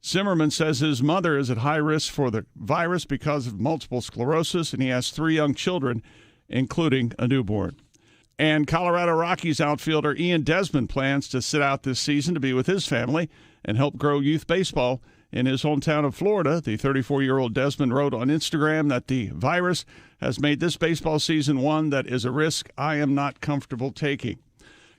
Zimmerman says his mother is at high risk for the virus because of multiple sclerosis, and he has 3 young children, including a newborn. And Colorado Rockies outfielder Ian Desmond plans to sit out this season to be with his family and help grow youth baseball in his hometown of Florida. The 34-year-old Desmond wrote on Instagram that the virus has made this baseball season one that is a risk I am not comfortable taking.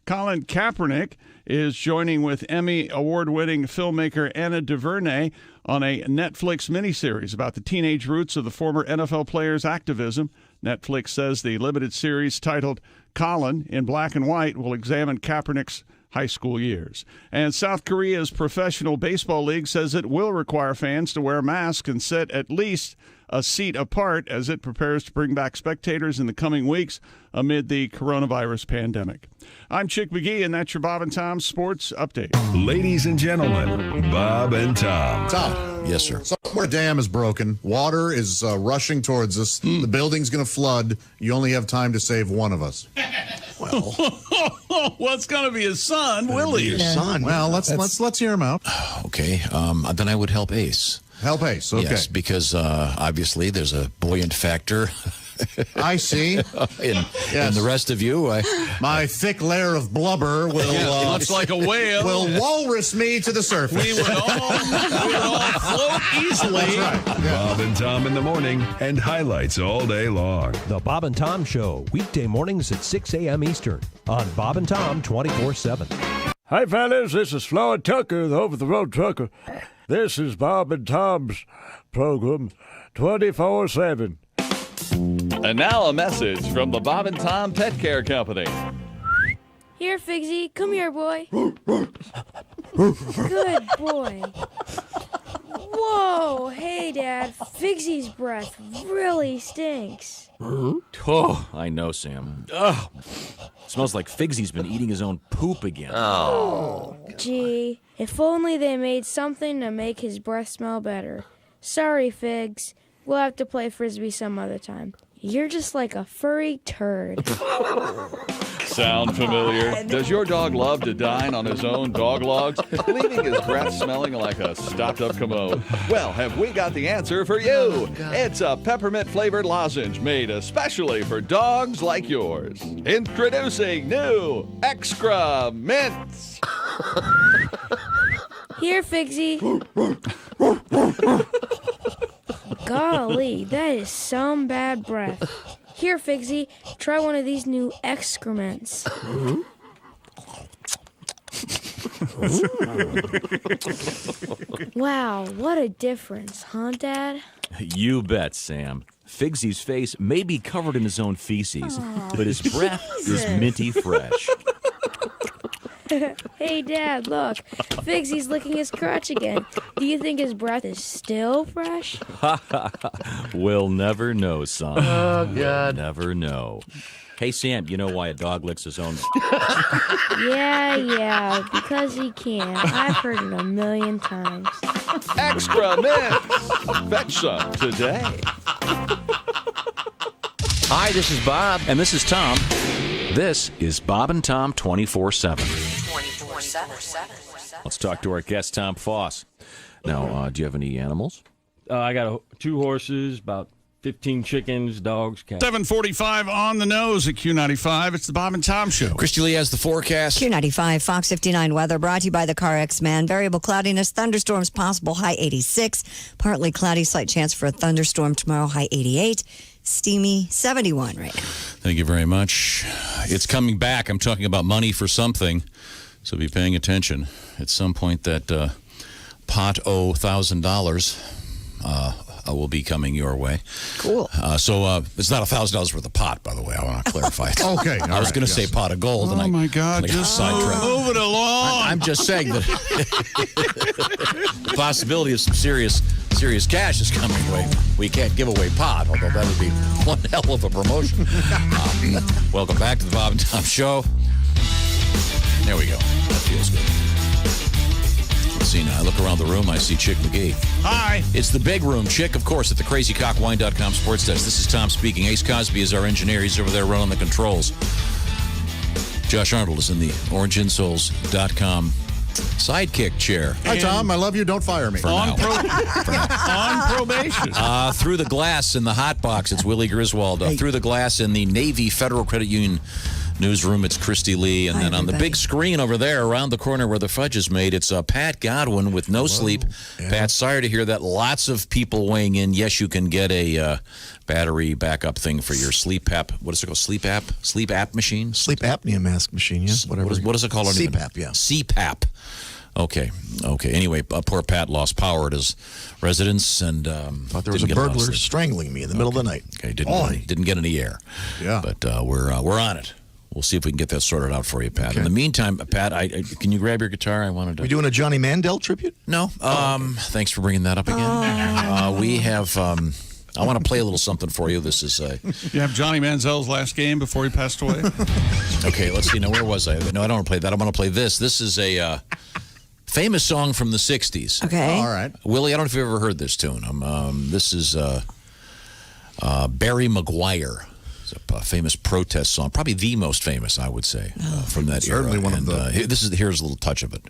Colin Kaepernick is joining with Emmy award-winning filmmaker Anna DuVernay on a Netflix miniseries about the teenage roots of the former NFL player's activism. Netflix says the limited series titled Colin in Black and White will examine Kaepernick's high school years. And South Korea's professional baseball league says it will require fans to wear masks and sit at least a seat apart as it prepares to bring back spectators in the coming weeks amid the coronavirus pandemic. I'm Chick McGee, and that's your Bob and Tom Sports Update. Ladies and gentlemen, Bob and Tom. Tom. Yes, sir. Somewhere a dam is broken. Water is rushing towards us. The building's going to flood. You only have time to save one of us. Well, it's going to be his son, Willie. Your son. Well, let's hear him out. Okay. Then I would help Ace. Help Ace, okay. Yes, because obviously there's a buoyant factor. I see. in the rest of you, my thick layer of blubber will. Looks like a whale. Will walrus me to the surface. We would all float easily. That's right. Bob and Tom in the morning and highlights all day long. The Bob and Tom Show, weekday mornings at 6 a.m. Eastern on Bob and Tom 24/7. Hi, fellas. This is Floyd Tucker, the over-the-road trucker. This is Bob and Tom's program 24/7. And now a message from the Bob and Tom Pet Care Company. Here, Figsy. Come here, boy. Good boy. Whoa. Hey, Dad. Figsy's breath really stinks. Oh, I know, Sam. Ugh. Smells like Figsy's been eating his own poop again. Oh. Gee, if only they made something to make his breath smell better. Sorry, Figs. We'll have to play Frisbee some other time. You're just like a furry turd. Sound familiar? Does your dog love to dine on his own dog logs, leaving his breath smelling like a stopped-up commode? Well, have we got the answer for you? It's a peppermint-flavored lozenge made especially for dogs like yours. Introducing new Extra Mints. Here, Figsy. Golly, that is some bad breath. Here, Figsy, try one of these new excrements. Wow, what a difference, huh, Dad? You bet, Sam. Figsy's face may be covered in his own feces, but his breath is minty fresh. Hey, Dad, look. Figsy's licking his crotch again. Do you think his breath is still fresh? We'll never know, son. Oh, God. We'll never know. Hey, Sam, you know why a dog licks his own... Yeah, because he can. I've heard it a million times. Extra Mints. Fetch some today. Hi, this is Bob. And this is Tom. This is Bob and Tom 24/7. 24/7. Let's talk to our guest, Tom Foss. Now, do you have any animals? I got 2 horses, about 15 chickens, dogs, cats. 7:45 on the nose at Q95. It's the Bob and Tom Show. Christy Lee has the forecast. Q95, Fox 59 weather brought to you by the CarX Man. Variable cloudiness, thunderstorms possible, high 86. Partly cloudy, slight chance for a thunderstorm tomorrow, high 88. Steamy 71 right now. Thank you very much. It's coming back. I'm talking about money for something, so be paying attention. At some point, that pot $1,000 will be coming your way. Cool. So it's not $1,000 worth of pot, by the way. I want to clarify. Okay. I was going to say pot of gold. Oh, and my God. Just move it along. I'm just saying that the possibility of some serious cash is coming away. We can't give away pot, although that would be one hell of a promotion. Welcome back to the Bob and Tom Show. There we go. That feels good. Let's See, now I look around the room, I see Chick McGee. Hi. It's the big room, Chick, of course, at the crazycockwine.com sports desk. This is Tom speaking. Ace Cosby is our engineer. He's over there running the controls. Josh Arnold is in the orangeinsoles.com sidekick chair. Hi, Tom. I love you. Don't fire me. On probation. Through the glass in the hot box, it's Willie Griswold. Through the glass in the Navy Federal Credit Union newsroom, it's Christy Lee. And then on the big screen over there, around the corner where the fudge is made, it's Pat Godwin with no sleep. Yeah. Pat, sorry to hear that. Lots of people weighing in. Yes, you can get a battery backup thing for your sleep app. What is it called? Sleep app machine? Sleep apnea mask machine, yeah. Whatever. What is it called? CPAP, yeah. CPAP. Okay. Anyway, poor Pat lost power at his residence and thought there was a burglar strangling me in the middle of the night. Okay, didn't get any air. Yeah, but we're on it. We'll see if we can get that sorted out for you, Pat. Okay. In the meantime, Pat, can you grab your guitar? I wanted to. We doing a Johnny Mandel tribute? No. Thanks for bringing that up again. We have. I want to play a little something for you. This is. You have Johnny Manziel's last game before he passed away. Okay, let's see. Now, where was I? No, I don't want to play that. I want to play this. This is a famous song from the 60s. Okay. All right. Willie, I don't know if you've ever heard this tune. This is Barry Mcguire. It's a famous protest song. Probably the most famous, I would say, from that era. Certainly one of the... Here's a little touch of it.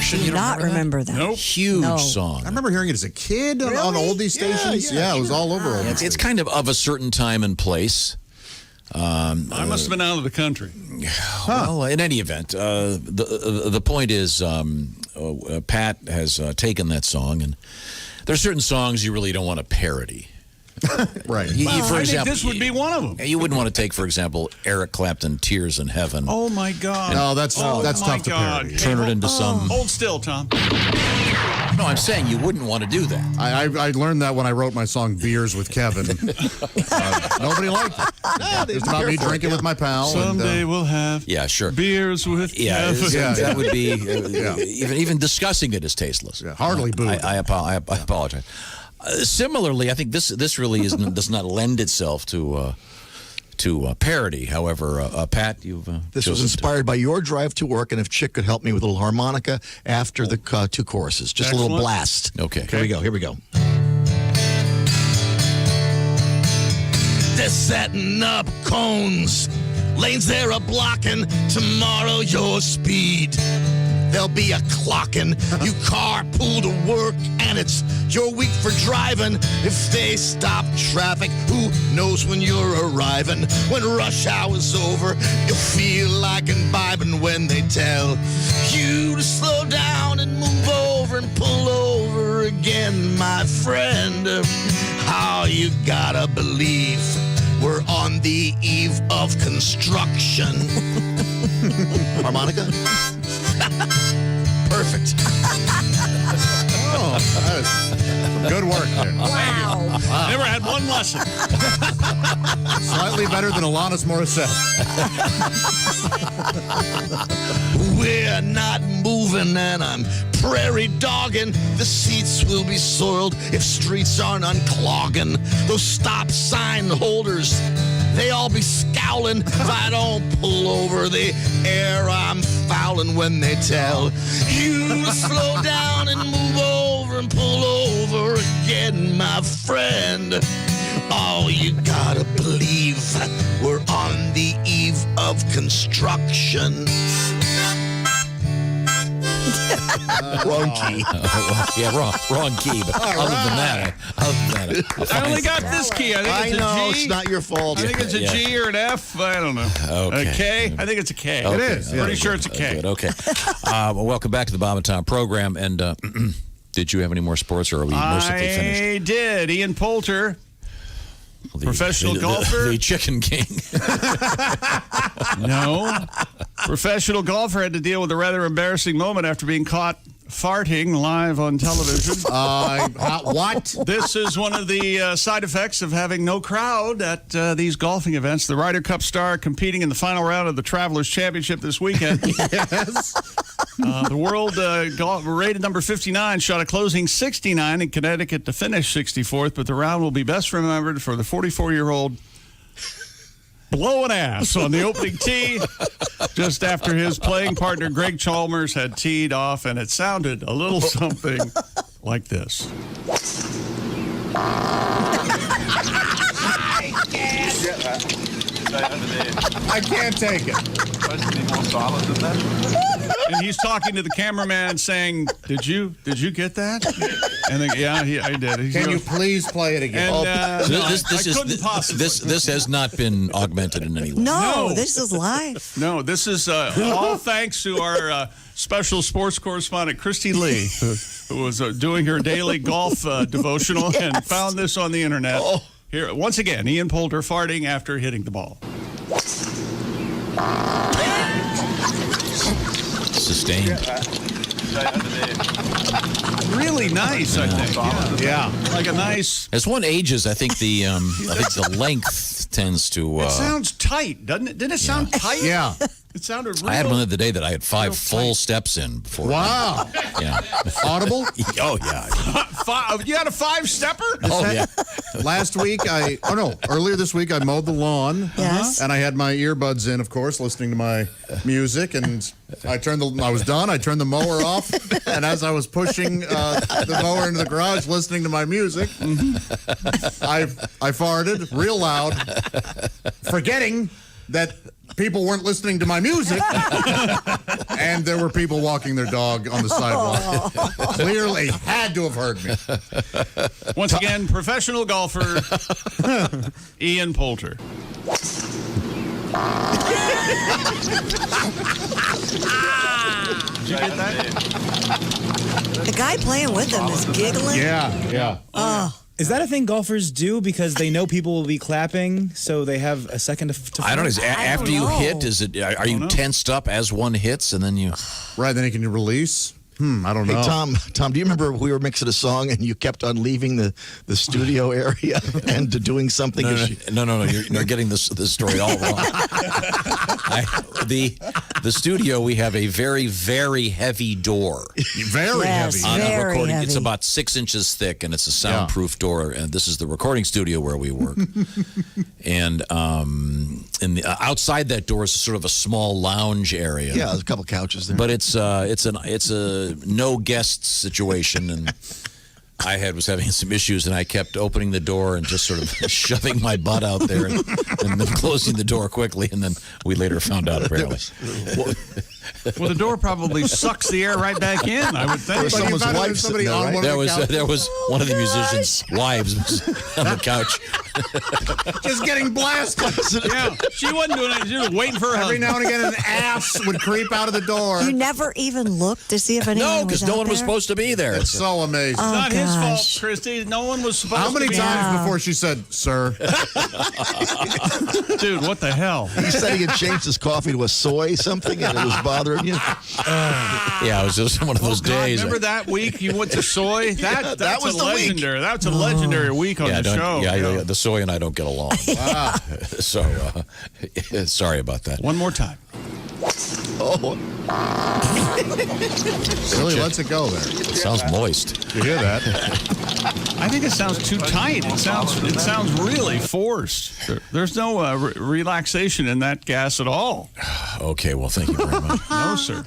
Do not remember that. Nope. Huge song. I remember hearing it as a kid on oldie stations. Yeah, it was all over. It's kind of a certain time and place. I must have been out of the country. Well, in any event, the point is Pat has taken that song, and there are certain songs you really don't want to parody. Right. For example, think this would be one of them. You wouldn't want to take, for example, Eric Clapton, "Tears in Heaven." Oh my God! No, that's tough to parody. Turn it into some. Hold still, Tom. No, I'm saying you wouldn't want to do that. I learned that when I wrote my song "Beers with Kevin." Nobody liked it. It's about me drinking with my pal. Someday we'll have beers with Kevin. That would be even discussing it is tasteless. Yeah, hardly booed. I apologize. Similarly, I think this really does not lend itself to parody. However, Pat, you've this was inspired by your drive to work, and if Chick could help me with a little harmonica after the two choruses, just a little blast. Okay. Here we go. They're setting up cones, lanes they're a blocking. Tomorrow your speed. There'll be a clocking. You carpool to work, and it's your week for driving. If they stop traffic, who knows when you're arriving? When rush hour's over, you'll feel like imbibing when they tell you to slow down and move over and pull over again, my friend. How you gotta believe we're on the eve of construction. Harmonica? Perfect. Oh, that is good work there. Wow. Never had one lesson. Slightly better than Alanis Morissette. We're not moving, and I'm prairie dogging. The seats will be soiled if streets aren't unclogging. Those stop sign holders, they all be scowling if I don't pull over the air I'm fouling when they tell you to slow down and move over and pull over again, my friend. Oh, you gotta believe we're on the eve of construction. Wrong key. Wrong key. But other than that, I only got this key. I think it's a G. It's not your fault. I think it's a G or an F. I don't know. Okay. A K? I think it's a K. Okay. It is. Pretty sure it's a K. Good. Okay. Well, welcome back to the Bob and Tom program. And did you have any more sports, or are we mercifully finished? I did. Ian Poulter. Professional golfer? The Chicken King. No. Professional golfer had to deal with a rather embarrassing moment after being caught farting live on television. What? This is one of the side effects of having no crowd at these golfing events. The Ryder Cup star competing in the final round of the Travelers Championship this weekend. Yes. The world golf rated number 59 shot a closing 69 in Connecticut to finish 64th, but the round will be best remembered for the 44-year-old blowing ass on the opening tee just after his playing partner Greg Chalmers had teed off, and it sounded a little something like this. I can't take it. And he's talking to the cameraman saying, Did you get that? And then, I did. Can you please play it again? And, This has not been augmented in any way. No, this is live. No, this is all thanks to our special sports correspondent, Christy Lee, who was doing her daily golf devotional and found this on the internet. Here, once again, Ian Poulter farting after hitting the ball. Sustained. Really nice, I think. Yeah. Like a nice. As one ages, I think the length tends to. It sounds tight, doesn't it? Didn't it sound tight? Yeah. It sounded real. I had one of the day that I had 5 full steps in before. Wow. Yeah. Audible? Oh, yeah. You had a 5-stepper? Oh, yeah. Last week, earlier this week, I mowed the lawn. Yes. And I had my earbuds in, of course, listening to my music. And I was done. I turned the mower off. And as I was pushing the mower into the garage, listening to my music, I farted real loud, forgetting that people weren't listening to my music, and there were people walking their dog on the sidewalk. Clearly had to have heard me. Once again, professional golfer Ian Poulter. Did you get that? The guy playing with him is giggling. Yeah. Oh. Is that a thing golfers do because they know people will be clapping, so they have a second to I don't know. After you hit, are you tensed up as one hits, and then you? Right, then you can release. I don't know. Hey, Tom, do you remember we were mixing a song and you kept on leaving the studio area and doing something? No. You're getting this story all wrong. The studio, we have a very, very heavy door. Very heavy. On very recording, heavy. it's about 6 inches thick, and it's a soundproof door. And this is the recording studio where we work. And outside that door is sort of a small lounge area. Yeah, there's a couple couches there. But it's a no guests situation, and I was having some issues, and I kept opening the door and just sort of shoving my butt out there and then closing the door quickly, and then we later found out apparently. Well, the door probably sucks the air right back in, I would think. Someone's wife sitting there, right? There was one of the musicians' wives was on the couch. Just getting blasted. Yeah, she wasn't doing it. She was waiting for her Every husband. now and again, an ass would creep out of the door. You never even looked to see if anyone was No, because no one was supposed to be there. It's so amazing. It's not his fault, Christy. No one was supposed to How many be times before she said, "Sir"? Dude, what the hell? He said he had changed his coffee to a soy something and it was bothering you. Yeah, it was just one of those days. Remember that week you went to soy? That was the week. legendary. That's a legendary week on the show. Yeah, the soy and I don't get along. Wow. So, sorry about that. One more time. Oh. Really lets it go there. It sounds moist. You hear that? I think it sounds too tight. It sounds really forced. There's no relaxation in that gas at all. Okay, well, thank you very much. No, sir.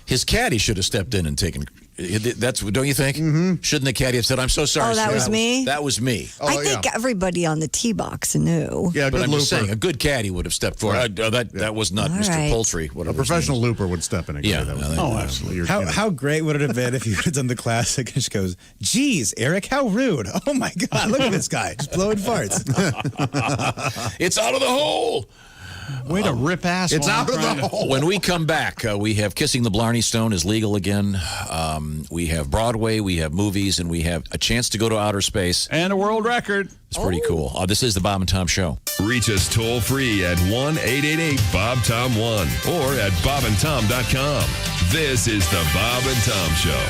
His caddy should have stepped in and taken. That's, don't you think? Mm-hmm. Shouldn't the caddy have said, "I'm so sorry"? Oh, that sir. was me? That was me. I think everybody on the tee box knew. Yeah, but good I'm looper. just saying, a good caddy would have stepped forward. That was not All Mr. right. Poultry. A professional looper would step in and Yeah, that was, absolutely. How great would it have been if you would have done the classic and just goes, "Geez, Eric, how rude. Oh, my God, look at this guy. Just blowing farts." It's out of the hole. Way to rip ass. It's out of the hole. When we come back, we have Kissing the Blarney Stone is legal again. We have Broadway, we have movies, and we have a chance to go to outer space. And a world record. It's pretty cool. This is the Bob and Tom Show. Reach us toll free at 1-888-BOB-TOM-1 or at bobandtom.com. This is the Bob and Tom Show.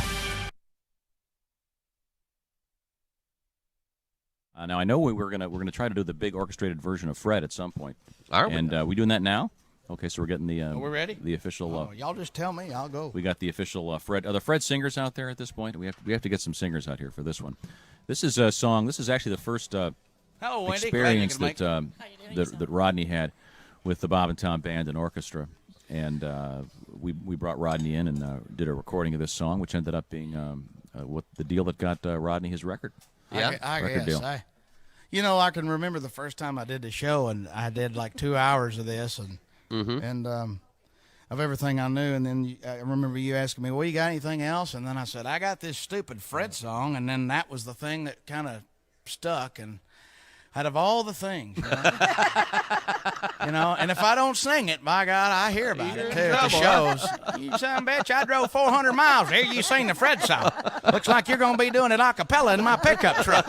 Now I know we're gonna try to do the big orchestrated version of Fred at some point. Are we? And we doing that now? Okay, so we're getting the. Are we ready? The official. Y'all just tell me. I'll go. We got the official Fred. Are the Fred singers out there at this point? We have to get some singers out here for this one. This is a song. This is actually the first experience that Rodney had with the Bob and Tom Band and Orchestra, and we brought Rodney in and did a recording of this song, which ended up being what the deal that got Rodney his record. Yeah, I record guess. deal. I can remember the first time I did the show, and I did like 2 hours of this, and of everything I knew. And then I remember you asking me, well, you got anything else? And then I said, I got this stupid Fred song, and then that was the thing that kind of stuck. And out of all the things, and if I don't sing it, by God, I hear about it too at the shows. You son of a bitch, I drove 400 miles here. You sing the Fred song. Looks like you're going to be doing it a cappella in my pickup truck.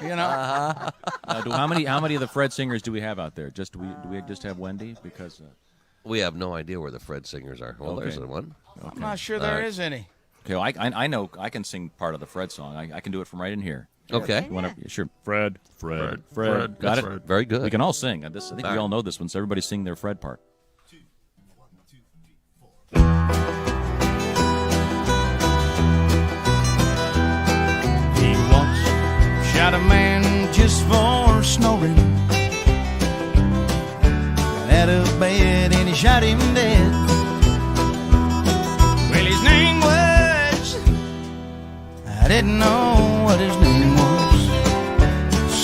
How many of the Fred singers do we have out there? Do we just have Wendy? Because we have no idea where the Fred singers are. Well, there's one. Okay. I'm not sure there is any. Okay, well, I know I can sing part of the Fred song. I can do it from right in here. Okay. Sure. Fred. Got it? Very good. We can all sing. I think we all know this one, so everybody sing their Fred part. He once shot a man just for snoring. Got out of bed and he shot him dead. Well, his name was, I didn't know what his name was,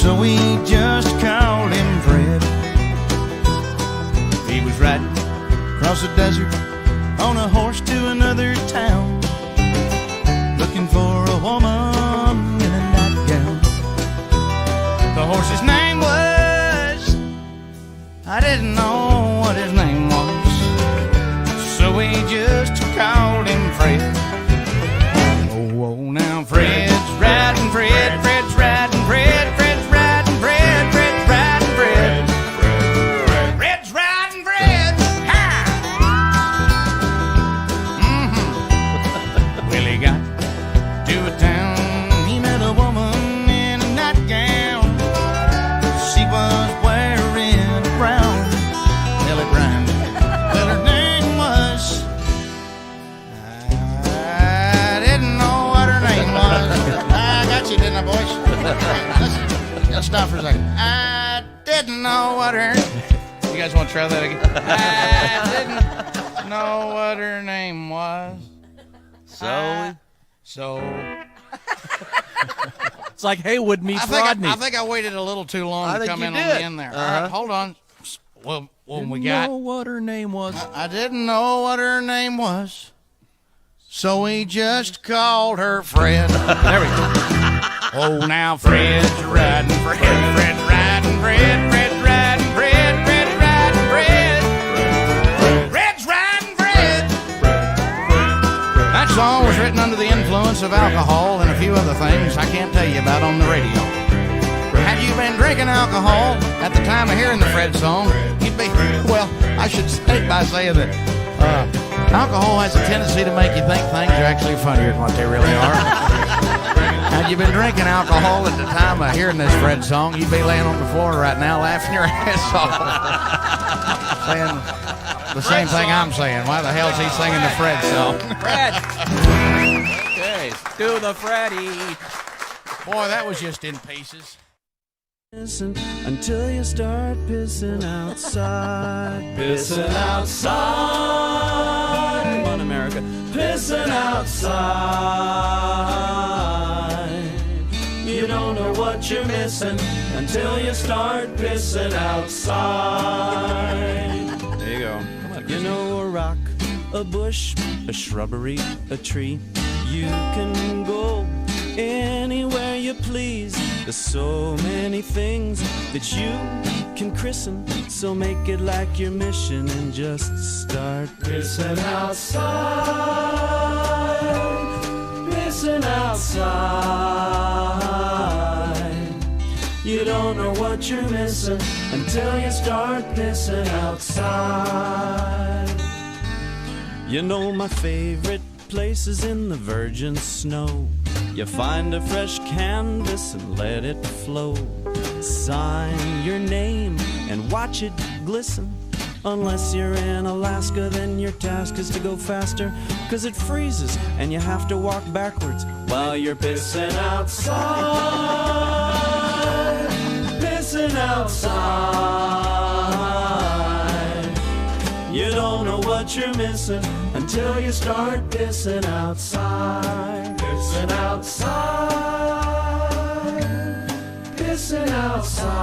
so we just called him Fred. He was riding across the desert on a horse to another town, looking for a woman in a nightgown. The horse's name was, I didn't know what his name was, so we just called him Fred. Oh, now Fred's riding Fred, Fred's riding Fred, Fred's riding Fred, Fred's riding Fred, Fred's riding Fred. Ha! Well, he got to a town, he met a woman in a nightgown. She was wearing a brown telegram. Well, her name was, I didn't know what her name was. I got you, didn't I, boys? Listen, let's stop for a second. I didn't know what her... You guys want to try that again? I didn't know what her name was. So... It's like Haywood meets Rodney. I think I waited a little too long to come in on the end there. All right, hold on. Well, we got... Know what her name was. I didn't know what her name was, so we just called her Fred. There we go. Oh, now Fred's riding Fred, Fred's riding Fred, Fred's riding Fred, Fred's riding Fred, Fred's riding Fred. That song was written under the influence of alcohol and a few other things I can't tell you about on the radio. Had you been drinking alcohol at the time of hearing the Fred song, you'd be, well, I should start by saying that alcohol has a tendency to make you think things are actually funnier than what they really are. Had you been drinking alcohol at the time of hearing this Fred song, you'd be laying on the floor right now laughing your ass off. Saying the same thing I'm saying. Why the hell's he singing the Fred song? Fred. Okay, do the Freddy. Boy, that was just in pieces. Until you start pissing outside. Pissing outside. Come on, America. Pissing outside. You don't know what you're missing until you start pissing outside. There you go. Come on, you know, a rock, a bush, a shrubbery, a tree. You can go anywhere you please There's so many things that you can christen, so make it like your mission and just start pissing outside, pissing outside. You don't know what you're missing until you start pissing outside. You know my favorite place is in the virgin snow. You find a fresh canvas and let it flow. Sign your name and watch it glisten. Unless you're in Alaska, then your task is to go faster, 'cause it freezes and you have to walk backwards while you're pissing outside, pissing outside. You don't know what you're missing until you start pissing outside, pissing outside, pissing outside.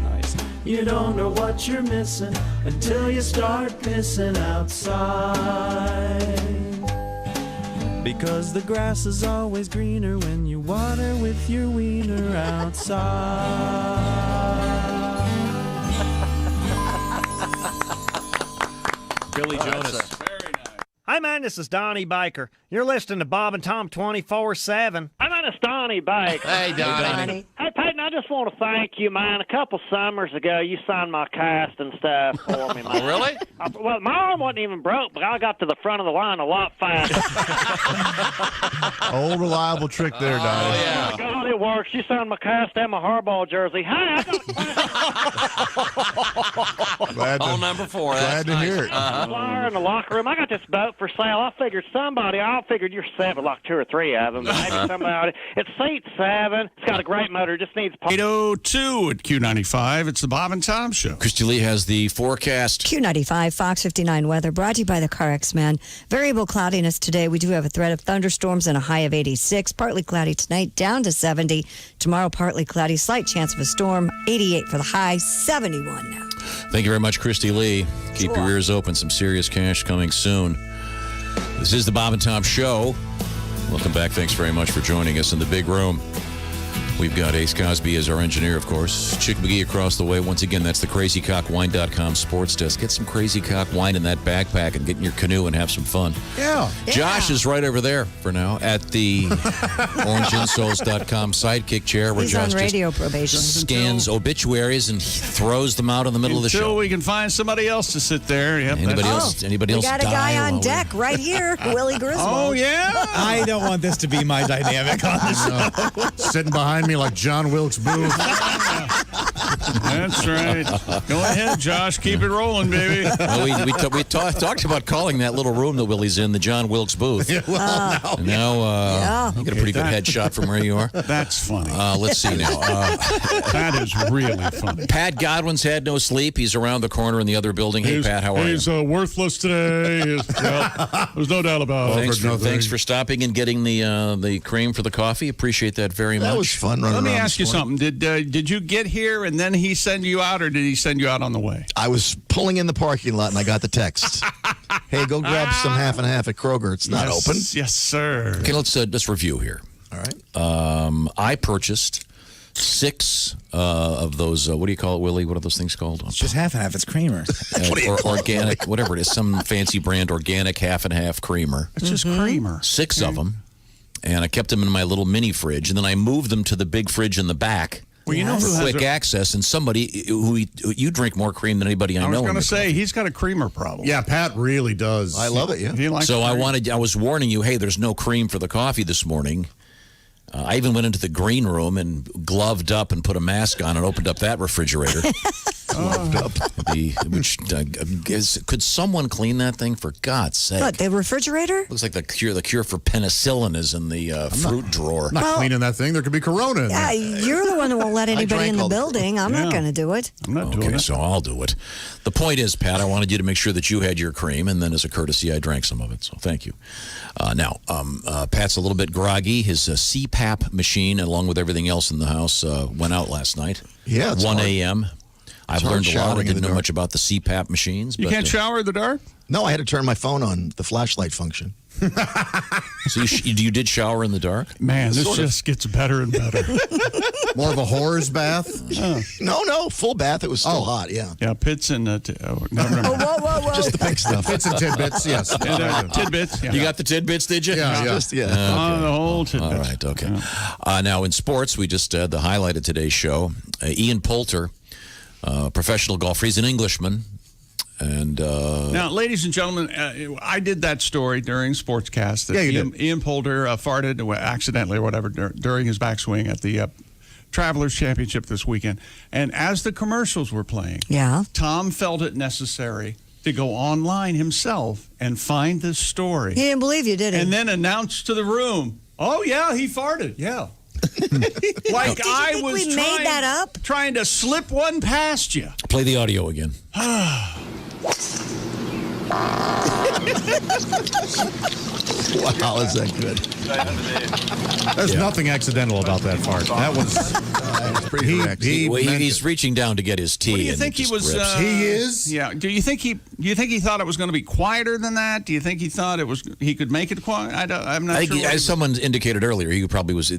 Nice. You don't know what you're missing until you start pissing outside. Because the grass is always greener when you water with your wiener outside. Billy Jonas. Hey, man, this is Donnie Baker. You're listening to Bob and Tom 24/7. Hey, man, it's Donnie Baker. Hey, Donnie. Hey, Peyton, I just want to thank you, man. A couple summers ago, you signed my cast and stuff for me, man. Oh, really? Well, my arm wasn't even broke, but I got to the front of the line a lot faster. Old reliable trick there, Donnie. Oh, yeah. Oh, God, it works. You signed my cast and my Harbaugh jersey. Hey, I got Oh, number 4. Glad to hear it. a flyer in the locker room. I got this boat for sale. I figured you're 7, like 2 or 3 of them. Maybe somebody. It seats 7. It's got a great motor. Just needs 8:02 at Q95. It's the Bob and Tom Show. Christy Lee has the forecast. Q95, Fox 59 weather, brought to you by the CarX Man. Variable cloudiness today. We do have a threat of thunderstorms and a high of 86. Partly cloudy tonight, down to 70. Tomorrow, partly cloudy, slight chance of a storm. 88 for the high, 71 now. Thank you very much, Christy Lee. Keep your ears open. Some serious cash coming soon. This is the Bob and Tom Show. Welcome back. Thanks very much for joining us in the big room. We've got Ace Cosby as our engineer, of course. Chick McGee across the way. Once again, that's the CrazyCockWine.com sports desk. Get some Crazy Cock wine in that backpack and get in your canoe and have some fun. Yeah. Josh is right over there for now at the OrangeInsoles.com sidekick chair where He's Josh on radio just probation. scans obituaries and throws them out in the middle of the Until show. we can find somebody else to sit there. Yep, Anybody else? Anybody We else? got a die guy on while deck right here, Willie Griswold. Oh, yeah? I don't want this to be my dynamic on the show. Sitting behind me like John Wilkes Booth. That's right. Go ahead, Josh. Keep it rolling, baby. Well, we talked about calling that little room that Willie's in the John Wilkes booth. Yeah, well, Now you got a pretty good headshot from where you are. That's funny. Let's see now. That is really funny. Pat Godwin's had no sleep. He's around the corner in the other building. Hey, Pat, how are you? He's worthless today. There's no doubt about it. Thanks for stopping and getting the cream for the coffee. Appreciate that very much. That was fun running Let me around ask you this morning. something. Did you get here and then he send you out, or did he send you out on the way? I was pulling in the parking lot and I got the text. Hey, go grab some half and half at Kroger. It's not open. Yes, sir. Okay, let's review here. All right. I purchased 6 of those. What do you call it, Willie? What are those things called? It's just half and half. It's creamer. Or organic, whatever it is, some fancy brand organic half and half creamer. It's just creamer. 6 of them, and I kept them in my little mini fridge, and then I moved them to the big fridge in the back. Well, you know who has quick access, and somebody who you drink more cream than anybody I know. I was going to say he's got a creamer problem. Yeah, Pat really does. I love it. Yeah. He likes So cream. I was warning you. Hey, there's no cream for the coffee this morning. I even went into the green room and gloved up and put a mask on and opened up that refrigerator. Gloved up. Could someone clean that thing, for God's sake? What, the refrigerator? Looks like the cure for penicillin is in the fruit drawer. I'm not cleaning that thing. There could be Corona in there. Yeah, you're the one that won't let anybody in the building. I'm not going to do it. I'm not doing it. So I'll do it. The point is, Pat, I wanted you to make sure that you had your cream, and then as a courtesy, I drank some of it. So thank you. Now, Pat's a little bit groggy. His CPAP machine, along with everything else in the house, went out last night. Yeah, it's 1 hard. a.m. I've hard learned a lot. I showering in didn't the know dark. much about the CPAP machines. You but, can't shower in the dark? No, I had to turn my phone on, the flashlight function. So you did shower in the dark? Man, this just gets better and better. More of a whore's bath? No, full bath. It was still hot, yeah. Yeah, pits and... Whoa. Just the pig stuff. Pits and tidbits, yes. Tidbits. Yeah. You got the tidbits, did you? Yeah. Okay. The whole tidbits. All right, okay. Now, in sports, we just had the highlight of today's show. Ian Poulter, professional golfer. He's an Englishman. And now, ladies and gentlemen, I did that story during Sportscast that Ian Poulter farted accidentally or whatever during his backswing at the Travelers Championship this weekend. And as the commercials were playing, Tom felt it necessary to go online himself and find this story. He didn't believe you, did he? And then announce to the room, "Oh yeah, he farted. Yeah." Like Did you think we made that up? Trying to slip one past you. Play the audio again. Wow, is that good? There's nothing accidental about that fart. That was pretty correct. He's reaching down to get his tea. What do you think he was? He is. Yeah. Do you think he thought it was going to be quieter than that? Do you think he thought he could make it quiet? I'm not sure. As someone indicated earlier, he probably was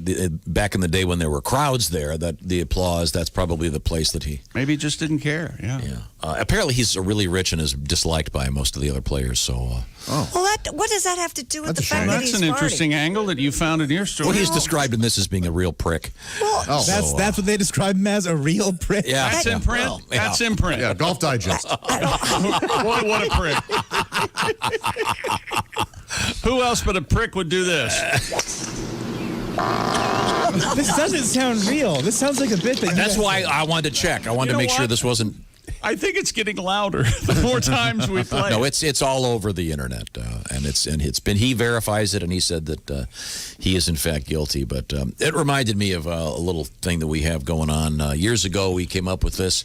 back in the day when there were crowds there. That the applause. That's probably the place that he maybe just didn't care. Yeah. Apparently, he's really rich and is disliked by most of the other players. So. Well, what does that have to do with the fact that he's That's an interesting angle that you found in your story. Well, he's described in this as being a real prick. Well, that's what they describe him as, a real prick. Yeah, that's in print. Well, that's in print. Yeah, Golf Digest. What a prick. Who else but a prick would do this? This doesn't sound real. This sounds like a bit that. That's why I wanted to check. I wanted to make sure this wasn't. I think it's getting louder the more times we play. No, it's all over the internet, and it's been. He verifies it, and he said that he is in fact guilty. But it reminded me of a little thing that we have going on. Years ago, we came up with this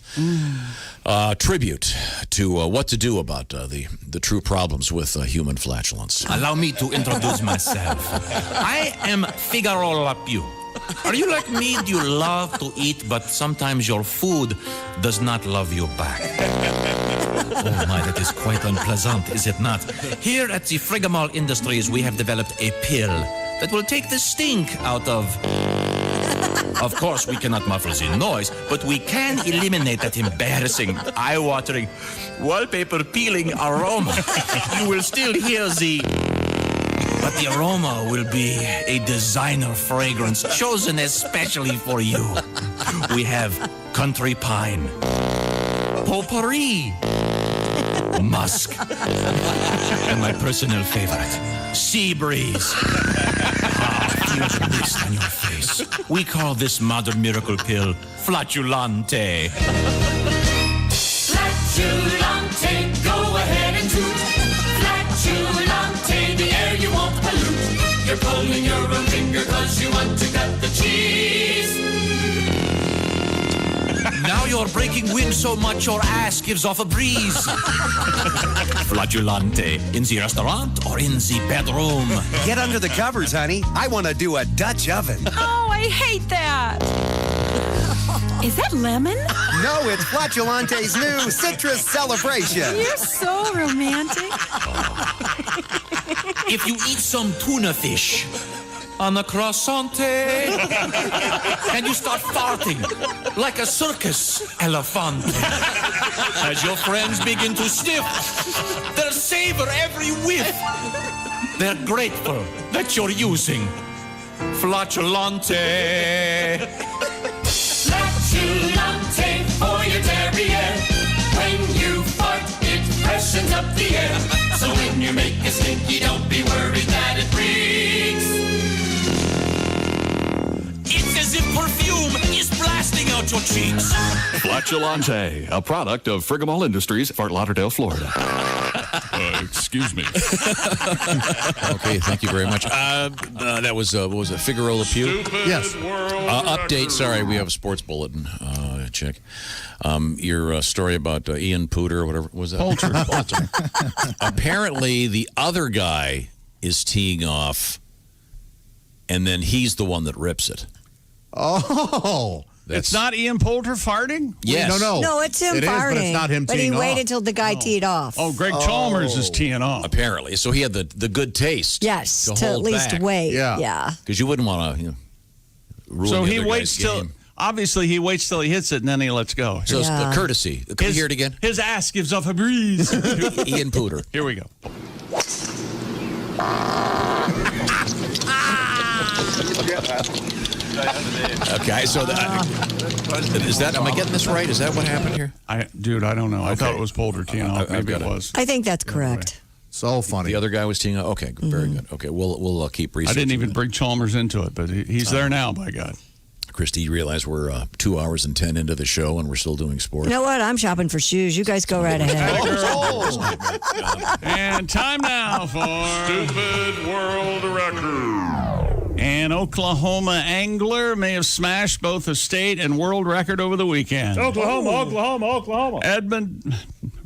tribute to what to do about the true problems with human flatulence. Allow me to introduce myself. I am Figaro Lapiu. Are you like me? Do you love to eat, but sometimes your food does not love you back? Oh my, that is quite unpleasant, is it not? Here at the Frigamall Industries, we have developed a pill that will take the stink out of... Of course, we cannot muffle the noise, but we can eliminate that embarrassing, eye-watering, wallpaper-peeling aroma. You will still hear the... But the aroma will be a designer fragrance chosen especially for you. We have country pine, potpourri, musk, and my personal favorite, sea breeze. Feels mist on your face. We call this modern miracle pill Flatulante. Flatulante, go ahead and toot. Flatulante, the air you won't pollute. You're pulling your own finger cause you want to cut the cheese. Now you're breaking wind so much your ass gives off a breeze. Flatulante, in the restaurant or in the bedroom? Get under the covers, honey. I want to do a Dutch oven. Oh, I hate that. Is that lemon? No, it's Flatulante's new citrus celebration. You're so romantic. If you eat some tuna fish on a croissant and you start farting like a circus elephant, as your friends begin to sniff, they'll savor every whiff. They're grateful that you're using Flatulante. Flatulante for your derriere. When you fart, it freshens up the air. So when you make a stinky, don't be worried that it reeks. It's as if perfume is blasting out your cheeks. Flatulante, a product of Frigamall Industries, Fort Lauderdale, Florida. Excuse me. Okay, thank you very much. That was, what was it, Figaro Lapiu? Yes. Update, sorry, we have a sports bulletin. Check. Your story about Ian Pooter, whatever was that? Poulter. Apparently, the other guy is teeing off, and then he's the one that rips it. Oh. It's not Ian Poulter farting? Yes. No, it's him farting. But it's not him But he teeing off. waited till the guy teed off. Oh, Greg Chalmers is teeing off. Apparently. So he had the good taste. Yes, to hold at least back. wait. Yeah. Because you wouldn't want to ruin So the he other waits guy's till... game. Obviously, he waits till he hits it, and then he lets go. So it's the courtesy. Can we hear it again? His ass gives off a breeze. Ian Poulter. Here we go. Okay, so is that? Am I getting this right? Is that what happened here? Dude, I don't know. I thought it was Poulter teeing off. Maybe it was. I think that's correct. So funny. The other guy was teeing off. Okay, very good. Okay, we'll keep I researching. didn't even bring Chalmers into it, but he's there now, by God. Christy, you realize we're 2 hours and 10 into the show and we're still doing sports? You know what? I'm shopping for shoes. You guys go right ahead. And time now for Stupid World Record. An Oklahoma angler may have smashed both a state and world record over the weekend. Oklahoma. Edmund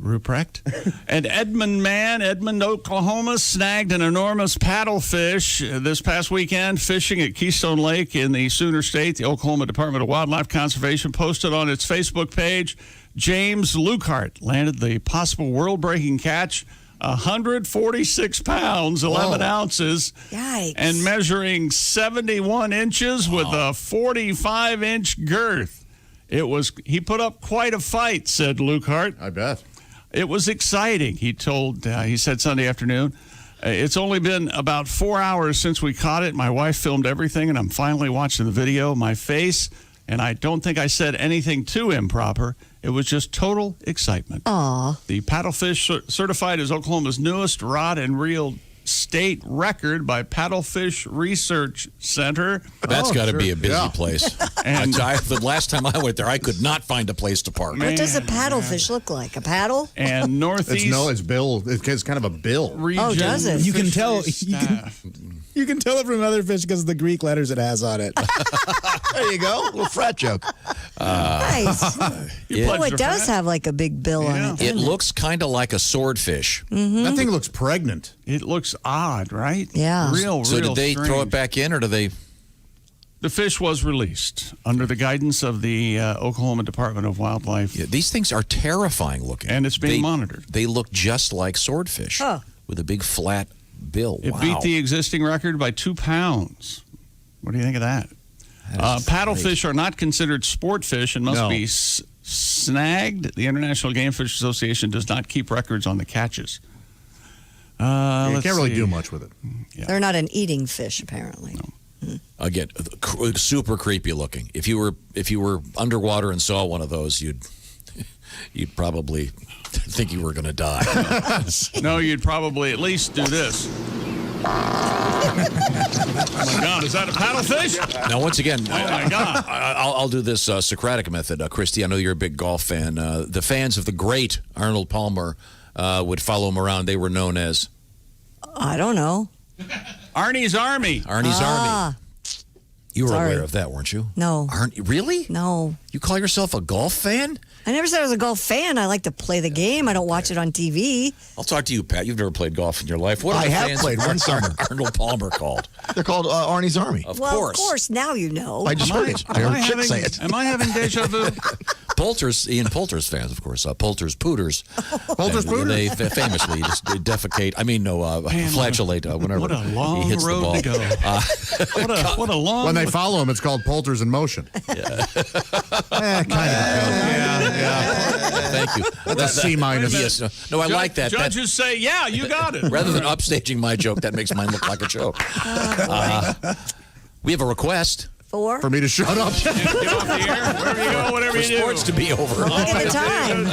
Ruprecht. An Edmond, Oklahoma, snagged an enormous paddlefish this past weekend fishing at Keystone Lake in the Sooner State. The Oklahoma Department of Wildlife Conservation posted on its Facebook page, James Luckhart landed the possible world-breaking catch, 146 pounds, 11 ounces, Yikes. and measuring 71 inches with a 45-inch girth. He put up quite a fight, said Luckhart. I bet. It was exciting, he said Sunday afternoon. It's only been about 4 hours since we caught it. My wife filmed everything, and I'm finally watching the video. My face, and I don't think I said anything too improper. It was just total excitement. Aw. The paddlefish certified as Oklahoma's newest rod and reel state record by Paddlefish Research Center. That's got to be a busy place. And the last time I went there, I could not find a place to park. What does a paddlefish look like? A paddle? And northeast. It's bill. It's kind of a bill. Oh, does it? You can tell. You can tell it from other fish because of the Greek letters it has on it. There you go. A little frat joke. Nice. It does have like a big bill on it. It looks kind of like a swordfish. Mm-hmm. That thing looks pregnant. It looks odd, right? Yeah. So did they strange. throw it back in, or do they? The fish was released under the guidance of the Oklahoma Department of Wildlife. Yeah, these things are terrifying looking. And it's being monitored. They look just like swordfish with a big flat bill. It beat the existing record by 2 pounds. What do you think of that? Paddlefish are not considered sport fish and must be snagged. The International Game Fish Association does not keep records on the catches. You can't really do much with it. Yeah. They're not an eating fish, apparently. No. Again, super creepy looking. If you were underwater and saw one of those, you'd probably think you were going to die. No, you'd probably at least do this. Oh my God, is that a paddlefish? Now, once again, oh my God, I'll do this Socratic method. Christy, I know you're a big golf fan. The fans of the great Arnold Palmer would follow him around. They were known as, I don't know, Arnie's Army. Arnie's Army. You were aware of that, weren't you? No. Aren't you really? No. You call yourself a golf fan? I never said I was a golf fan. I like to play the game. I don't watch it on TV. I'll talk to you, Pat. You've never played golf in your life. What are I the have fans played of one summer. Arnold Palmer called? They're called Arnie's Army. Of Well, course. of course. Now you know. I just heard it. I heard Chick say it. Am I having deja vu? Ian Poulter's fans, of course. Poulter's Pooters. Poulter's Pooters? They famously just defecate. Flatulate whenever what a long he hits road the ball. to go. What a long. When they follow him, it's called Poulter's in Motion. Yeah. Thank you. That's C minus. Yes. No, I like that. Judges say, yeah, you got it. Rather than upstaging my joke, that makes mine look like a joke. We have a request. For me to shut up. Get off the air. Wherever you go, whatever you do. Sports to be over. Look at the time.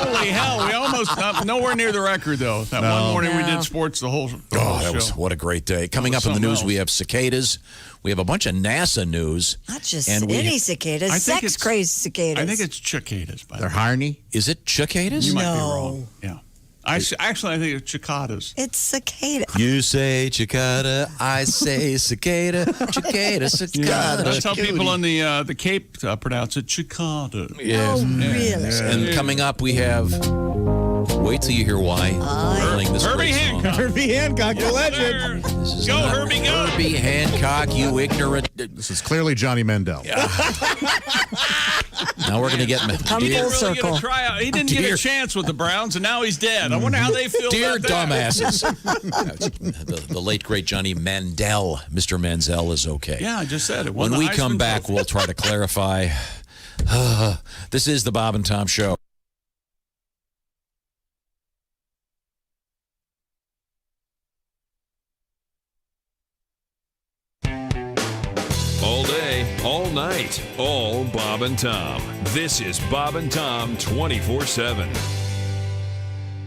Holy hell. We almost, nowhere near the record, though. That one morning we did sports the whole show. What a great day. Coming up in the news, we have cicadas. We have a bunch of NASA news. Not just any cicadas. Sex-crazed cicadas. I think it's cicadas. They're Harney. Is it cicadas? You might be wrong. Yeah. Actually, I think it's cicadas. It's cicada. You say cicada, I say cicada, cicada, cicada. That's how people on the Cape pronounce it, cicada. Yes. Oh, really? And coming up, we have Wait till you hear why we're playing this Herbie great song. Hancock. Herbie Hancock, the legend. Go, Herbie, go. Herbie Hancock, you ignorant. This is clearly Johnny Mandel. Now we're going to get Come full circle. Try out. He didn't get a chance with the Browns, and now he's dead. I wonder how they feel Dear about that. dumbasses. the late, great Johnny Mandel. Mr. Manziel is okay. Yeah, I just said it. When we come back, we'll try to clarify. This is the Bob and Tom Show. All day, all night, all Bob and Tom. This is Bob and Tom 24/7.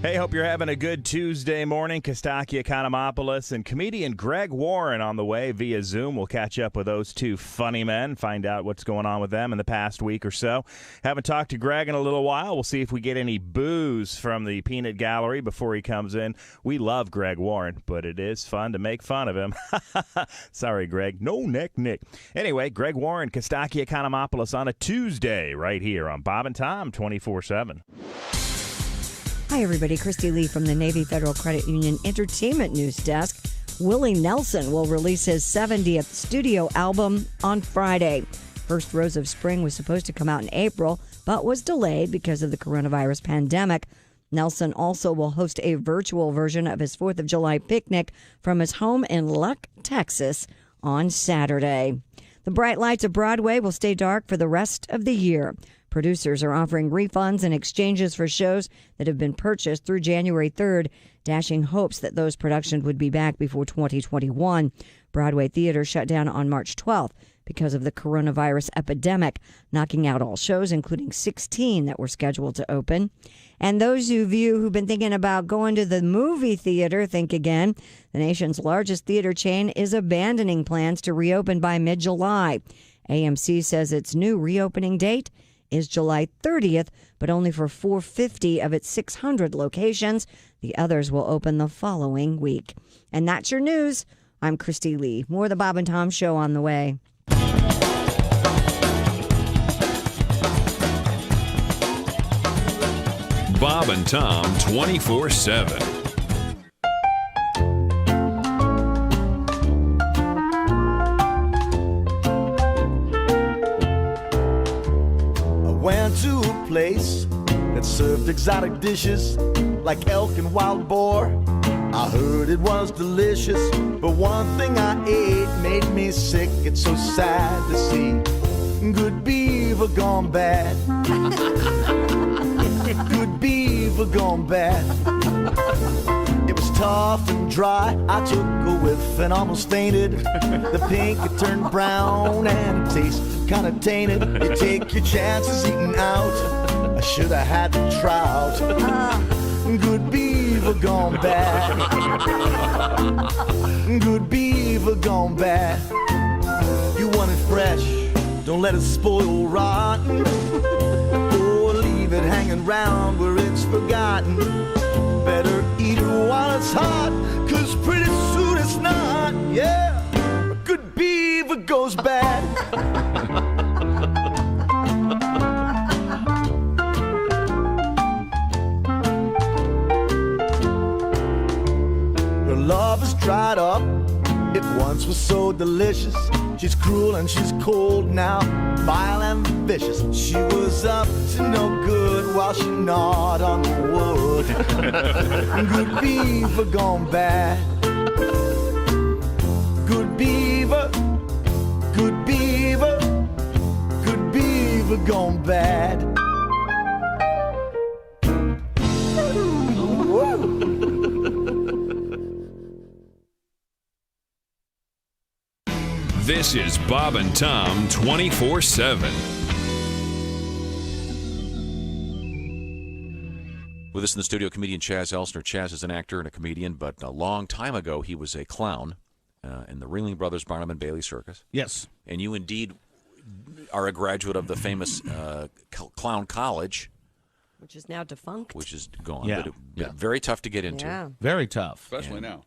Hey, hope you're having a good Tuesday morning. Kostaki Economopoulos and comedian Greg Warren on the way via Zoom. We'll catch up with those two funny men, find out what's going on with them in the past week or so. Haven't talked to Greg in a little while. We'll see if we get any boos from the peanut gallery before he comes in. We love Greg Warren, but it is fun to make fun of him. Sorry, Greg. No neck, Nick. Anyway, Greg Warren, Kostaki Economopoulos on a Tuesday right here on Bob and Tom 24/7. Hi, everybody. Christy Lee from the Navy Federal Credit Union Entertainment News Desk. Willie Nelson will release his 70th studio album on Friday. First Rose of Spring was supposed to come out in April, but was delayed because of the coronavirus pandemic. Nelson also will host a virtual version of his 4th of July picnic from his home in Luck, Texas on Saturday. The bright lights of Broadway will stay dark for the rest of the year. Producers are offering refunds and exchanges for shows that have been purchased through January 3rd, dashing hopes that those productions would be back before 2021. Broadway Theater shut down on March 12th because of the coronavirus epidemic, knocking out all shows, including 16 that were scheduled to open. And those of you who've been thinking about going to the movie theater, think again. The nation's largest theater chain is abandoning plans to reopen by mid-July. AMC says its new reopening date is July 30th, but only for 450 of its 600 locations. The others will open the following week. And that's your news. I'm Christy Lee. More of the Bob and Tom Show on the way. Bob and Tom 24/7. Went to a place that served exotic dishes like elk and wild boar. I heard it was delicious, but one thing I ate made me sick. It's so sad to see good beaver gone bad. Good beaver gone bad. It was tough and dry. I took a whiff and almost fainted. The pink had turned brown and it tastes kind of tainted. You take your chances eating out. I should have had the trout. Good beaver gone bad. Good beaver gone bad. You want it fresh, don't let it spoil rotten. Or leave it hanging around where it's forgotten. Better eat it while it's hot, 'cause pretty soon it's not. Yeah, a good beaver goes bad. Her love is dried up. It once was so delicious. She's cruel and she's cold now, vile and vicious. She was up to no good while she gnawed on the wood. Good beaver gone bad. Good beaver, good beaver, good beaver gone bad. This is Bob and Tom 24/7. With us in the studio, comedian Chaz Elsner. Chaz is an actor and a comedian, but a long time ago he was a clown in the Ringling Brothers Barnum and Bailey Circus. Yes. And you indeed are a graduate of the famous Clown College. Which is now defunct. Which is gone. Yeah. But very tough to get into. Yeah. Very tough. Especially now.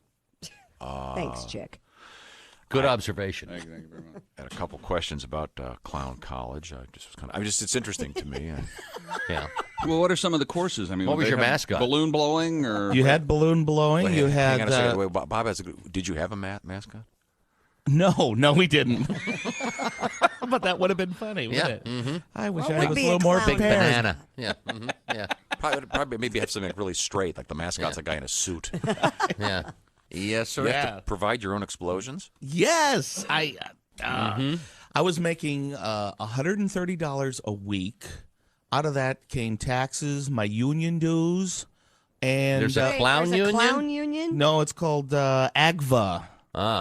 Thanks, Chick. Good observation. Thank you very much. I had a couple questions about Clown College. It's interesting to me. Yeah. Well, what are some of the courses? I mean, what was your mascot? Balloon blowing, or you had balloon blowing. Wait, you had. Hang on a second. Wait, Bob has did you have a mascot? No, we didn't. But that would have been funny, wouldn't it? Mm-hmm. I wish I was a little more big prepared. banana. Yeah. Mm-hmm. Yeah. Probably maybe have something really straight, like the mascot's a guy in a suit. Yeah. Yes, sir. You have to provide your own explosions? Yes, I was making $130 a week. Out of that came taxes, my union dues, and there's a clown union. Clown union? No, it's called AGVA.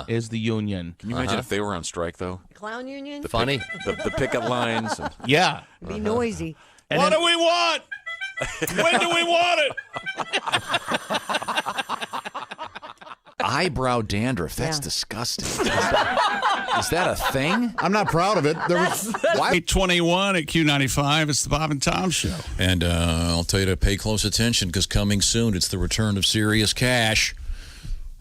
Is the union. Can you imagine if they were on strike, though? Clown union? Funny. The picket lines. Yeah. Be noisy. And what do we want? When do we want it? Eyebrow dandruff. That's disgusting. Is that a thing? I'm not proud of it. There was 821 at Q95. It's the Bob and Tom Show. And I'll tell you to pay close attention because coming soon, it's the return of serious cash.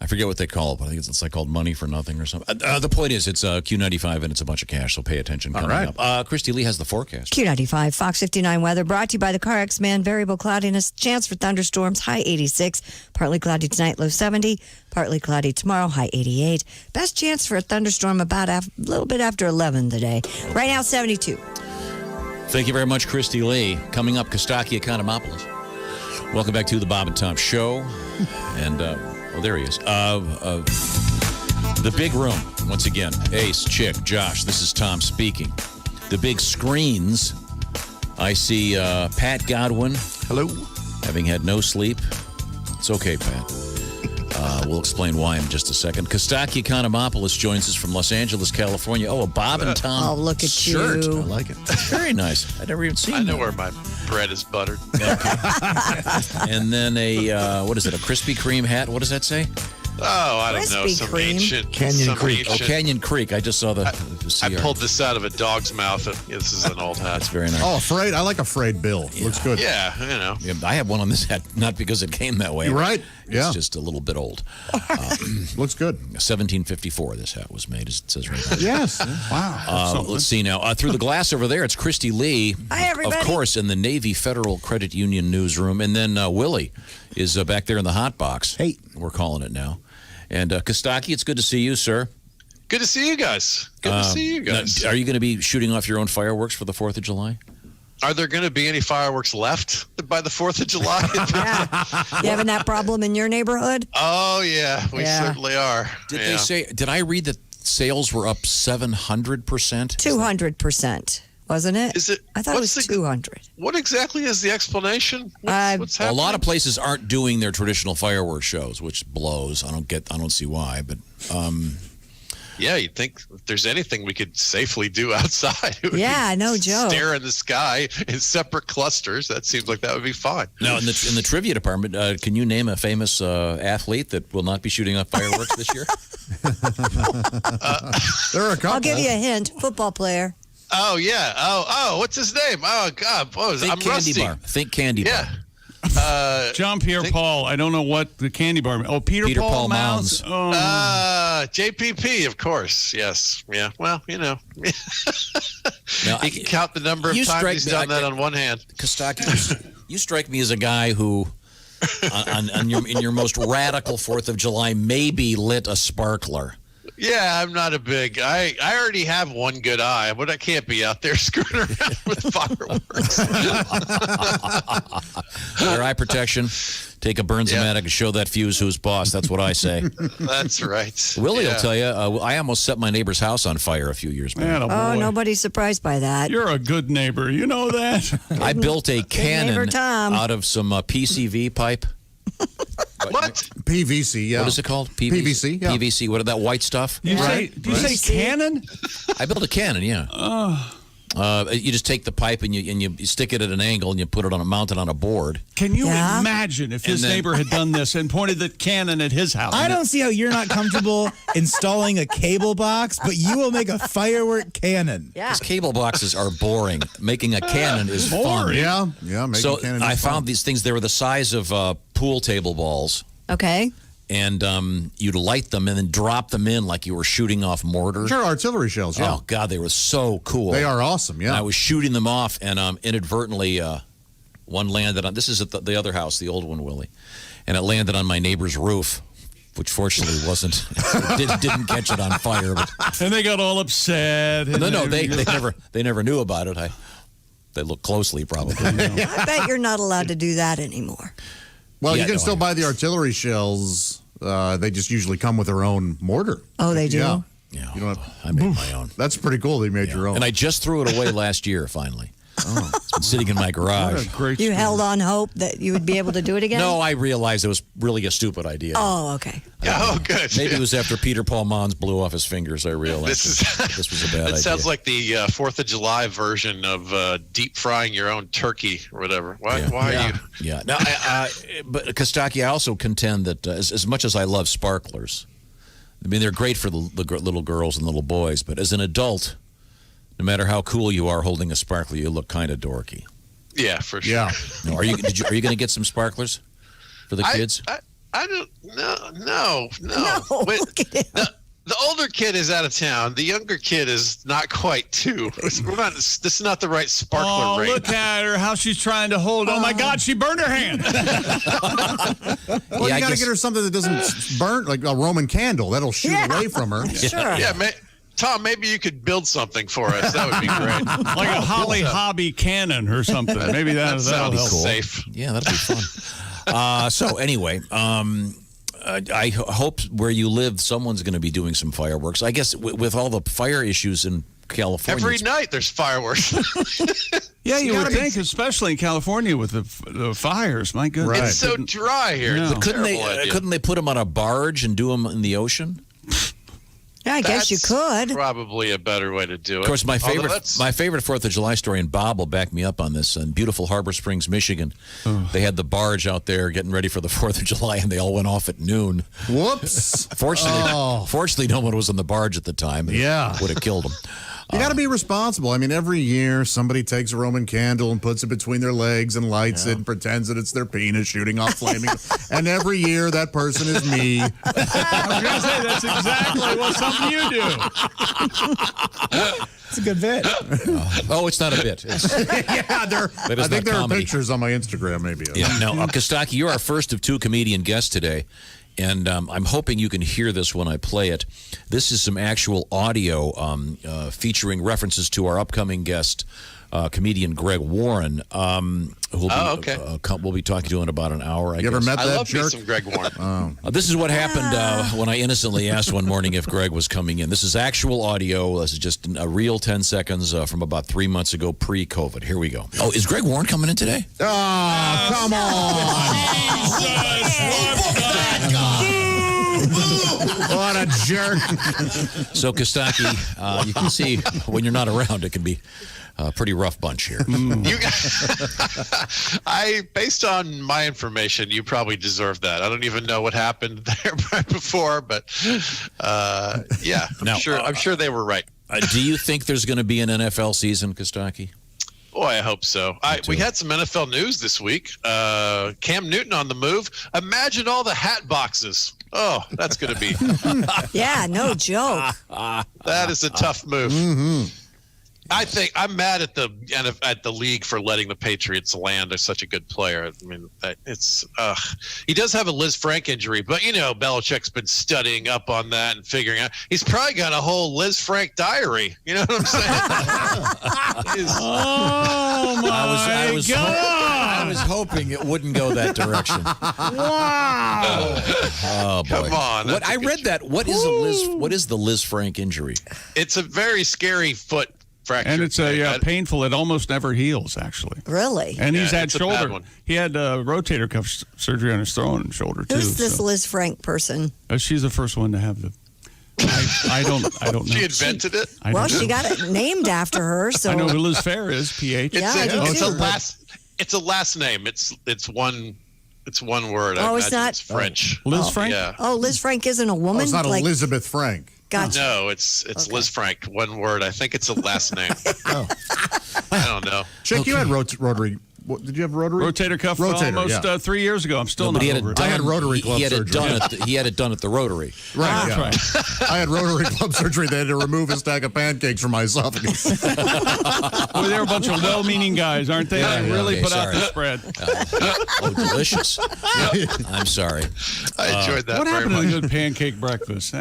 I forget what they call it, but I think it's like called Money for Nothing or something. The point is, it's Q95 and it's a bunch of cash, so pay attention coming up. Christy Lee has the forecast. Q95, Fox 59 weather brought to you by the Car X-Man. Variable cloudiness, chance for thunderstorms, high 86. Partly cloudy tonight, low 70. Partly cloudy tomorrow, high 88. Best chance for a thunderstorm about a little bit after 11 today. Right now, 72. Thank you very much, Christy Lee. Coming up, Kostaki Economopoulos. Welcome back to the Bob and Tom Show. And... well, there he is. The big room, once again. Ace, Chick, Josh, this is Tom speaking. The big screens. I see Pat Godwin. Hello. Having had no sleep. It's okay, Pat. We'll explain why in just a second. Kostaki Economopoulos joins us from Los Angeles, California. Oh, a Bob and Tom Oh, look at shirt. you. I like it. Very nice. I'd never even seen that. I know where my bread is buttered. Okay. And then what is it, a Krispy Kreme hat? What does that say? Oh, I don't know. Some ancient Canyon Creek. Oh, Canyon Creek. I just saw the I pulled this out of a dog's mouth. And this is an old hat. That's very nice. Oh, afraid. I like a frayed bill. Yeah. Looks good. Yeah, you know. Yeah, I have one on this hat, not because it came that way. You're right. Yeah. It's just a little bit old. Looks good. 1754 this hat was made, as it says right there. Yes. Wow. Let's see now. Through the glass over there, it's Christy Lee. Hi, everybody. Of course, in the Navy Federal Credit Union newsroom. And then Willie is back there in the hot box. Hey. We're calling it now. And Kostaki, it's good to see you, sir. Good to see you guys. Good to see you guys. Now, are you going to be shooting off your own fireworks for the 4th of July? Are there going to be any fireworks left by the 4th of July? You having that problem in your neighborhood? Oh, yeah. We certainly are. Did they say? Did I read that sales were up 700%? 200%. Wasn't it? Is it? I thought it was 200. What exactly is the explanation? What's happening? A lot of places aren't doing their traditional fireworks shows, which blows. I don't see why, but yeah, you'd think if there's anything we could safely do outside, it would yeah, be no joke. Stare in the sky in separate clusters. That seems like that would be fine. Now, in the trivia department, can you name a famous athlete that will not be shooting off fireworks this year? There are a couple. I'll give you a hint. Football player. Oh yeah. Oh. What's his name? Oh God. Think I'm candy rusty. bar. Think candy bar. Yeah. John Pierre Paul. I don't know what the candy bar. Oh, Peter Paul Mounds. Oh. JPP, of course. Yes. Yeah. Well, you know, Now, you can count the number of times he's done that on one hand. Kostaki, you strike me as a guy who, in your most radical 4th of July, maybe lit a sparkler. Yeah, I'm not a big. I already have one good eye, but I can't be out there screwing around with fireworks. Wear eye protection. Take a Burns-O-Matic and show that fuse who's boss. That's what I say. That's right. Willie will tell you, I almost set my neighbor's house on fire a few years back. Oh, nobody's surprised by that. You're a good neighbor. You know that? I built a cannon Tom. out of some PCV pipe. What? PVC, yeah. What is it called? PVC, yeah. PVC, what is that white stuff? Do you say cannon? I built a cannon, yeah. You just take the pipe and you stick it at an angle and you put it mount it on a board. Can you imagine if his neighbor had done this and pointed the cannon at his house? I don't see how you're not comfortable installing a cable box, but you will make a firework cannon. Yeah. Because cable boxes are boring. Making a cannon is fun. Yeah. Making So a cannon is I fun. found these things. They were the size of pool table balls. Okay. and you'd light them and then drop them in like you were shooting off mortar. Sure, artillery shells, yeah. Oh, God, they were so cool. They are awesome, yeah. And I was shooting them off, and inadvertently, one landed on, this is at the other house, the old one, Willie, and it landed on my neighbor's roof, which fortunately wasn't, didn't catch it on fire. But, and they got all upset. No, they never knew about it. They looked closely, probably. I bet you're not allowed to do that anymore. Well, you can still buy the artillery shells. They just usually come with their own mortar. Oh, they do? Yeah. You don't I made my own. That's pretty cool. They made your own. And I just threw it away last year, finally. Oh. It's been sitting in my garage. You held on hope that you would be able to do it again? No, I realized it was really a stupid idea. Oh, okay. Oh, good. Maybe it was after Peter Paul Mons blew off his fingers. I realized this was a bad idea. It sounds like the 4th of July version of deep frying your own turkey or whatever. Why are you? Yeah. Now, but Kostaki, I also contend that as much as I love sparklers, I mean, they're great for the little girls and little boys, but as an adult, no matter how cool you are holding a sparkler, you look kind of dorky. Yeah, for sure. Yeah. No, are you going to get some sparklers for the kids? I don't. No. Wait, the older kid is out of town. The younger kid is not quite two. This is not the right sparkler rate. Look at her, how she's trying to hold. Oh my God, she burned her hand. Well, you got to get her something that doesn't burn, like a Roman candle. That'll shoot away from her. Sure. Yeah, Tom, maybe you could build something for us. That would be great. Like a Holly Hobby cannon or something. Maybe that'll sound help. safe. Yeah, that'd be fun. So anyway, I hope where you live, someone's going to be doing some fireworks. I guess with all the fire issues in California. Every night there's fireworks. Yeah, you would think, especially in California with the fires. My goodness. It's so dry here. Yeah. It's a terrible idea. Couldn't they put them on a barge and do them in the ocean? Yeah, I guess you could. Probably a better way to do it. Of course, my favorite 4th of July story, and Bob will back me up on this, in beautiful Harbor Springs, Michigan. They had the barge out there getting ready for the 4th of July, and they all went off at noon. Whoops. Fortunately, no one was on the barge at the time. Yeah. Would have killed them. You got to be responsible. I mean, every year somebody takes a Roman candle and puts it between their legs and lights it and pretends that it's their penis shooting off flaming. And every year that person is me. I was going to say, that's exactly something you do. It's a good bit. It's not a bit. I think there are pictures on my Instagram, maybe. Yeah. Now, Kostaki, you're our first of 2 comedian guests today. And I'm hoping you can hear this when I play it. This is some actual audio featuring references to our upcoming guest, comedian Greg Warren, who we'll be talking to in about an hour. I ever met that I love jerk? me some Greg Warren. This is what happened when I innocently asked one morning if Greg was coming in. This is actual audio. This is just a real 10 seconds from about 3 months ago, pre-COVID. Here we go. Oh, is Greg Warren coming in today? Oh, come on. What a jerk. So, Kostaki, you can see when you're not around, it can be a pretty rough bunch here. Based on my information, you probably deserve that. I don't even know what happened there right before, but yeah, I'm sure they were right. Do you think there's going to be an NFL season, Kostaki? Boy, I hope so. We had some NFL news this week. Cam Newton on the move. Imagine all the hat boxes. Oh, that's going to be. Yeah, no joke. That is a tough move. Mm-hmm. I think I'm mad at the league for letting the Patriots land. They're such a good player. I mean, it's he does have a Liz Frank injury, but Belichick's been studying up on that and figuring out. He's probably got a whole Liz Frank diary. You know what I'm saying? Oh my God! I was hoping it wouldn't go that direction. Wow! Oh boy! Come on! I read that. What is the Liz Frank injury? It's a very scary foot fracture. And it's painful. It almost never heals, actually. Really? And he's had shoulder. He had rotator cuff surgery on his throat and shoulder too. Who's this Liz Frank person? She's the first one to have the. I don't know. She invented it. She got it named after her. So I know who Liz Fair is. PH. It's a last name. It's one word. Oh, it's not. It's French. Liz Frank. Yeah. Oh, Liz Frank isn't a woman. It's not Elizabeth Frank. Gotcha. No, it's okay. Liz Frank. One word. I think it's a last name. Oh. I don't know. Chick, you had rotary What, did you have rotary? Rotator cuff Rotator, almost 3 years ago. I'm still not over it. I had rotary club surgery. He had it done at the Rotary. Right, right. I had rotary club surgery. They had to remove a stack of pancakes from my esophagus. Well, they're a bunch of well-meaning guys, aren't they? They really put out the spread. Oh, delicious. I'm sorry. I enjoyed that. What very happened to much. a good pancake breakfast?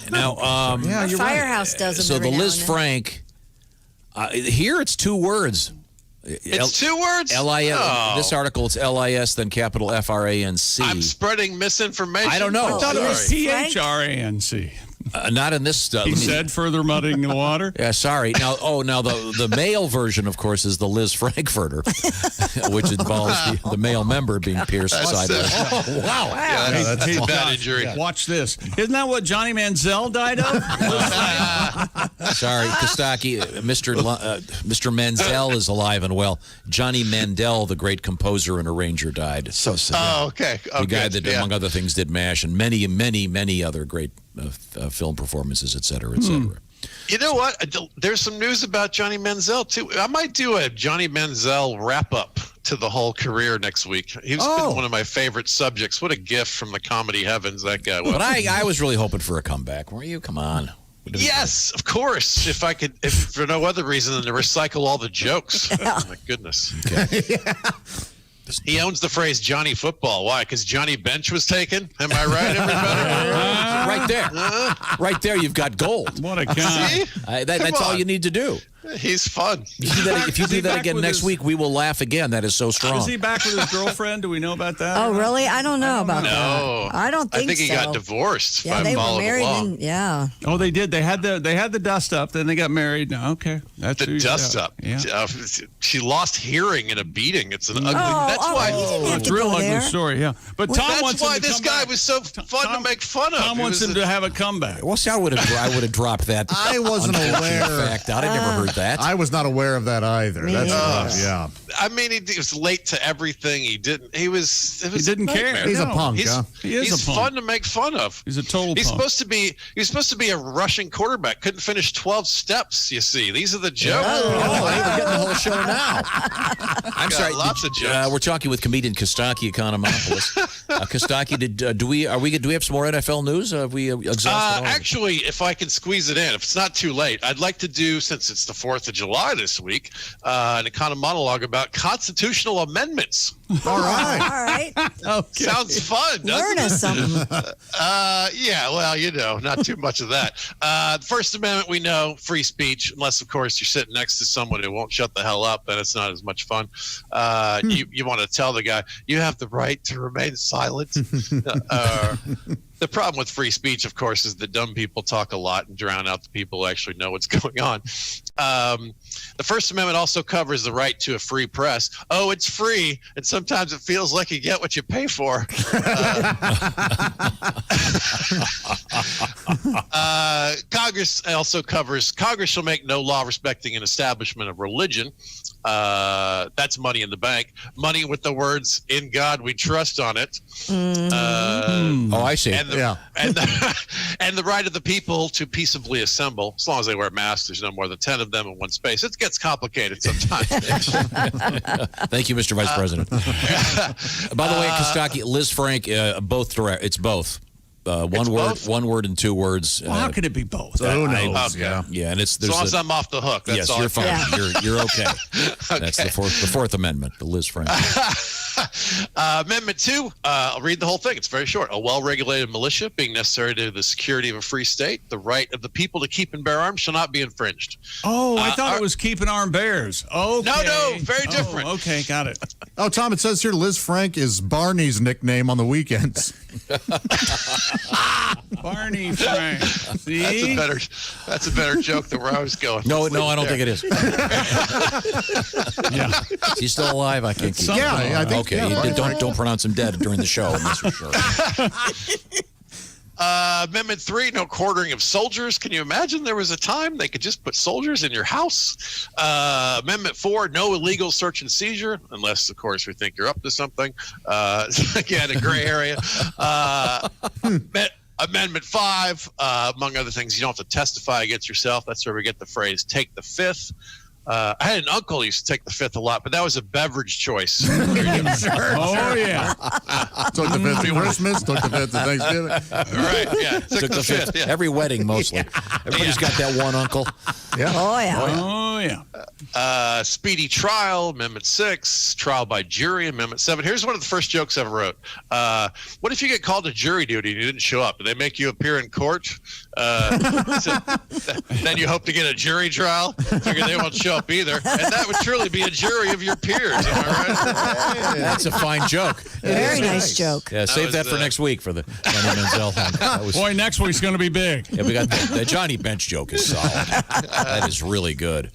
Now, The Firehouse does them so every the now Liz and then. Frank, here it's 2 words. It's 2 words? L-I-S. Oh. This article, it's L-I-S, then capital F-R-A-N-C. I'm spreading misinformation. I don't know. I thought it was P-H-R-A-N-C. Not in this stuff. He said further muddying the water. Yeah, sorry. Now the male version, of course, is the Liz Frankfurter, which involves the male member being pierced sideways. Oh, wow. Yeah, that's a bad injury. Watch this. Isn't that what Johnny Manziel died of? Sorry, Kostaki. Mr. Manziel is alive and well. Johnny Mandel, the great composer and arranger, died. So sad. Oh, okay. The guy that, among other things, did MASH and many, many, many other great film performances, et cetera, et cetera. You know what? There's some news about Johnny Manziel, too. I might do a Johnny Manziel wrap-up to the whole career next week. He's been one of my favorite subjects. What a gift from the comedy heavens that guy was. But I was really hoping for a comeback. Weren't you? Come on. Yes, of course. If for no other reason than to recycle all the jokes. Oh, my goodness. Okay. He owns the phrase Johnny Football. Why? Because Johnny Bench was taken? Am I right, everybody? Right there. Right there, you've got gold. What a guy. That's all you need to do. He's fun. If you do that again next week, we will laugh again. That is so strong. Is he back with his girlfriend? Do we know about that? Oh, really? I don't know about that. I don't think so. I think he got divorced. Yeah, they were married. And, yeah. Oh, they did. They had the dust up. Then they got married. No, okay. That's the dust up. Yeah. She lost hearing in a beating. It's an ugly. That's why. It's a real ugly story. Yeah. But Tom that's wants why him to this come guy back. was so fun to make fun of. Tom wants him to have a comeback. Well, see, I would have dropped that. I wasn't aware. Fact out. I never heard that. I was not aware of that either. That's yeah. I mean, he was late to everything. He didn't. He didn't care. He's a punk. He's huh? He's fun to make fun of. He's a total He's punk. supposed to be a rushing quarterback. Couldn't finish 12 steps. You see, these are the jokes. Oh, hey, we're getting the whole show now. I'm sorry. Lots of jokes. We're talking with comedian Kostaki Economopoulos. Kostaki, do we have some more NFL news? Have we exhausted all? Actually, if I can squeeze it in, if it's not too late, I'd like to do, since it's the 4th of July this week, an econo monologue about constitutional amendments. All right. All right. Okay. Sounds fun, doesn't Learn it? us something. Yeah, well, not too much of that. The First Amendment, we know, free speech, unless, of course, you're sitting next to someone who won't shut the hell up, then it's not as much fun. You want to tell the guy, you have the right to remain silent. The problem with free speech, of course, is that dumb people talk a lot and drown out the people who actually know what's going on. The First Amendment also covers the right to a free press. Oh, it's free, and sometimes it feels like you get what you pay for. Congress also covers, Congress shall make no law respecting an establishment of religion. That's money in the bank. Money with the words "In God We Trust" on it. Oh, I see. And the right of the people to peaceably assemble, as long as they wear masks. There's no more than 10 of them in one space. It gets complicated sometimes. Thank you, Mr. Vice President. By the way, Kostaki, Liz Frank, both direct. It's both. One word and 2 words. Well, how could it be both? Who knows? Okay. Yeah, and it's As long as I'm off the hook. That's yes, all. you're fine. Yeah. You're okay. That's the fourth Amendment, the Liz Frank. Amendment 2, I'll read the whole thing. It's very short. A well-regulated militia being necessary to the security of a free state, the right of the people to keep and bear arms shall not be infringed. Oh, I thought it was keeping armed bears. Okay. No, very different. Okay, got it. Oh, Tom, it says here Liz Frank is Barney's nickname on the weekends. Barney Frank. See? That's a better joke than where I was going. No, I don't think it is. Yeah. Is he still alive? I can't keep. Yeah, I think. Okay, Yeah, don't pronounce him dead during the show. That's for sure. Amendment 3, no quartering of soldiers. Can you imagine there was a time they could just put soldiers in your house? Amendment 4, no illegal search and seizure, unless, of course, we think you're up to something. Again, a gray area. Amendment 5, among other things, you don't have to testify against yourself. That's where we get the phrase, take the fifth. I had an uncle who used to take the Fifth a lot, but that was a beverage choice. Oh, yeah. Took the Fifth to Christmas, took the Fifth to Thanksgiving. Right, yeah. Took the Fifth, yeah. Every wedding, mostly. Everybody's got that one uncle. Yeah. Oh, yeah. Oh, yeah. Speedy trial, Amendment 6. Trial by jury, Amendment 7. Here's one of the first jokes I ever wrote. What if you get called to jury duty and you didn't show up? Do they make you appear in court? Then you hope to get a jury trial? Figure they won't show up either. And that would truly be a jury of your peers. Am I right? That's a fine joke. Very nice joke. Yeah, save that for next week for the Johnny Manziel. Boy, next week's going to be big. Yeah, we got the Johnny Bench joke is solid. That is really good.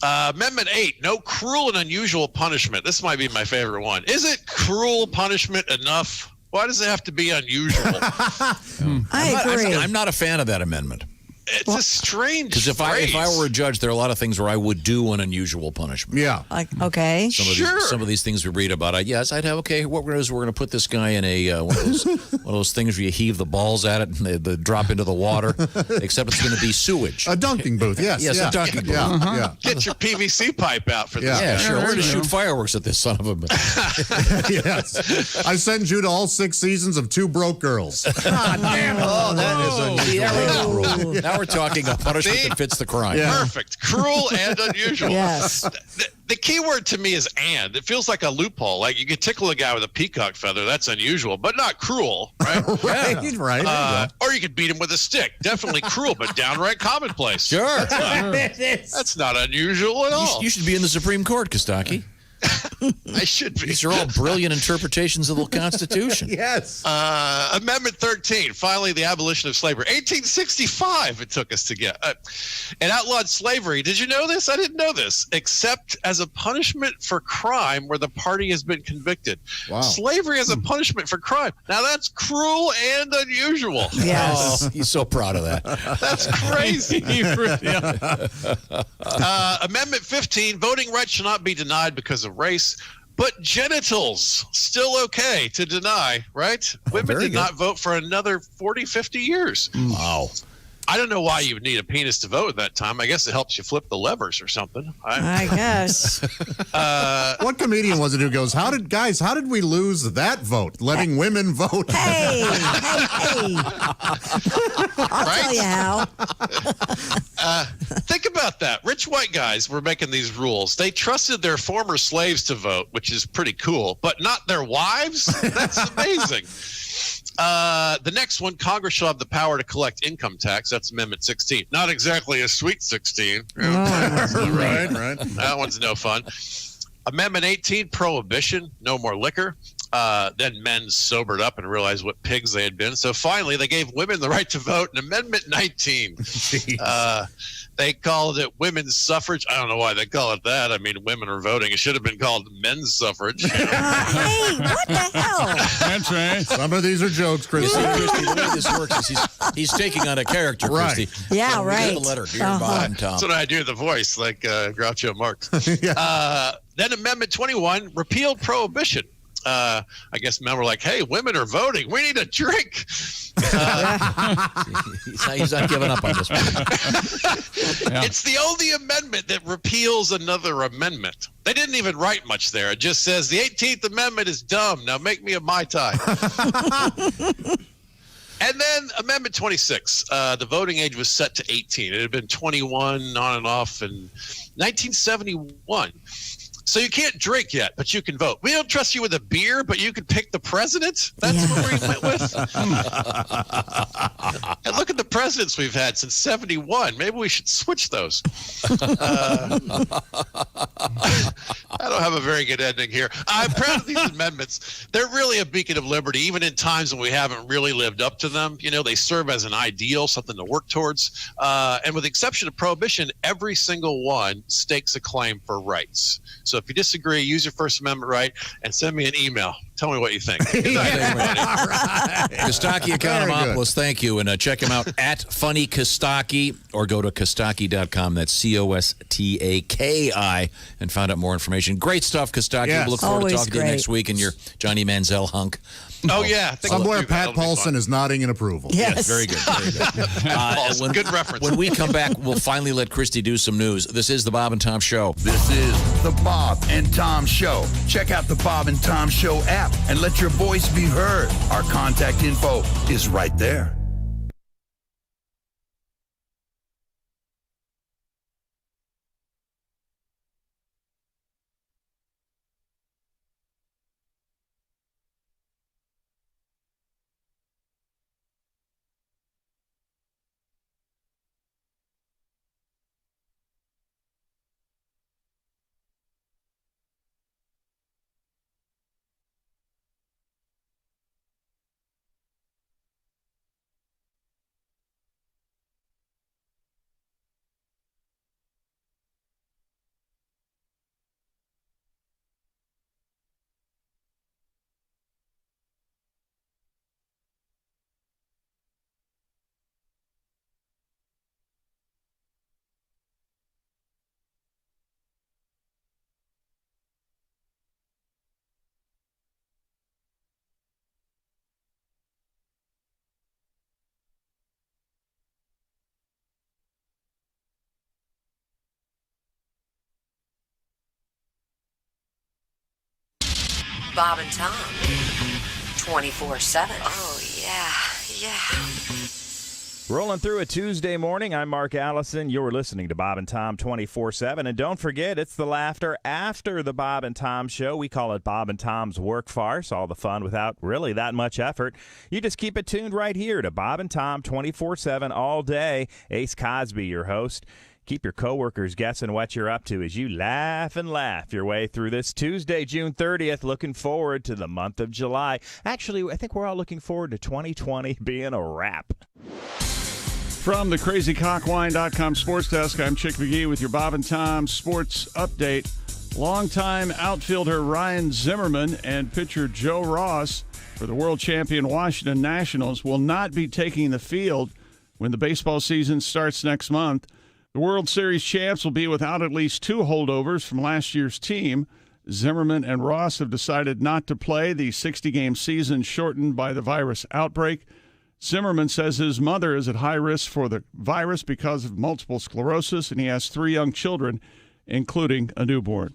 Amendment 8, no cruel and unusual punishment. This might be my favorite one. Is it cruel punishment enough? Why does it have to be unusual? I agree. I'm not a fan of that amendment. It's a strange Because if I were a judge, there are a lot of things where I would do an unusual punishment. Yeah. Okay. Some of these things we read about, yes, I'd have, okay, what we're going to put this guy in a one of those things where you heave the balls at it and they drop into the water, except it's going to be sewage. A dunking booth, yes. Yes, a dunking booth. Yeah. Get your PVC pipe out for this. Yeah, sure. We're going to shoot fireworks at this son of a... Yes. I send you to all 6 seasons of Two Broke Girls. God damn it. Oh, that is unusual. Now we're talking a punishment that fits the crime. Yeah. Perfect. Cruel and unusual. Yes. The key word to me is and. It feels like a loophole. Like you could tickle a guy with a peacock feather. That's unusual, but not cruel, right? Right. Or you could beat him with a stick. Definitely cruel, but downright commonplace. Sure. That's not unusual at all. You should be in the Supreme Court, Kostaki. I should be. These are all brilliant interpretations of the Constitution. Yes. Amendment 13, finally the abolition of slavery. 1865 it took us to get. And outlawed slavery. Did you know this? I didn't know this. Except as a punishment for crime where the party has been convicted. Wow. Slavery as a punishment for crime. Now that's cruel and unusual. Yes. Oh, he's so proud of that. That's crazy. Amendment 15, voting rights shall not be denied because of race, but genitals still okay to deny, right? Women did not vote for another 40, 50 years. Wow. I don't know why you would need a penis to vote at that time. I guess it helps you flip the levers or something. I guess. What comedian was it who goes, how did we lose that vote? Letting women vote. Hey. I'll tell you how. Think about that. Rich white guys were making these rules. They trusted their former slaves to vote, which is pretty cool, but not their wives? That's amazing. The next one, Congress shall have the power to collect income tax. That's Amendment 16. Not exactly a sweet 16. Right. That one's no fun. Amendment 18, prohibition, no more liquor. Then men sobered up and realized what pigs they had been. So finally, they gave women the right to vote in Amendment 19. They called it women's suffrage. I don't know why they call it that. I mean, women are voting. It should have been called men's suffrage. Hey, what the hell? That's right. Some of these are jokes, Christy. Christy, the way this works is he's taking on a character, Christy. Yeah, so right. The letter, dear Bob and Tom. That's what I do, the voice, like Groucho Marx. Then Amendment 21, repealed prohibition. I guess men were like, hey, women are voting. We need a drink. He's not giving up on this one. It's the only amendment that repeals another amendment. They didn't even write much there. It just says the 18th Amendment is dumb. Now make me a Mai Tai. And then Amendment 26, the voting age was set to 18. It had been 21 on and off in 1971. So you can't drink yet, but you can vote. We don't trust you with a beer, but you can pick the president? That's what we went with? And look at the presidents we've had since 71. Maybe we should switch those. I don't have a very good ending here. I'm proud of these amendments. They're really a beacon of liberty, even in times when we haven't really lived up to them. You know, they serve as an ideal, something to work towards. And with the exception of prohibition, every single one stakes a claim for rights. So if you disagree, use your First Amendment right and send me an email. Tell me what you think. Kostaki Economopoulos, thank you. And check him out at Funny Kostaki or go to Kostaki.com. That's Kostaki and find out more information. Great stuff, Kostaki. Yes. We'll look forward Always to talking to you great. next week in your Johnny Manziel hunk. Oh, yeah. Somewhere Pat Paulson is nodding in approval. Yes. Very good. Very good. Good reference. When we come back, we'll finally let Christy do some news. This is the Bob and Tom Show. This is the Bob and Tom Show. Check out the Bob and Tom Show app and let your voice be heard. Our contact info is right there. Bob and Tom. 24/7. Oh, yeah. Rolling through a Tuesday morning, I'm Mark Allison. You're listening to Bob and Tom 24/7. And don't forget, it's the laughter after the Bob and Tom Show. We call it Bob and Tom's Work Farce, all the fun without really that much effort. You just keep it tuned right here to Bob and Tom 24/7 all day. Ace Cosby, your host. Keep your coworkers guessing what you're up to as you laugh and laugh your way through this Tuesday, June 30th. Looking forward to the month of July. Actually, I think we're all looking forward to 2020 being a wrap. From the crazycockwine.com sports desk, I'm Chick McGee with your Bob and Tom sports update. Longtime outfielder Ryan Zimmerman and pitcher Joe Ross for the world champion Washington Nationals will not be taking the field when the baseball season starts next month. The World Series champs will be without at least two holdovers from last year's team. Zimmerman and Ross have decided not to play the 60-game season shortened by the virus outbreak. Zimmerman says his mother is at high risk for the virus because of multiple sclerosis, and he has 3 young children, including a newborn.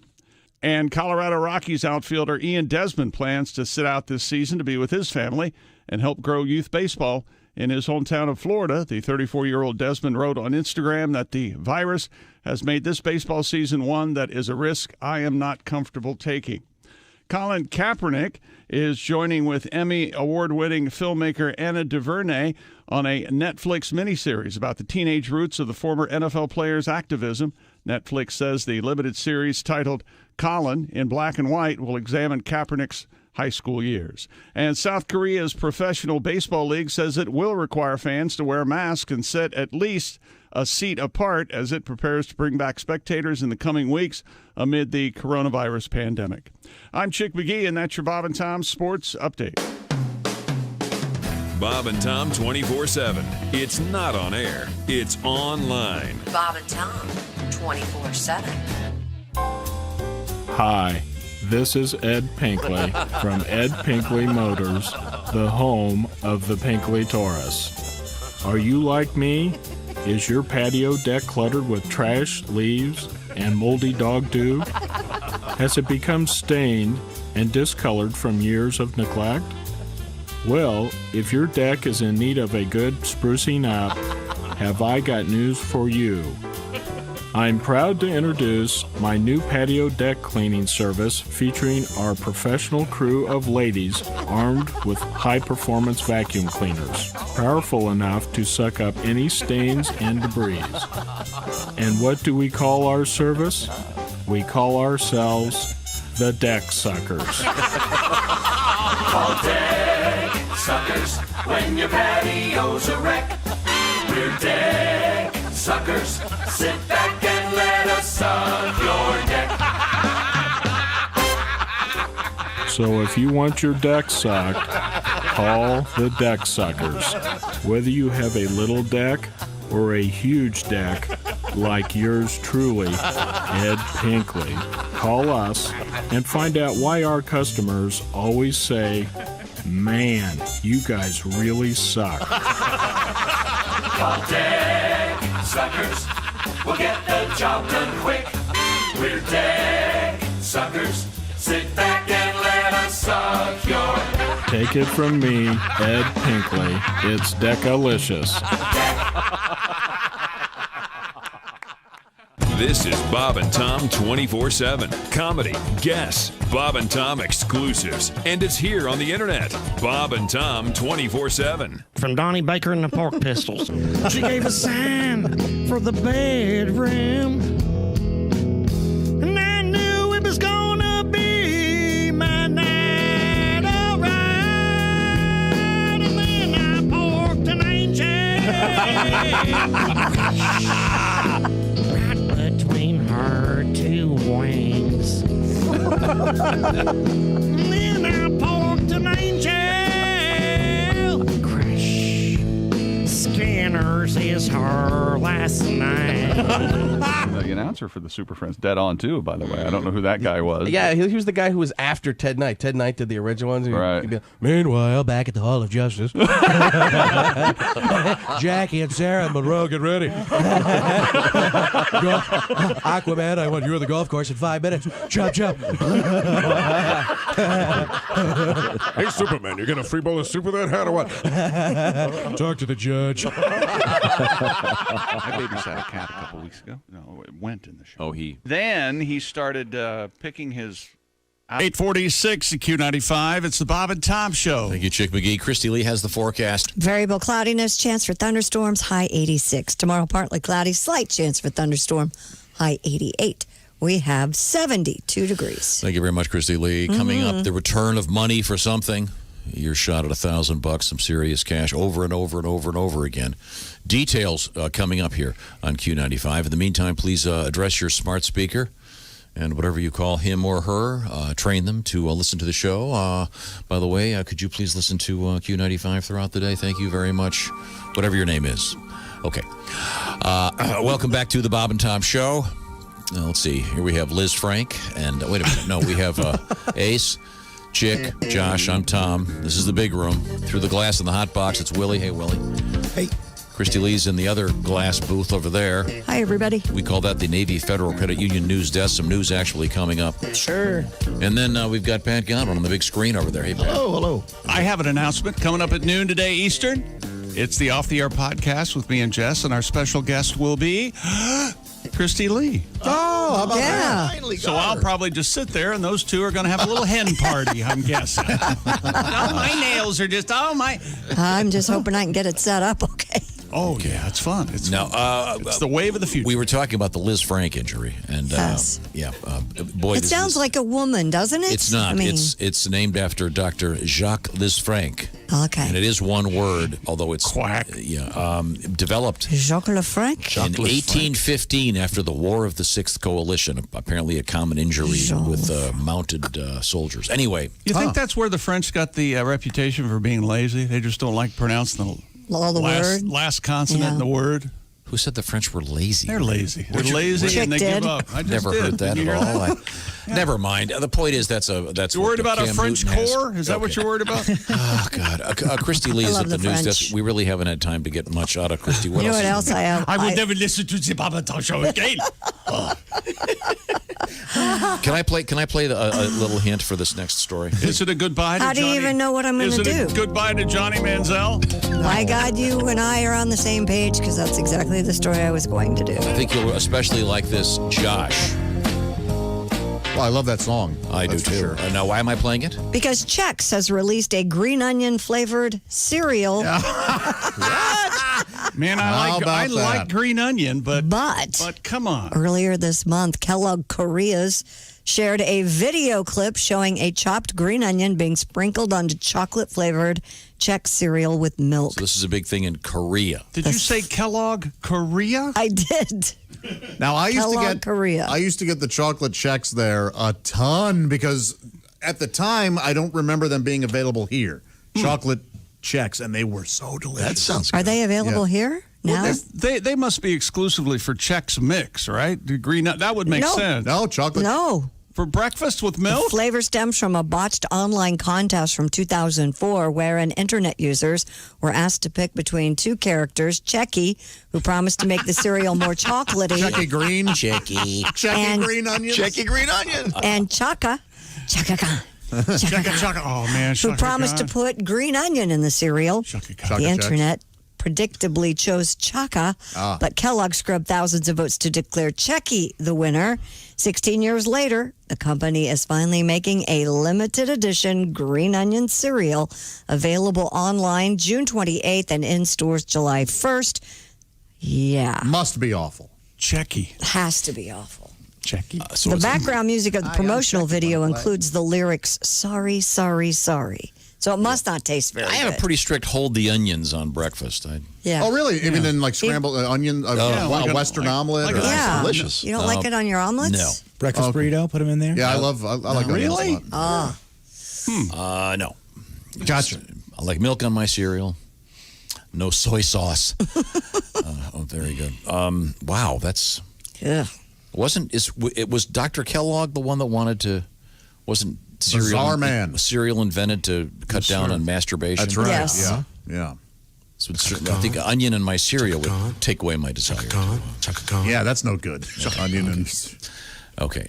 And Colorado Rockies outfielder Ian Desmond plans to sit out this season to be with his family and help grow youth baseball in his hometown of Florida. The 34-year-old Desmond wrote on Instagram that the virus has made this baseball season one that is a risk I am not comfortable taking. Colin Kaepernick is joining with Emmy award-winning filmmaker Anna DuVernay on a Netflix miniseries about the teenage roots of the former NFL player's activism. Netflix says the limited series titled Colin in Black and White will examine Kaepernick's high school years. And South Korea's professional baseball league says it will require fans to wear masks and sit at least a seat apart as it prepares to bring back spectators in the coming weeks amid the coronavirus pandemic. I'm Chick McGee, and that's your Bob and Tom Sports Update. Bob and Tom 24/7. It's not on air. It's online. Bob and Tom. 24/7. Hi. This is Ed Pinkley from Ed Pinkley Motors, the home of the Pinkley Taurus. Are you like me? Is your patio deck cluttered with trash, leaves, and moldy dog dew? Has it become stained and discolored from years of neglect? Well, if your deck is in need of a good sprucing up, have I got news for you. I'm proud to introduce my new patio deck cleaning service featuring our professional crew of ladies armed with high-performance vacuum cleaners, powerful enough to suck up any stains and debris. And what do we call our service? We call ourselves the Deck Suckers. Call Deck Suckers when your patio's a wreck. We're Deck Suckers. Sit back and let us suck your deck. So if you want your deck sucked, call the Deck Suckers. Whether you have a little deck or a huge deck like yours truly, Ed Pinkley, call us and find out why our customers always say, "Man, you guys really suck." Call Deck Suckers. We'll get the job done quick. We're Deck Suckers. Sit back and let us suck your... Take it from me, Ed Pinkley. It's Decalicious. This is Bob and Tom 24/7. Comedy, guests, Bob and Tom exclusives. And it's here on the internet. Bob and Tom 24/7. From Donnie Baker and the Pork Pistols. She gave a sign for the bedroom. And I knew it was gonna be my night, alright. And then I porked an angel. Between her two wings. And then I porked an angel. Crash. Scanners is her last name. The announcer for the Super Friends, dead on too, by the way. I don't know who that guy was. Yeah, he was the guy who was after Ted Knight. Ted Knight did the original ones. Right. He'd be like, meanwhile, back at the Hall of Justice, Jackie and Sarah and Monroe, get ready. Aquaman, I want you on the golf course in 5 minutes. Chop, chop. Hey, Superman, you gonna free bowl of soup with that hat or what? Talk to the judge. I babysat a cat a couple weeks ago. No, it went in the show. Oh, Then he started picking his... 846 at Q95. It's the Bob and Tom Show. Thank you, Chick McGee. Christy Lee has the forecast. Variable cloudiness, chance for thunderstorms, high 86. Tomorrow, partly cloudy, slight chance for thunderstorm, high 88. We have 72 degrees. Thank you very much, Christy Lee. Coming up, the return of money for something. Your shot at $1,000, some serious cash over and over and over and over again. Details coming up here on Q95. In the meantime, please address your smart speaker and whatever you call him or her, train them to listen to the show. By the way, could you please listen to Q95 throughout the day? Thank you very much. Whatever your name is. Okay. Welcome back to the Bob and Tom Show. Let's see. Here we have Liz Frank. And wait a minute. No, we have Ace, Chick, Josh. I'm Tom. This is the big room. Through the glass in the hot box, it's Willie. Hey, Willie. Hey. Christy Lee's in the other glass booth over there. Hi, everybody. We call that the Navy Federal Credit Union News Desk. Some news actually coming up. Sure. And then we've got Pat Godwin on the big screen over there. Hey, Pat. Hello. I have an announcement coming up at noon today Eastern. It's the Off the Air podcast with me and Jess, and our special guest will be Christy Lee. Oh, how about that? So I'll probably just sit there, and those two are going to have a little hen party, I'm guessing. Oh, my nails are just, I'm just hoping I can get it set up okay. Oh, yeah, it's fun. It's the wave of the future. We were talking about the Liz Frank injury. And, yes. Boy, it sounds like a woman, doesn't it? It's not. It's named after Dr. Jacques Liz Frank. Okay. And it is one word, although it's... Quack. Developed... Jacques Lefranc? In 1815, after the War of the Sixth Coalition, apparently a common injury with mounted soldiers. Anyway. You think that's where the French got the reputation for being lazy? They just don't like pronouncing the last consonant in the word? Who said the French were lazy? They're lazy. They're lazy and they give up. I never heard that at all. Never mind. The point is that's you're worried about a French core? Is that what you're worried about? Oh God, Christy Lee is at the news desk. We really haven't had time to get much out of Christy. What else I have? I will never listen to the Bob and Tom Show again. Can I play a little hint for this next story? Is it a goodbye to Johnny? How do you even know what I'm going to do? Is it a goodbye to Johnny Manziel? My God, you and I are on the same page because that's exactly the story I was going to do. I think you'll especially like this, Josh. Well, I love that song. I do too. Sure. Now, why am I playing it? Because Chex has released a green onion flavored cereal. What? Man, I like green onion, but come on. Earlier this month, Kellogg Koreas shared a video clip showing a chopped green onion being sprinkled onto chocolate flavored Chex cereal with milk. So this is a big thing in Korea. Did you say Kellogg Korea? I did. Now I used to get Korea. I used to get the chocolate Chex there a ton because at the time, I don't remember them being available here. Chocolate checks, and they were so delicious. That sounds Are they available here now? Well, they must be exclusively for Chex Mix, right? The green nut, that would make sense. No, chocolate. No. For breakfast with milk? The flavor stems from a botched online contest from 2004 wherein internet users were asked to pick between two characters, Checky, who promised to make the cereal more chocolatey. Checky Green. Checky. Checky Green Onions. Checky Green Onion. And Chaka. Chaka. Oh, man. Who promised to put green onion in the cereal. The internet predictably chose Chaka, but Kellogg scrubbed thousands of votes to declare Checky the winner. 16 years later, the company is finally making a limited edition green onion cereal available online June 28th and in stores July 1st. Yeah. Must be awful. Checky. Has to be awful. Checky. The background music of the promotional video includes the lyrics, "Sorry, sorry, sorry." So it must not taste very good. I have a pretty strict hold the onions on breakfast. Yeah. Oh, really? Even in like scrambled onion, a Western omelet? Yeah. Delicious. You don't like it on your omelets? No. Breakfast burrito, put them in there? Yeah, I like really? onions a lot. No. Gotcha. I like milk on my cereal. No soy sauce. Very good. Wow, that's... Yeah. It was Dr. Kellogg the one that wanted to... Wasn't Bizarre man. Cereal invented to cut down on masturbation? That's right. Yes. Yeah. So I think onion in my cereal would take away my desire. Yeah, that's no good. Onion and... Okay.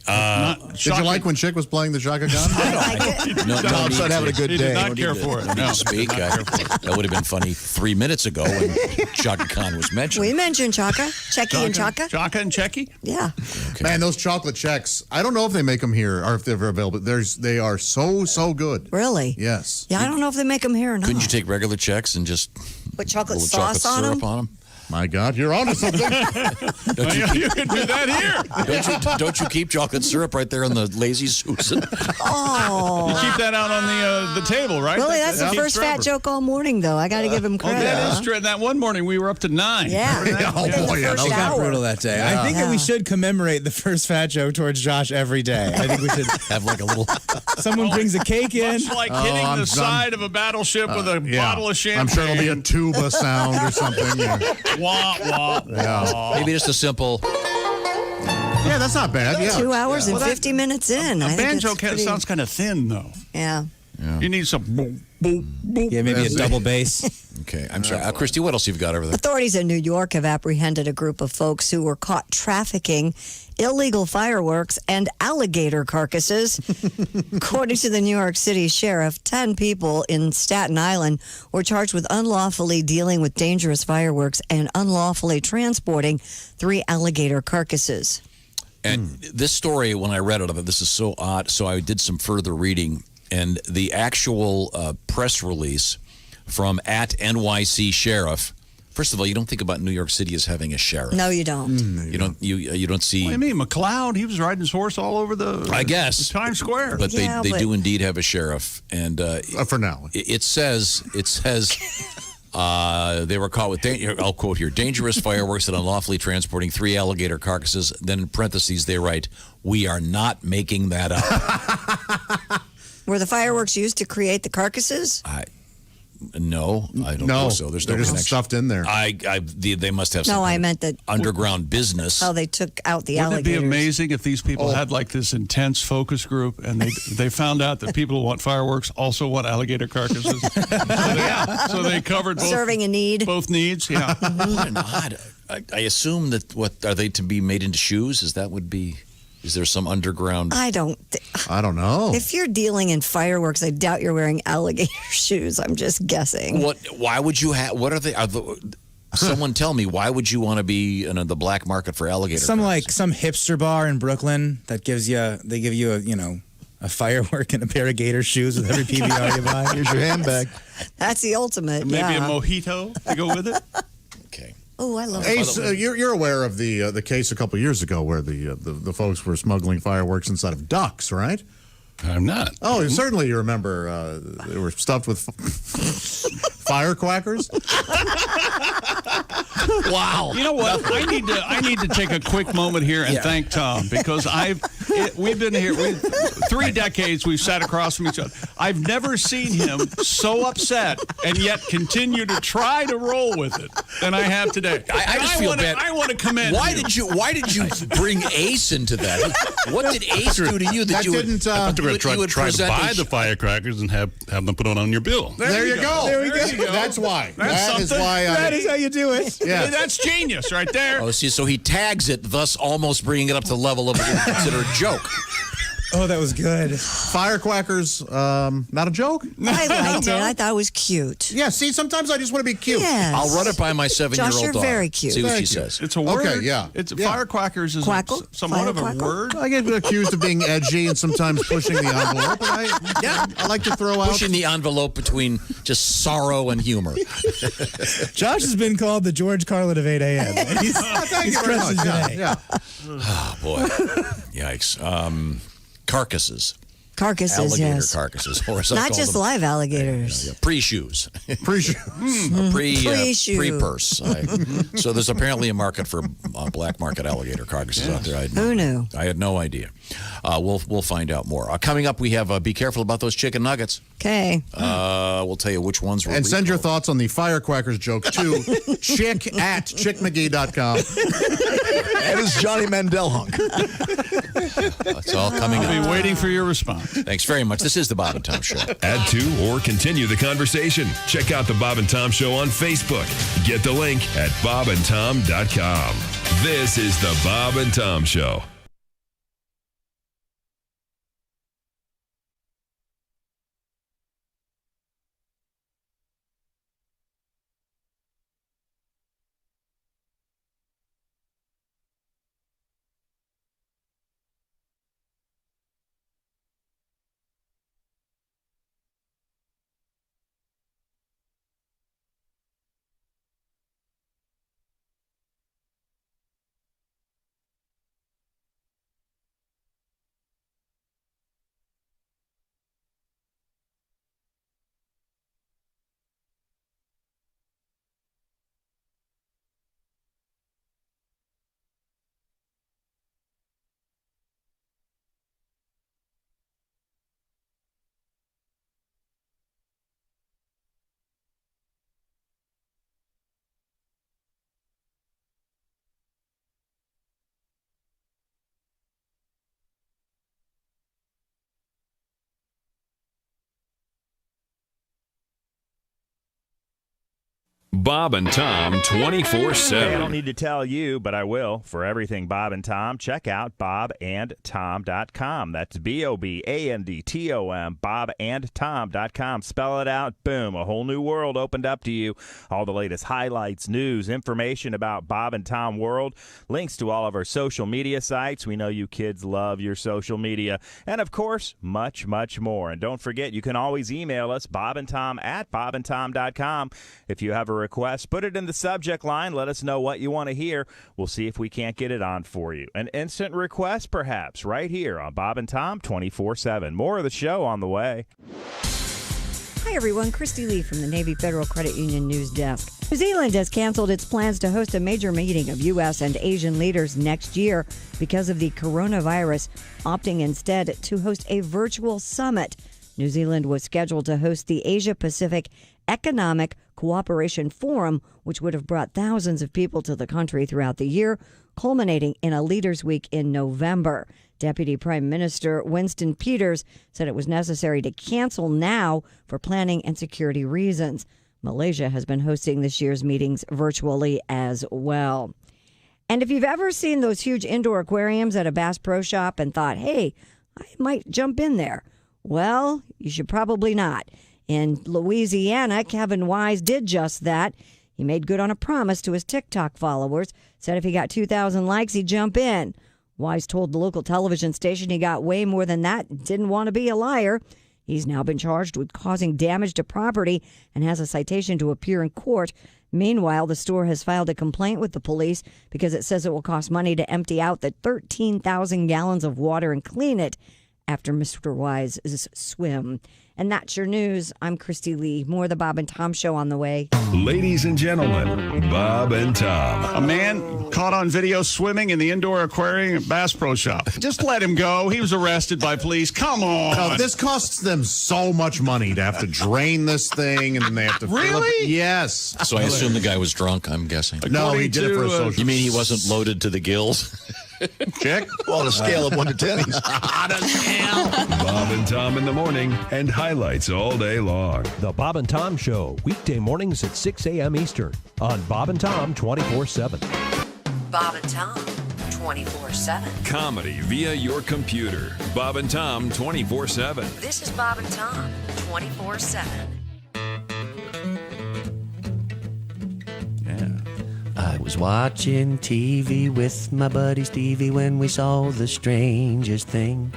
Did you like when Chick was playing the Chaka Gun? No, said having a good He day. did not care for it. No. Speak. That would have been funny 3 minutes ago when Chaka Khan was mentioned. We mentioned Chaka. Checky and Chaka. Chaka and Checky? Yeah. Okay. Man, those chocolate checks. I don't know if they make them here or if they're available. They are so good. Really? Yes. Yeah, I don't know if they make them here or not. Couldn't you take regular checks and just Put chocolate a little sauce chocolate on syrup them? on them? My God, you're onto something. You can do that here. Don't you keep chocolate syrup right there on the Lazy Susan? Oh. You keep that out on the table, right? Really, that's the first fat joke all morning, though. I got to give him credit. That is true. That one morning we were up to 9. Yeah. Oh, boy, That was kind of brutal that day. I think that we should commemorate the first fat joke towards Josh every day. I think we should have like a little... Someone brings a cake in. Much like hitting the side of a battleship with a bottle of champagne. I'm sure it'll be a tuba sound or something. Wah, wah. Yeah. Maybe just a simple... Yeah, that's not bad. Yeah. 2 hours and 50 minutes in. A banjo sounds kind of thin, though. Yeah. You need some boom, boom, boom. Yeah, maybe a double bass. Okay, I'm sorry. Christy, what else you've got over there? Authorities in New York have apprehended a group of folks who were caught trafficking illegal fireworks and alligator carcasses. According to the New York City Sheriff, 10 people in Staten Island were charged with unlawfully dealing with dangerous fireworks and unlawfully transporting 3 alligator carcasses. And this story, when I read it, this is so odd. So I did some further reading, and the actual press release from @NYC Sheriff. First of all, you don't think about New York City as having a sheriff. No, you don't. You don't see. What do you mean, McLeod? He was riding his horse all over the. I guess Times Square. But they do indeed have a sheriff, and for now it says they were caught with. I'll quote here: dangerous fireworks and unlawfully transporting 3 alligator carcasses. Then in parentheses they write, "We are not making that up." Were the fireworks used to create the carcasses? No, I don't think so. There's no they're just connection. stuffed in there. They must have some No, I meant that underground business. how they took out the Wouldn't alligators. it be amazing if these people had like this intense focus group and they found out that people who want fireworks also want alligator carcasses? So they covered both, serving a need. Both needs, yeah. What an odd. I assume that are they to be made into shoes? Is there some underground? I don't know. If you're dealing in fireworks, I doubt you're wearing alligator shoes. I'm just guessing. Why would you have? What are they? Someone tell me, why would you want to be in the black market for alligator? Some hipster bar in Brooklyn that give you a firework and a pair of gator shoes with every PBR you buy. Here's your handbag. That's the ultimate. Maybe a mojito to go with it. Okay. Oh, I love Ace, you're aware of the case a couple years ago where the folks were smuggling fireworks inside of ducks, right? I'm not. Oh, certainly you remember they were stuffed with Firecrackers? Wow. You know what? I need to take a quick moment here and thank Tom because we've been here 3 decades. We've sat across from each other. I've never seen him so upset and yet continue to try to roll with it than I have today. I just feel bad. I want to commend Why you. did you bring Ace into that? What did Ace do to you that you would? I thought you were going to try to buy the firecrackers and have them put on your bill. There you go. There we go. That's why. That is why. That is how you do it. Yeah. That's genius right there. Oh, see, so he tags it, thus almost bringing it up to the level of what you consider a joke. Oh, that was good. Firecrackers, not a joke? I liked it. I thought it was cute. Yeah, see, sometimes I just want to be cute. Yes. I'll run it by my 7-year-old Josh, you're daughter. very cute. See what Thank she you. says. It's a word. Okay, yeah. Firecrackers is Quackle? somewhat of a Firecrackle? word. I get accused of being edgy and sometimes pushing the envelope. And I like to throw out. Pushing the envelope between just sorrow and humor. Josh has been called the George Carlin of 8 a.m. He's Thank you very much. today. Yeah. Oh, boy. Yikes. Carcasses. Carcasses, Alligator yes. carcasses. Or as I Not call just them. live alligators. Yeah, pre-shoes. Pre-shoes. Pre-shoe. Pre-purse. So there's apparently a market for black market alligator carcasses out there. Who knew? I had no idea. We'll find out more. Coming up, we have Be Careful About Those Chicken Nuggets. Okay. We'll tell you which ones were And send your thoughts on the Firecrackers joke to chick@chickmcgee.com. That is Johnny Mandel hunk. It's all coming up. I'll be waiting for your response. Thanks very much. This is the Bob and Tom Show. Add to or continue the conversation. Check out the Bob and Tom Show on Facebook. Get the link at bobandtom.com. This is the Bob and Tom Show. Bob and Tom 24/7. I don't need to tell you, but I will. For everything Bob and Tom, check out bobandtom.com. That's BOBANDTOM, bobandtom.com. Spell it out. Boom. A whole new world opened up to you. All the latest highlights, news, information about Bob and Tom World, links to all of our social media sites. We know you kids love your social media. And, of course, much, much more. And don't forget, you can always email us, bobandtom@bobandtom.com. If you have a request, put it in the subject line. Let us know what you want to hear. We'll see if we can't get it on for you. An instant request, perhaps, right here on Bob and Tom 24/7. More of the show on the way. Hi, everyone. Christy Lee from the Navy Federal Credit Union News Desk. New Zealand has canceled its plans to host a major meeting of U.S. and Asian leaders next year because of the coronavirus, opting instead to host a virtual summit. New Zealand was scheduled to host the Asia-Pacific Economic Cooperation Forum, which would have brought thousands of people to the country throughout the year, culminating in a Leaders' Week in November. Deputy Prime Minister Winston Peters said it was necessary to cancel now for planning and security reasons. Malaysia has been hosting this year's meetings virtually as well. And if you've ever seen those huge indoor aquariums at a Bass Pro Shop and thought, hey, I might jump in there, well, you should probably not. In Louisiana, Kevin Wise did just that. He made good on a promise to his TikTok followers, said if he got 2,000 likes, he'd jump in. Wise told the local television station he got way more than that, didn't want to be a liar. He's now been charged with causing damage to property and has a citation to appear in court. Meanwhile, the store has filed a complaint with the police because it says it will cost money to empty out the 13,000 gallons of water and clean it. after Mr. Wise's swim. And that's your news. I'm Christy Lee. More of the Bob and Tom Show on the way. Ladies and gentlemen, Bob and Tom. A man caught on video swimming in the indoor aquarium at Bass Pro Shop. Just let him go. He was arrested by police. Come on. No, this costs them so much money to have to drain this thing, and then they have to fill it. Yes. So I assume the guy was drunk, I'm guessing. No, he did it for a social. You mean he wasn't loaded to the gills? Check. Well, on a scale of 1 to 10, he's Bob and Tom in the morning and highlights all day long. The Bob and Tom Show, weekday mornings at 6 a.m. Eastern on Bob and Tom 24/7. Bob and Tom 24/7. Comedy via your computer. Bob and Tom 24/7. This is Bob and Tom 24/7. I was watching TV with my buddy Stevie when we saw the strangest thing.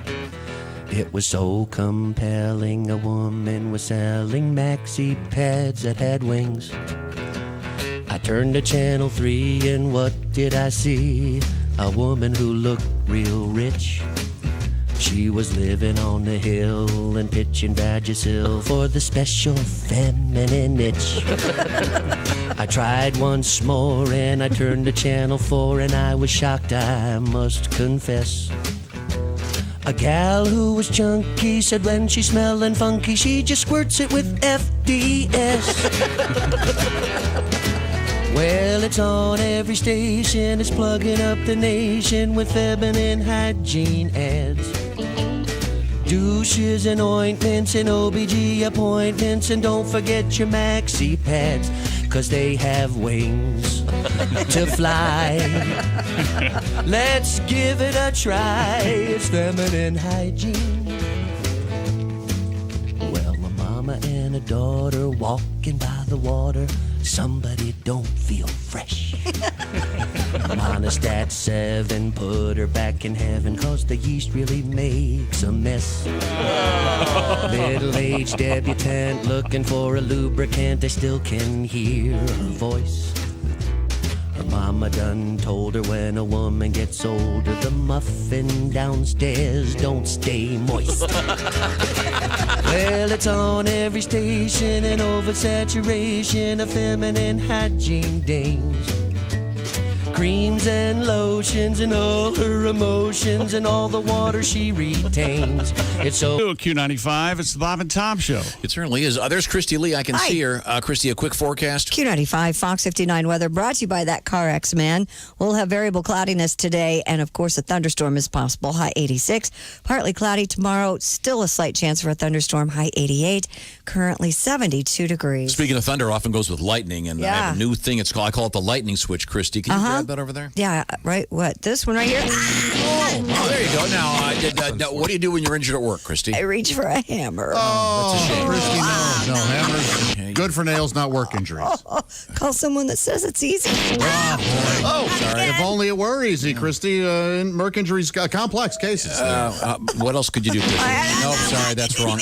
It was so compelling, a woman was selling maxi pads that had wings. I turned to channel 3 and what did I see? A woman who looked real rich. She was living on the hill and pitching Vagisil for the special feminine niche. I tried once more and I turned to channel 4 and I was shocked, I must confess. A gal who was chunky said when she's smelling funky, she just squirts it with FDS. Well, it's on every station, it's plugging up the nation with feminine hygiene ads. Douches and ointments and OBG appointments, and don't forget your maxi pads, 'cause they have wings to fly. Let's give it a try, it's feminine hygiene. Well, a mama and a daughter walking by the water, somebody don't feel fresh. Monostat 7 put her back in heaven, 'cause the yeast really makes a mess. Middle-aged debutante looking for a lubricant, I still can hear her voice. Her mama done told her when a woman gets older, the muffin downstairs don't stay moist. Well, it's on every station, an oversaturation of feminine hygiene dames. Creams and lotions and all her emotions and all the water she retains. It's so Q95, it's the Bob and Tom Show. It certainly is. There's Christy Lee. I can see her. Christy, a quick forecast. Q95, Fox 59 weather brought to you by that CarX man. We'll have variable cloudiness today, and of course, a thunderstorm is possible. High 86. Partly cloudy tomorrow. Still a slight chance for a thunderstorm. High 88. Currently 72 degrees. Speaking of thunder, often goes with lightning, and I have a new thing. It's called, I call it the lightning switch. Christy, can you grab that over there? Yeah, right. What? This one right here? Oh, there you go. Now, what do you do when you're injured at work, Christy? I reach for a hammer. Oh, that's a shame. Christy, no hammers. Good for nails, not work injuries. Call someone that says it's easy. Oh, sorry. If only it were easy, Christy. Merc injuries, complex cases. What else could you do, Christy? No, sorry, that's wrong.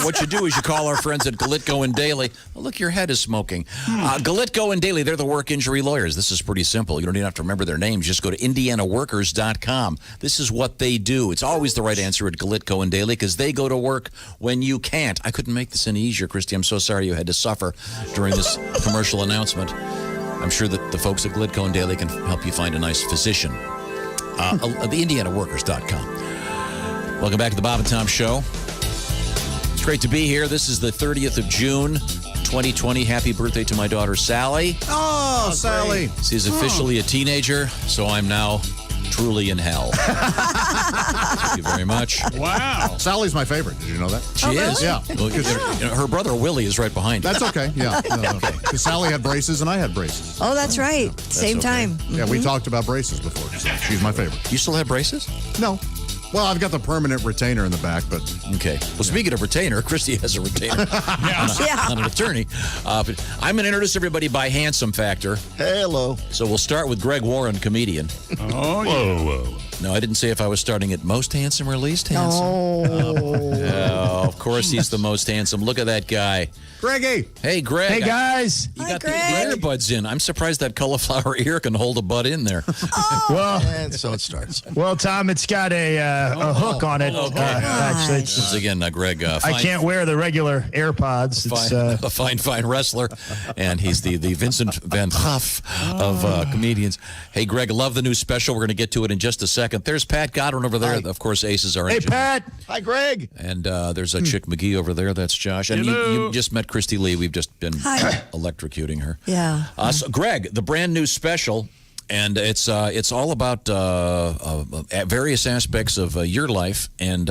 What you do is you call our friends at Galitko and Daly. Oh, look, your head is smoking. Galitko and Daly, they're the work injury lawyers. This is pretty simple. You don't even have to remember their names. Just go to IndianaWorkers.com. This is what they do. It's always the right answer at Galitko and Daly, because they go to work when you can't. I couldn't make this any easier, Christy. I'm so sorry you had to suffer during this commercial announcement. I'm sure that the folks at Galitko and Daly can help you find a nice physician. The IndianaWorkers.com. Welcome back to the Bob and Tom Show. It's great to be here. This is the 30th of June, 2020. Happy birthday to my daughter, Sally. Oh, Sally. She's officially a teenager, so I'm now truly in hell. Thank you very much. Wow. Sally's my favorite. Did you know that? She is? Yeah. Well, her brother, Willie, is right behind you. That's okay. Yeah. Because Sally had braces and I had braces. Oh, that's right. Same time. Yeah, we talked about braces before. So she's my favorite. You still have braces? No. Well, I've got the permanent retainer in the back, but... Okay. Well, speaking of retainer, Christy has a retainer. Not an attorney. But I'm going to introduce everybody by handsome factor. Hello. So we'll start with Greg Warren, comedian. Oh, yeah. Whoa. No, I didn't say if I was starting at most handsome or least handsome. Oh. Of course, he's the most handsome. Look at that guy. Greggy. Hey, Greg. Hey, guys. You got the earbuds in. I'm surprised that cauliflower ear can hold a bud in there. Well, and so it starts. Well, Tom, it's got a hook on it. Actually, Once again, Greg. I can't wear the regular AirPods. It's a fine wrestler, and he's the Vincent Van Gogh of comedians. Hey, Greg, love the new special. We're going to get to it in just a second. There's Pat Godwin over there. Of course, Ace is our engineer. Pat. Hi, Greg. And there's a chick McGee over there. That's Josh. And you just met Christy Lee. We've just been electrocuting her. Yeah. So, Greg, the brand new special, and it's all about various aspects of your life and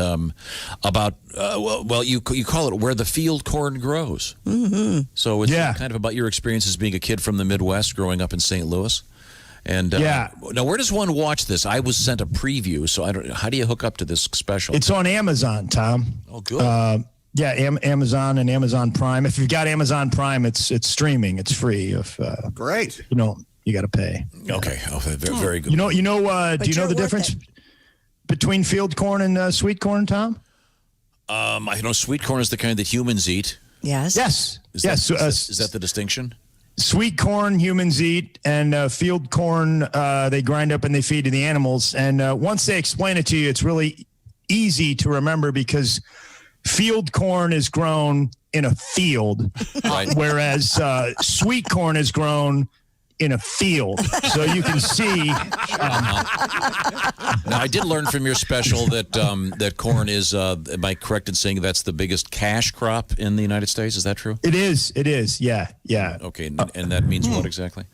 about you call it Where the Field Corn Grows. Mm-hmm. So it's kind of about your experiences being a kid from the Midwest, growing up in St. Louis. And now, where does one watch this? I was sent a preview, so I don't. How do you hook up to this special? It's on Amazon, Tom. Oh, good. Amazon and Amazon Prime. If you've got Amazon Prime, it's streaming. It's free. If great, you got to pay. Okay, very good. Do you know the difference between field corn and sweet corn, Tom? I know sweet corn is the kind that humans eat. Yes. Is that the distinction? Sweet corn humans eat, and field corn they grind up and they feed to the animals. And once they explain it to you, it's really easy to remember because field corn is grown in a field, whereas sweet corn is grown in a field. So you can see. Now, I did learn from your special that corn is, am I correct in saying that's the biggest cash crop in the United States? Is that true? It is. Yeah. Okay, and that means what exactly?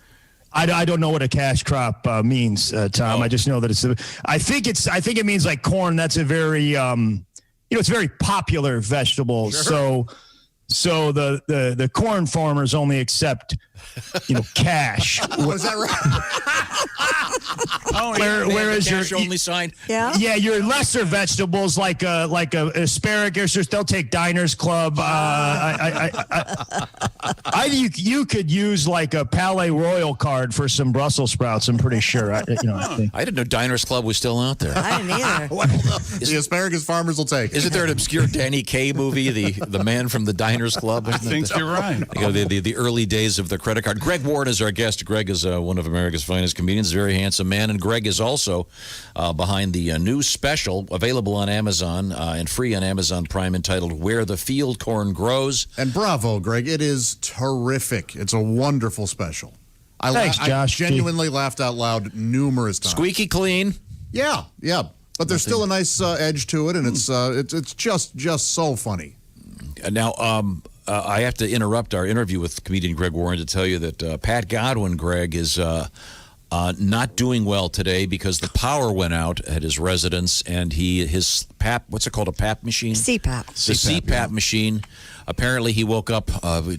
I don't know what a cash crop means, Tom. I just know that I think it means like corn. That's a very it's a very popular vegetable. Sure. So the corn farmers only accept cash. Was that right? Whereas your only sign. Yeah, your lesser vegetables like asparagus, they'll take Diners Club. You could use like a Palais Royal card for some Brussels sprouts. I'm pretty sure. I didn't know Diners Club was still out there. I didn't either. The asparagus farmers will take. Isn't there an obscure Danny Kaye movie, the man from the Diners Club? I think you're right. The early days of the credit card. Greg Warren is our guest. Greg is one of America's finest comedians, very handsome man, and Greg is also behind the new special available on Amazon and free on Amazon Prime entitled Where the Field Corn Grows. And bravo, Greg. It is terrific. It's a wonderful special. Thanks, Josh. I genuinely laughed out loud numerous times. Squeaky clean. Yeah. But there's still a nice edge to it, and it's just so funny. Now, I have to interrupt our interview with comedian Greg Warren to tell you that Pat Godwin, Greg, is not doing well today because the power went out at his residence, and his PAP, what's it called, a PAP machine? CPAP. The CPAP machine. Apparently, he woke up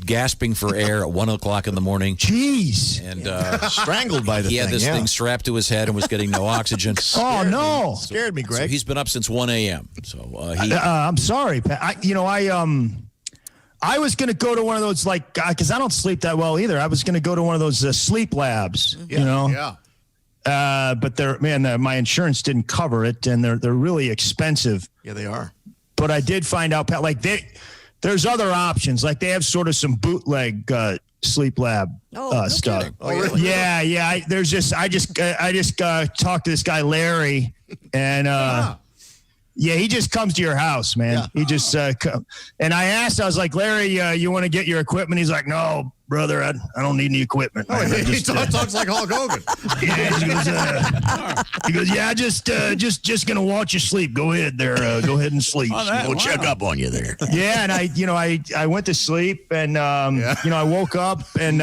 gasping for air at 1 o'clock in the morning. Jeez. And strangled by the thing. He had this thing strapped to his head and was getting no oxygen. No. Scared me, Greg. So he's been up since 1 a.m. So I'm sorry, Pat. I was going to go to one of those, because I don't sleep that well either. I was going to go to one of those sleep labs, Yeah. But my insurance didn't cover it, and they're really expensive. Yeah, they are. But I did find out, Pat, there's other options. Like they have sort of some bootleg sleep lab stuff. Kidding. Oh, really? Yeah. I just talked to this guy Larry, and he just comes to your house, man. Yeah. He just and I asked, I was like, Larry, you want to get your equipment? He's like, no, brother, I don't need any equipment. He talks like Hulk Hogan. He goes, yeah, just gonna watch you sleep. Go ahead there, go ahead and sleep. We'll check up on you there. Yeah, and I went to sleep, and I woke up, and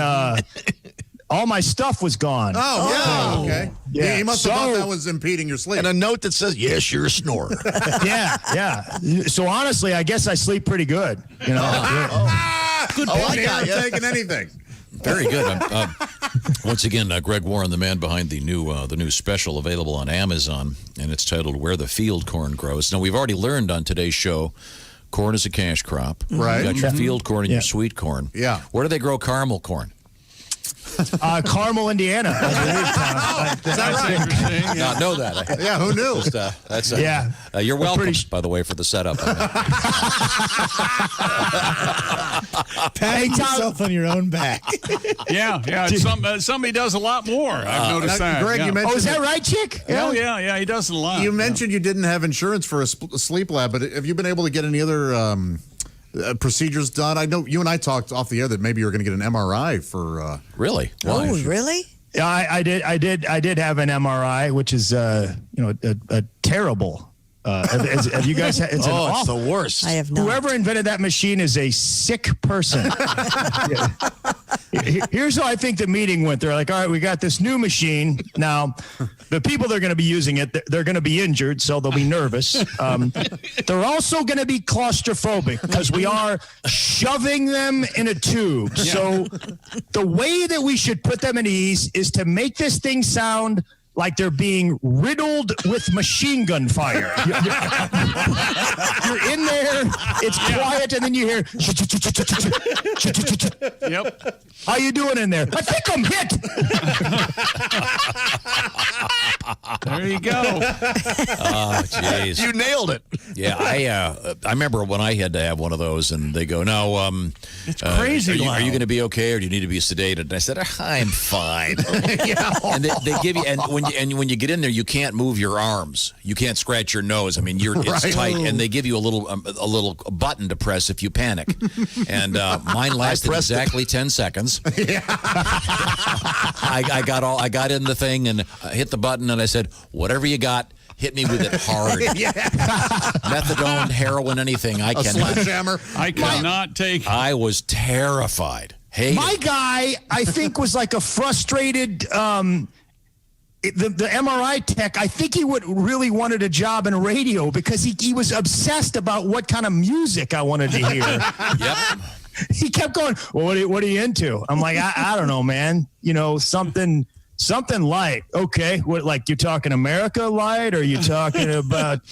all my stuff was gone. Oh, okay. Yeah. He must have thought that was impeding your sleep. And a note that says, yes, you're a snorer. Yeah. So honestly, I guess I sleep pretty good. Good point. I got you. Taking anything. Very good. Once again, Greg Warren, the man behind the new special available on Amazon, and it's titled Where the Field Corn Grows. Now, we've already learned on today's show, corn is a cash crop. Right. You got your field corn and your sweet corn. Yeah. Where do they grow caramel corn? Carmel, Indiana. I believe, is that right? Interesting. Yeah. Not know that. Yeah, who knew? That's yeah. You're welcome, by the way, for the setup. Patting yourself on your own back. Yeah. Somebody does a lot more. I've noticed that. Greg, you mentioned. Oh, is that right, Chick? Oh, yeah. He does a lot. You mentioned you didn't have insurance for a sleep lab, but have you been able to get any other procedures done? I know you and I talked off the air that maybe you were going to get an MRI for. Really? Why? Oh, really? Yeah, I did have an MRI, which is a terrible. Have you guys? It's the worst. I have not. Whoever invented that machine is a sick person. Here's how I think the meeting went. They're like, all right, we got this new machine. Now, the people that are going to be using it, they're going to be injured, so they'll be nervous. They're also going to be claustrophobic because we are shoving them in a tube. Yeah. So the way that we should put them at ease is to make this thing sound like they're being riddled with machine gun fire. You're in there, it's quiet, and then you hear. Yep. How you doing in there? I think I'm hit. There you go. Oh, jeez. You nailed it. Yeah, I remember when I had to have one of those, and they go, "No, it's crazy. Are you going to be okay, or do you need to be sedated?" And I said, "I'm fine." And they give you, and when you get in there, you can't move your arms, you can't scratch your nose. I mean, it's tight, and they give you a little button to press if you panic. And mine lasted exactly 10 seconds. Yeah. I got in the thing and hit the button, and I said, "Whatever you got, hit me with it hard." Methadone, heroin, anything. I cannot. Sledgehammer. I cannot take. I was terrified. My guy, I think, was like a frustrated. The MRI tech, I think he really wanted a job in radio because he was obsessed about what kind of music I wanted to hear. Yep. He kept going, well, what are you into? I'm like, I don't know, man. Something light. Okay. What, like you're talking America light, or you talking about,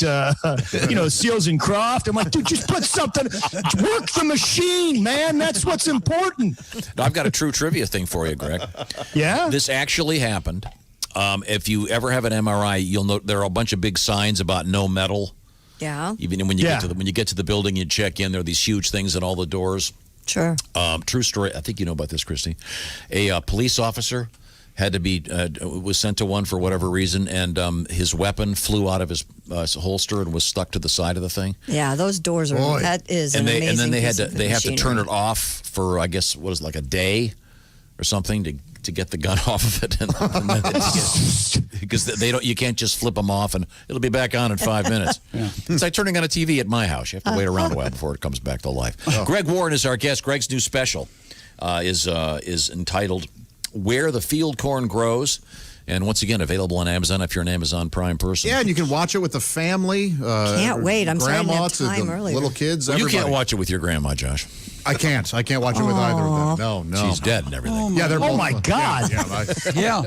Seals and Croft? I'm like, dude, just put something, work the machine, man. That's what's important. I've got a true trivia thing for you, Greg. Yeah? This actually happened. If you ever have an MRI, you'll note there are a bunch of big signs about no metal. Yeah. Even when you get to the building, you check in. There are these huge things at all the doors. Sure. True story. I think you know about this, Christy. A police officer had to be was sent to one for whatever reason, and his weapon flew out of his holster and was stuck to the side of the thing. Yeah, those doors are. Boy. That is an amazing. And then they have to turn it off for, I guess, what is it, like a day or something to get the gun off of it, because you can't just flip them off and it'll be back on in 5 minutes. Yeah. It's like turning on a TV at my house. You have to wait around a while before it comes back to life. Oh. Greg Warren is our guest. Greg's new special is entitled "Where the Field Corn Grows." And once again, available on Amazon if you're an Amazon Prime person. Yeah, and you can watch it with the family. Can't wait. I'm starting to have time earlier. Little kids, you can't watch it with your grandma, Josh. I can't watch it with either of them. No. She's dead and everything. Oh my God. Yeah.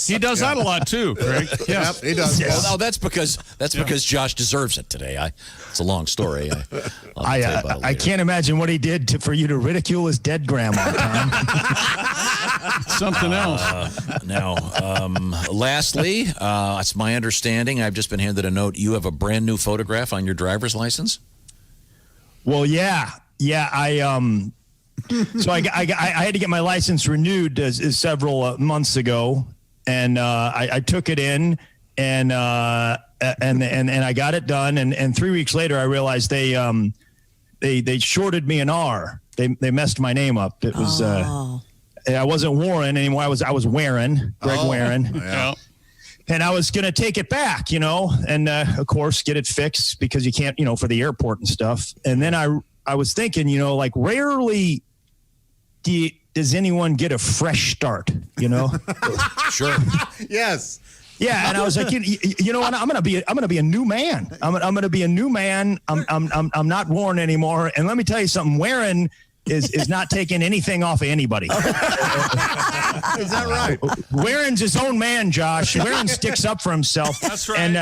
He does that a lot too, Greg. Yes. Yep, he does. Well, no, that's because Josh deserves it today. It's a long story. I can't imagine what he did for you to ridicule his dead grandma, Tom. Something else. Now, lastly, it's my understanding, I've just been handed a note. You have a brand new photograph on your driver's license? Well, yeah. So I had to get my license renewed several months ago, and I took it in, and I got it done, and 3 weeks later I realized they shorted me an R. They messed my name up. It was I wasn't Warren anymore. I was Warren, Greg Warren. Yeah. And I was going to take it back, and of course get it fixed because you can't, for the airport and stuff. And then I was thinking, like rarely does anyone get a fresh start, Sure. Yes. Yeah, and I was like, you know what? I'm gonna be a new man. I'm gonna be a new man. I'm not Warren anymore. And let me tell you something. Warren is not taking anything off of anybody. Is that right? Warren's his own man, Josh. Warren sticks up for himself. That's right. And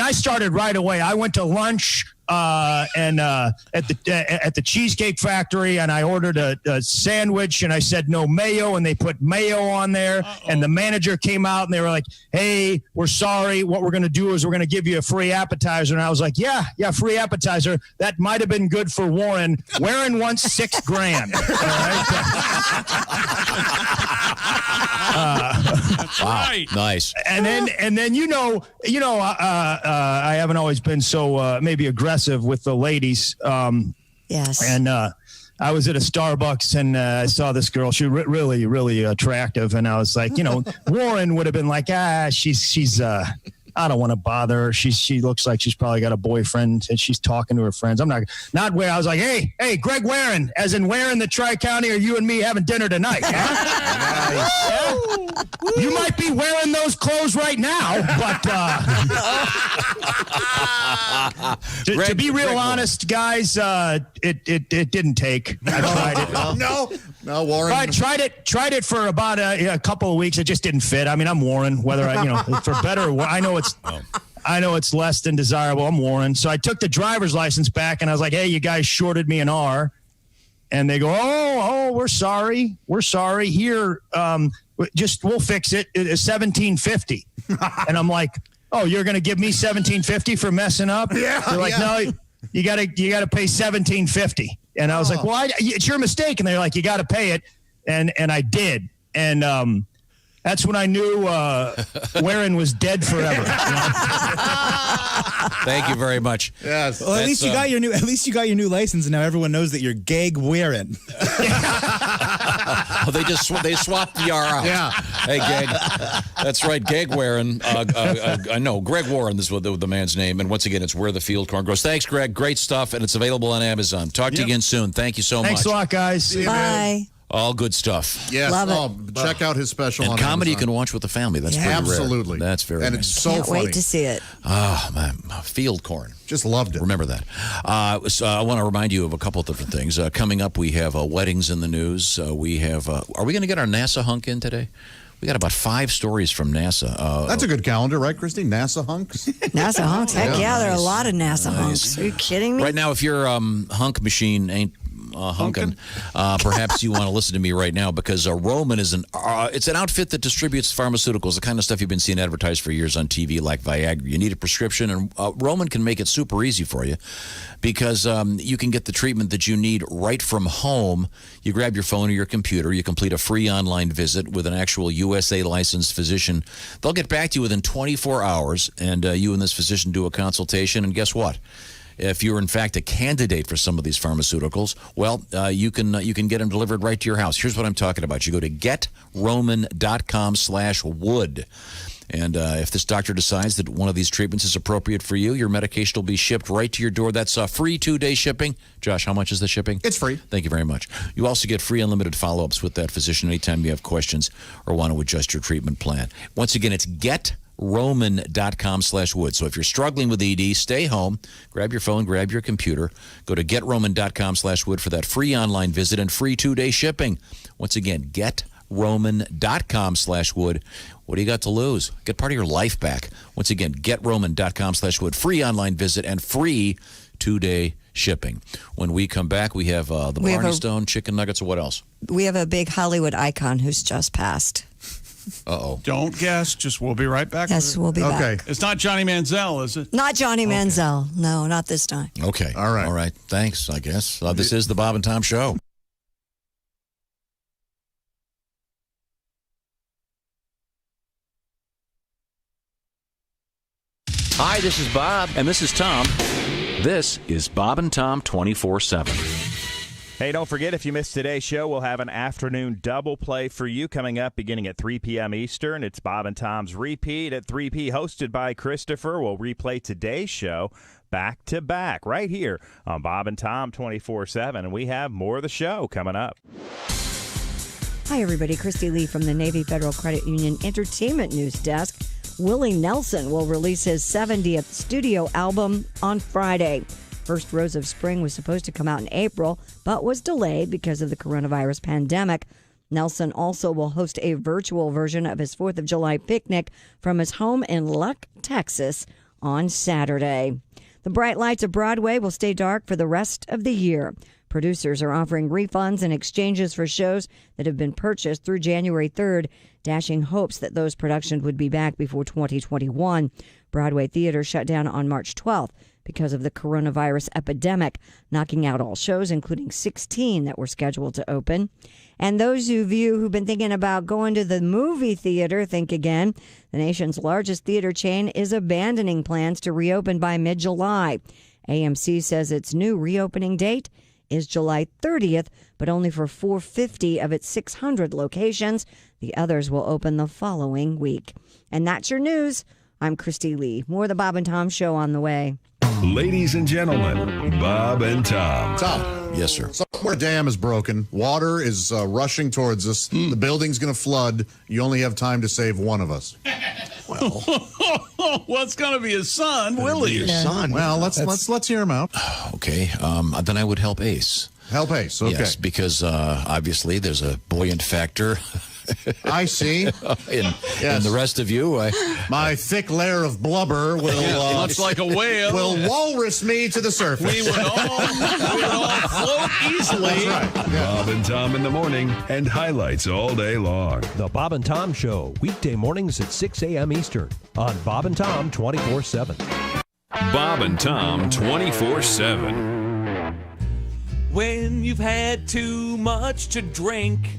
I started right away. I went to lunch and at the Cheesecake Factory, and I ordered a sandwich, and I said no mayo, and they put mayo on there. And the manager came out, and they were like, "Hey, we're sorry. What we're going to do is we're going to give you a free appetizer." And I was like, "Yeah, free appetizer. That might have been good for Warren. Warren wants $6,000." All right. That's right. Nice. And then I haven't always been so maybe aggressive with the ladies. Yes. And I was at a Starbucks and I saw this girl. She was really, really attractive, and I was like, Warren would have been like, she's I don't want to bother her. She looks like she's probably got a boyfriend and she's talking to her friends. I'm not where I was like, hey, Greg Warren, as in where in the Tri-County are you and me having dinner tonight? Huh? Yeah? You might be wearing those clothes right now, but to be real honest, guys, it didn't take. I tried it. No, Warren. I tried it for about a couple of weeks. It just didn't fit. I mean, I'm Warren, whether for better or worse. I know it's less than desirable. I'm Warren. So I took the driver's license back and I was like, hey, you guys shorted me an R. And they go, oh, we're sorry. We're sorry. Here, we'll fix it. It's $17.50. And I'm like, oh, you're going to give me $17.50 for messing up? Yeah. They're like, no, you got to pay $17.50. And I was like, well, it's your mistake. And they're like, you got to pay it. And I did. And that's when I knew Warren was dead forever. Thank you very much. Yes. Well, at least you got your new license, and now everyone knows that you're Gag Warren. They swapped the R out. Yeah. Hey, Gag. That's right, Gag Warren. I know Greg Warren. This is the man's name. And once again, it's Where the Field Corn Grows. Thanks, Greg. Great stuff, and it's available on Amazon. Talk to you again soon. Thank you so much. Thanks a lot, guys. Bye. All good stuff. Yes. Love it. Check out his special on comedy Amazon. You can watch with the family. That's pretty rare. Absolutely. That's very and nice. it's so Can't funny. wait to see it. Oh, man. Field corn. Just loved it. Remember that. So I want to remind you of a couple of different things. Coming up, we have weddings in the news. We have. Are we going to get our NASA hunk in today? We got about 5 stories from NASA. That's a good calendar, right, Christy? NASA hunks? NASA hunks? Heck yeah, there are a lot of NASA hunks. Are you kidding me? Right now, if your hunk machine ain't hunkin', perhaps you want to listen to me right now, because Roman is it's an outfit that distributes pharmaceuticals, the kind of stuff you've been seeing advertised for years on TV, like Viagra. You need a prescription, and Roman can make it super easy for you, because you can get the treatment that you need right from home. You grab your phone or your computer, you complete a free online visit with an actual USA licensed physician. They'll get back to you within 24 hours, and you and this physician do a consultation, and guess what? If you're in fact a candidate for some of these pharmaceuticals, well, you can get them delivered right to your house. Here's what I'm talking about. You go to GetRoman.com/wood. And if this doctor decides that one of these treatments is appropriate for you, your medication will be shipped right to your door. That's free 2-day shipping. Josh, how much is the shipping? It's free. Thank you very much. You also get free unlimited follow-ups with that physician anytime you have questions or want to adjust your treatment plan. Once again, it's GetRoman.com/wood. So if you're struggling with ED, stay home, grab your phone, grab your computer, go to GetRoman.com/wood for that free online visit and free 2-day shipping. Once again, GetRoman.com/wood. What do you got to lose? Get part of your life back. Once again, GetRoman.com/wood. Free online visit and free 2-day shipping. When we come back, we have the Barney Stone chicken nuggets. Or what else? We have a big Hollywood icon who's just passed. Uh-oh. Don't guess. Just we'll be right back. Yes, we'll be back. It's not Johnny Manziel, is it? Not Johnny Manziel. No, not this time. Okay. All right. Thanks, I guess. This is the Bob and Tom Show. Hi, this is Bob. And this is Tom. This is Bob and Tom 24/7. Hey, don't forget, if you missed today's show, we'll have an afternoon double play for you coming up beginning at 3 p.m. Eastern. It's Bob and Tom's Repeat at 3 p.m. hosted by Christopher. We'll replay today's show back to back right here on Bob and Tom 24/7. And we have more of the show coming up. Hi, everybody. Christy Lee from the Navy Federal Credit Union Entertainment News Desk. Willie Nelson will release his 70th studio album on Friday. First Rose of Spring was supposed to come out in April, but was delayed because of the coronavirus pandemic. Nelson also will host a virtual version of his 4th of July picnic from his home in Luck, Texas on Saturday. The bright lights of Broadway will stay dark for the rest of the year. Producers are offering refunds and exchanges for shows that have been purchased through January 3rd, dashing hopes that those productions would be back before 2021. Broadway theaters shut down on March 12th because of the coronavirus epidemic, knocking out all shows, including 16 that were scheduled to open. And those of you who've been thinking about going to the movie theater, think again. The nation's largest theater chain is abandoning plans to reopen by mid-July. AMC says its new reopening date is July 30th, but only for 450 of its 600 locations. The others will open the following week. And that's your news. I'm Christy Lee. More of the Bob and Tom Show on the way. Ladies and gentlemen, Bob and Tom. Tom. Yes, sir. Somewhere a dam is broken. Water is rushing towards us. The building's going to flood. You only have time to save one of us. Well, it's going to be his son, Willie. Your son. Well, let's hear him out. Okay. Then I would help Ace. Help Ace. Okay. Yes, because obviously there's a buoyant factor. I see. In the rest of you, my thick layer of blubber will looks like a whale. Will walrus me to the surface. We would all float easily. That's right. Bob and Tom in the morning and highlights all day long. The Bob and Tom Show, weekday mornings at 6 a.m. Eastern on Bob and Tom 24/7. Bob and Tom 24/7. When you've had too much to drink,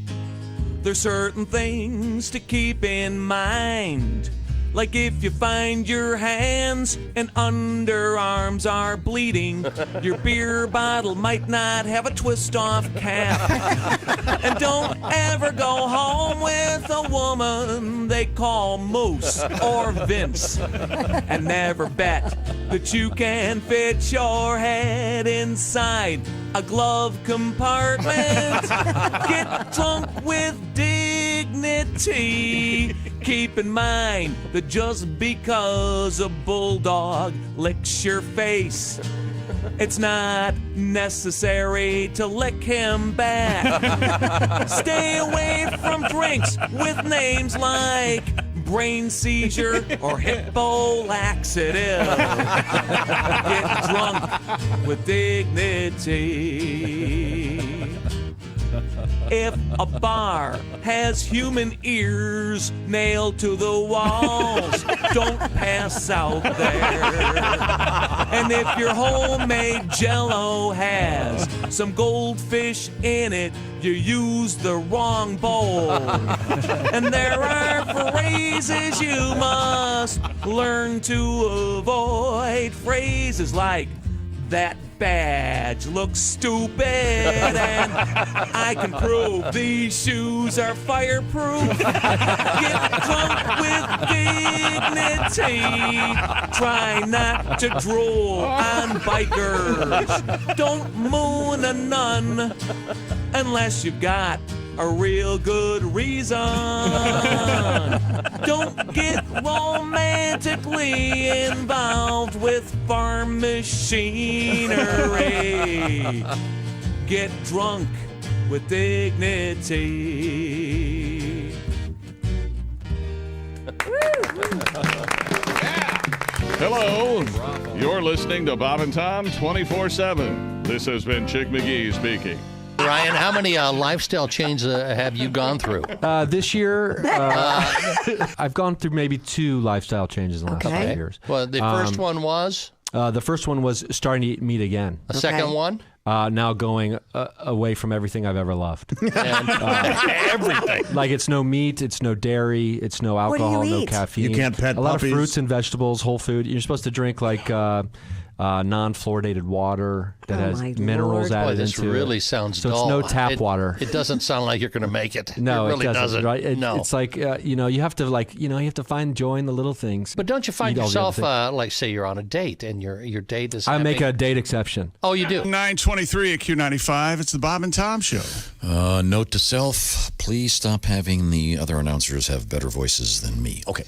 there's certain things to keep in mind. Like if you find your hands and underarms are bleeding, your beer bottle might not have a twist-off cap. And don't ever go home with a woman they call Moose or Vince. And never bet that you can fit your head inside a glove compartment. Get drunk with dignity. Keep in mind that just because a bulldog licks your face, it's not necessary to lick him back. Stay away from drinks with names like brain seizure or hippo laxative. Get drunk with dignity. If a bar has human ears nailed to the walls, don't pass out there. And if your homemade Jell-O has some goldfish in it, you use the wrong bowl. And there are phrases you must learn to avoid. Phrases like, that badge looks stupid, and I can prove these shoes are fireproof. Get drunk with dignity. Try not to drool on bikers. Don't moon a nun unless you've got a real good reason. Don't get romantically involved with farm machinery. Get drunk with dignity. Hello, you're listening to Bob and Tom 24/7. This has been Chick McGee speaking. Ryan, how many lifestyle changes have you gone through? This year, I've gone through maybe 2 lifestyle changes in the last couple of years. Well, the first one was? The first one was starting to eat meat again. A second one? Now going away from everything I've ever loved. And, everything. Like it's no meat, it's no dairy, it's no alcohol, no caffeine. You can't pet a lot puppies. of fruits and vegetables, whole food. You're supposed to drink like non-fluoridated water that has minerals added into it. This really sounds so dull. it's no tap water. It doesn't sound like you're going to make it. No, it really doesn't. Right? No. It's like you have to you have to find joy in the little things. But don't you find yourself like say you're on a date and your date is? I make a date exception. Oh, you do. 9:23 at Q95. It's the Bob and Tom Show. Note to self: please stop having the other announcers have better voices than me. Okay,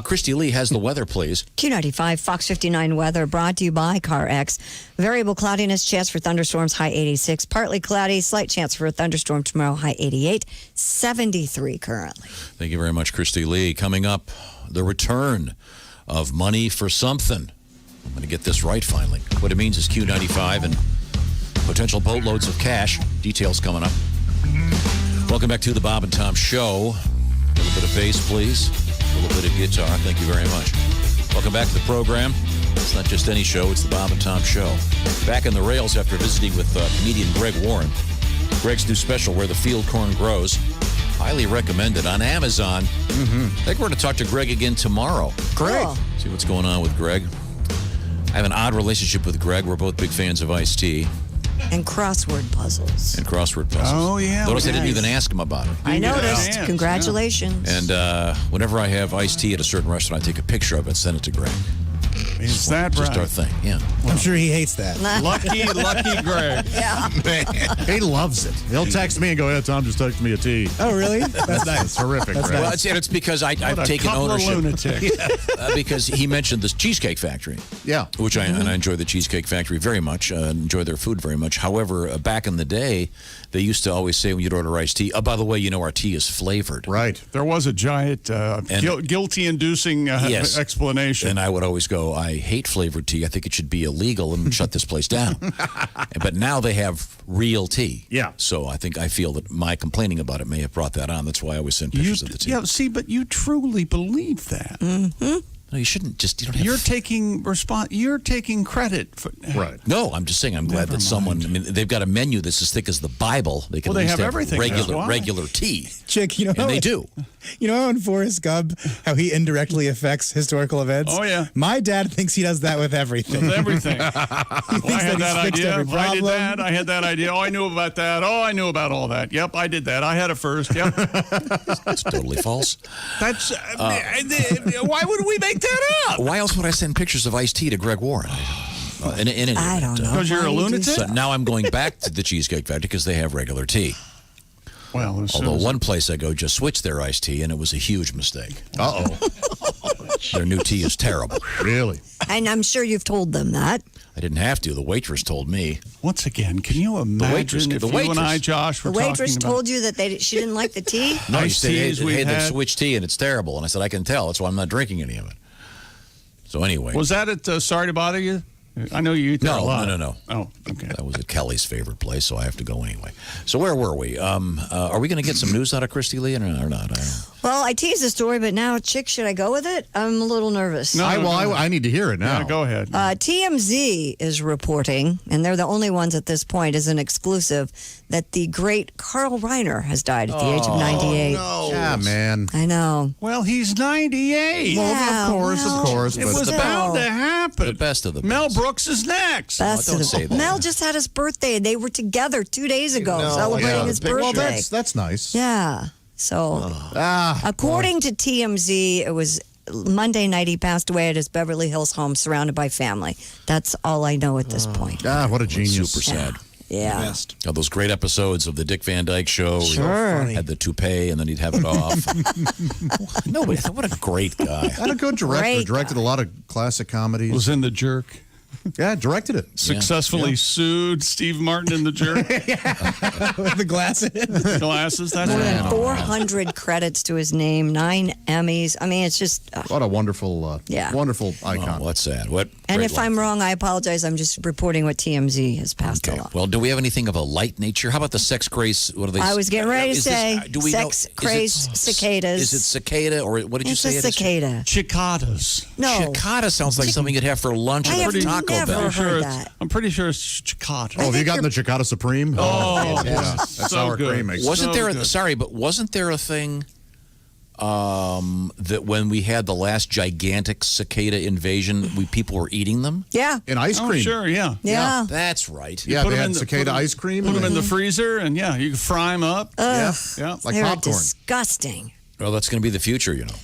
Christy Lee has the weather, please. Q95 Fox 59 weather brought to you by CarX. Variable cloudiness, chance for thunderstorms, high 86. Partly cloudy, slight chance for a thunderstorm tomorrow, high 88. 73 currently. Thank you very much, Christy Lee. Coming up, the return of Money for Something. I'm going to get this right finally. What it means is Q95 and potential boatloads of cash. Details coming up. Welcome back to the Bob and Tom Show. A little bit of bass, please. A little bit of guitar. Thank you very much. Welcome back to the program. It's not just any show, it's the Bob and Tom Show. Back in the rails after visiting with comedian Greg Warren. Greg's new special, Where the Field Corn Grows. Highly recommended on Amazon. I think we're going to talk to Greg again tomorrow. Great. See what's going on with Greg. I have an odd relationship with Greg. We're both big fans of Ice-T. And crossword puzzles. Oh, yeah. Notice I didn't even ask him about it. I noticed. Congratulations. And whenever I have iced tea at a certain restaurant, I take a picture of it and send it to Greg. Is that just right? our thing, yeah. I'm sure he hates that. Lucky Greg. Yeah. Man, he loves it. He'll text me and go, "Yeah, Tom just texted me a tea." Oh, really? That's nice. It's horrific. That's Greg. Well, it's because I've taken ownership. Because he mentioned this Cheesecake Factory. Yeah. Which I enjoy the Cheesecake Factory very much. Enjoy their food very much. However, back in the day, they used to always say when you'd order iced tea, "Oh, by the way, you know our tea is flavored." Right. There was a giant guilty-inducing explanation. And I would always go, "I hate flavored tea. I think it should be illegal and shut this place down." But now they have real tea. Yeah. So I feel that my complaining about it may have brought that on. That's why I always send pictures of the tea. Yeah, see, but you truly believe that. No, you shouldn't just. You don't have. You're taking credit for. Right. No, I'm just saying. I'm glad that someone. I mean, they've got a menu that's as thick as the Bible. They can Well, they at have least everything. regular tea. Chick, you know, And they do. You know, in Forrest Gump, how he indirectly affects historical events. Oh yeah. My dad thinks he does that with everything. With everything. He thinks I had that he's fixed idea. every I did problem. that. I had that idea. Oh, I knew about that. Oh, I knew about all that. Yep, I did that. I had it first. Yep. That's totally false. That's. Why would we make that up? Why else would I send pictures of iced tea to Greg Warren? I don't know. Because you're a lunatic? So now I'm going back to the Cheesecake Factory because they have regular tea. Well, although one place I go just switched their iced tea, and it was a huge mistake. Uh-oh. Their new tea is terrible. Really? And I'm sure you've told them that. I didn't have to. The waitress told me. Once again, can you imagine if you and I, Josh, were the waitress talking told you that she didn't like the tea? No, she Iced said, teas hey, we've they had. switched tea, and it's terrible. And I said, I can tell. That's why I'm not drinking any of it. So anyway. Was that at Sorry to Bother You? I know you eat there a lot. No. Oh, okay. That was at Kelly's favorite place, so I have to go anyway. So where were we? Are we going to get some news out of Christy Lee or not? I don't know. Well, I teased the story, but now, Chick, should I go with it? I'm a little nervous. I need to hear it now. Yeah, go ahead. TMZ is reporting, and they're the only ones at this point as an exclusive, that the great Carl Reiner has died at the age of 98. No. Yeah, man. I know. Well, he's 98. Yeah, of course. It was bound to happen. The best of the Mel best. Brooks is next. Best don't of say that. Mel just had his birthday. They were together 2 days ago No, celebrating yeah. his Well, birthday. that's nice. Yeah. So, according to TMZ, it was Monday night he passed away at his Beverly Hills home surrounded by family. That's all I know at this point. What a genius. Super sad. Yeah. Those great episodes of the Dick Van Dyke Show. Sure. He had the toupee and then he'd have it off. Nobody. What a great guy. And a good director. Directed a lot of classic comedies. Was in The Jerk. Yeah, directed it. Successfully sued Steve Martin in The Jerk. With the glasses. Glasses. That's More right. than 400 credits to his name, 9 Emmys. I mean, it's just. What a wonderful, wonderful icon. Oh, what's sad? What? And great if life. I'm wrong, I apologize. I'm just reporting what TMZ has passed along. Well, do we have anything of a light nature? How about the sex craze? What are they? I was getting ready to Is say this, do we sex know, crazed cicadas. Is it cicada or what did you say? It's a cicada. Cicadas. No. Cicada sounds like something you'd have for lunch I at a have Taco never Bell. heard that. I'm pretty sure it's cicada. Oh, have you gotten the Cicada Supreme? Oh, yeah. That's so sour good. cream makes Wasn't So there? good. Sorry, but wasn't there a thing? That when we had the last gigantic cicada invasion, people were eating them Yeah. in ice cream. Oh, sure, yeah. Yeah. That's right. Yeah, Put they 'em had in the- cicada put 'em- ice cream. Put them in and the freezer, and yeah, you can fry them up. Ugh. Yeah. like They're popcorn. disgusting. Well, that's going to be the future, you know.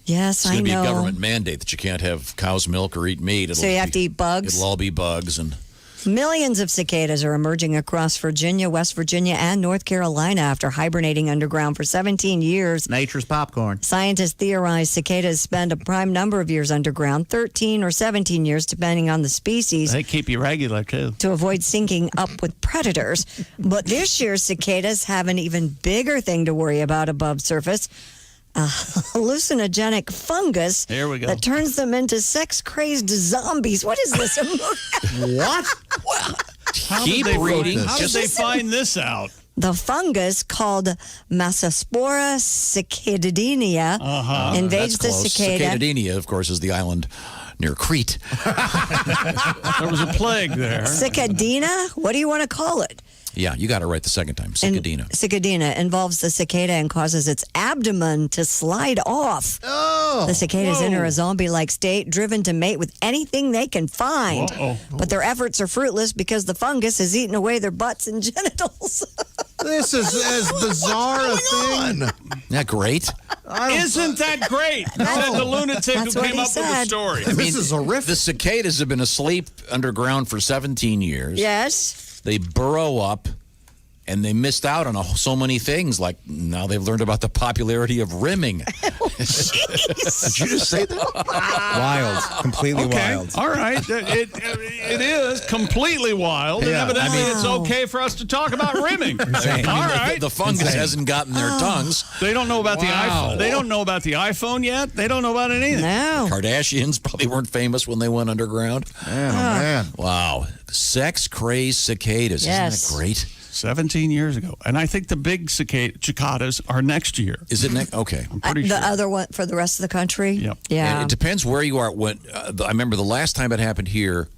Yes, It's I going to be know. a government mandate that you can't have cow's milk or eat meat. So you have to eat bugs? It'll all be bugs and. Millions of cicadas are emerging across Virginia, West Virginia, and North Carolina after hibernating underground for 17 years. Nature's popcorn. Scientists theorize cicadas spend a prime number of years underground, 13 or 17 years, depending on the species, They keep you regular, too. to avoid syncing up with predators. But this year's cicadas have an even bigger thing to worry about above surface. a hallucinogenic fungus Here we go. that turns them into sex-crazy zombies. What is this? What? How Keep did they reading. How did they find this out? The fungus called Massospora cicadinea invades the Close. cicada. Cicadinea, of course, is the island near Crete. There was a plague there. Cicadina? What do you want to call it? Yeah, you got it right the second time. Cicadina. Cicadina involves the cicada and causes its abdomen to slide off. Oh. The cicadas enter a zombie-like state, driven to mate with anything they can find. Uh-oh. But their efforts are fruitless because the fungus has eaten away their butts and genitals. This is as bizarre a thing. Isn't that great? Isn't that great? Said the lunatic That's who what came he up with the said. story. This is horrific. The cicadas have been asleep underground for 17 years. Yes. They burrow up, and they missed out on so many things. Like now they've learned about the popularity of rimming. Did you just say that? Wild. Completely wild. All right. It is completely wild, and Yeah, evidently it's okay for us to talk about rimming. All right. The fungus hasn't gotten their tongues. They don't know about the iPhone. They don't know about the iPhone yet. They don't know about anything. No. Kardashians probably weren't famous when they went underground. Man. Wow. Sex-crazed cicadas. Yes. Isn't that great? 17 years ago. And I think the big cicadas are next year. Is it next? Okay. I'm pretty The sure. other one for the rest of the country? Yep. Yeah. And it depends where you are. When I remember the last time it happened here,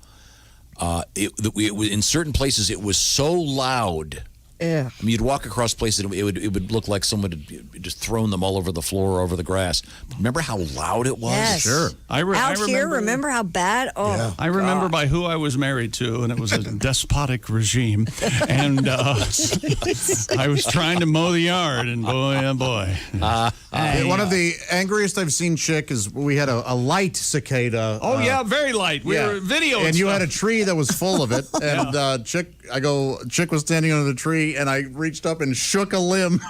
in certain places it was so loud. Yeah. I mean, you'd walk across places, it would look like someone had just thrown them all over the floor or over the grass. Remember how loud it was? Yes. Sure. Out here, remember how bad? Oh, Yeah. I remember by who I was married to, and it was a despotic regime. And I was trying to mow the yard, and boy, oh boy. One of the angriest I've seen, Chick, is we had a light cicada. Oh, yeah, very light. We were videoing And you stuff. had a tree that was full of it. And Chick was standing under the tree, and I reached up and shook a limb.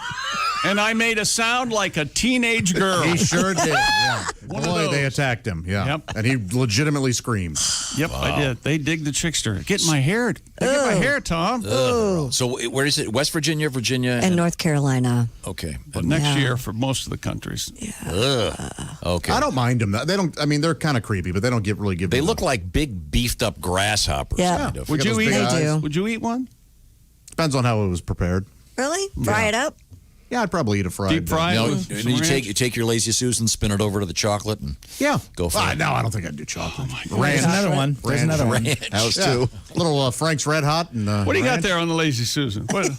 And I made a sound like a teenage girl. He sure did. Yeah. One of Boy, those. they attacked him. Yeah. Yep. And he legitimately screamed. Yep, I did. They dig the trickster. Get my hair. Get my hair, Tom. So where is it? West Virginia, Virginia? and North Carolina. Okay. But next year for most of the countries. Okay. I don't mind them. They don't. I mean, they're kind of creepy, but they don't really give. They them look like big beefed up grasshoppers. Yeah. Kind of. Would you eat? They do. Would you eat one? Depends on how it was prepared. Really? Fry it up? Yeah, I'd probably eat a fried. Deep fry? No, With and some you ranch? take your Lazy Susan, spin it over to the chocolate, and Yeah. go for it. No, I don't think I'd do chocolate. There's another one. There's another one. House Yeah. too. Little Frank's Red Hot. And, What do you got ranch. there on the Lazy Susan? What are the